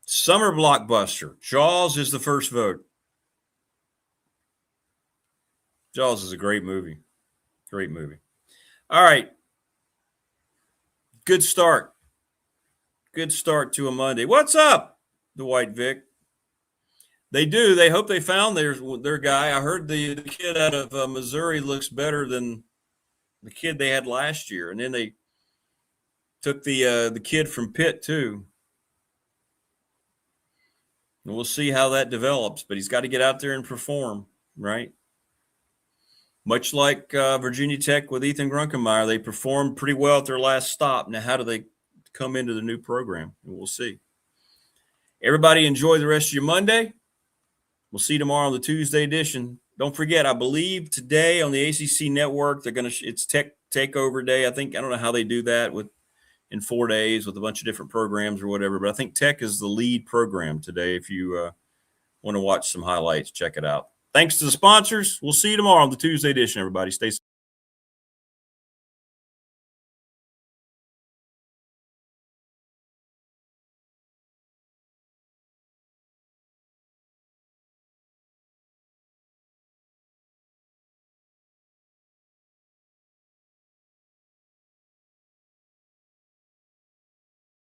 Summer blockbuster. Jaws is the first vote. Jaws is a great movie. Great movie. All right. Good start. Good start to a Monday. What's up, Dwight Vick? They do. They hope they found their guy. I heard the kid out of Missouri looks better than the kid they had last year. And then they took the kid from Pitt, too. And we'll see how that develops. But he's got to get out there and perform, right? Much like Virginia Tech with Ethan Grunkemeyer, they performed pretty well at their last stop. Now, how do they come into the new program? And we'll see. Everybody enjoy the rest of your Monday. We'll see you tomorrow on the Tuesday edition. Don't forget, I believe today on the ACC network, it's Tech Takeover Day. I don't know how they do that in 4 days with a bunch of different programs or whatever, but I think Tech is the lead program today. If you want to watch some highlights, check it out. Thanks to the sponsors. We'll see you tomorrow on the Tuesday edition, everybody. Stay safe.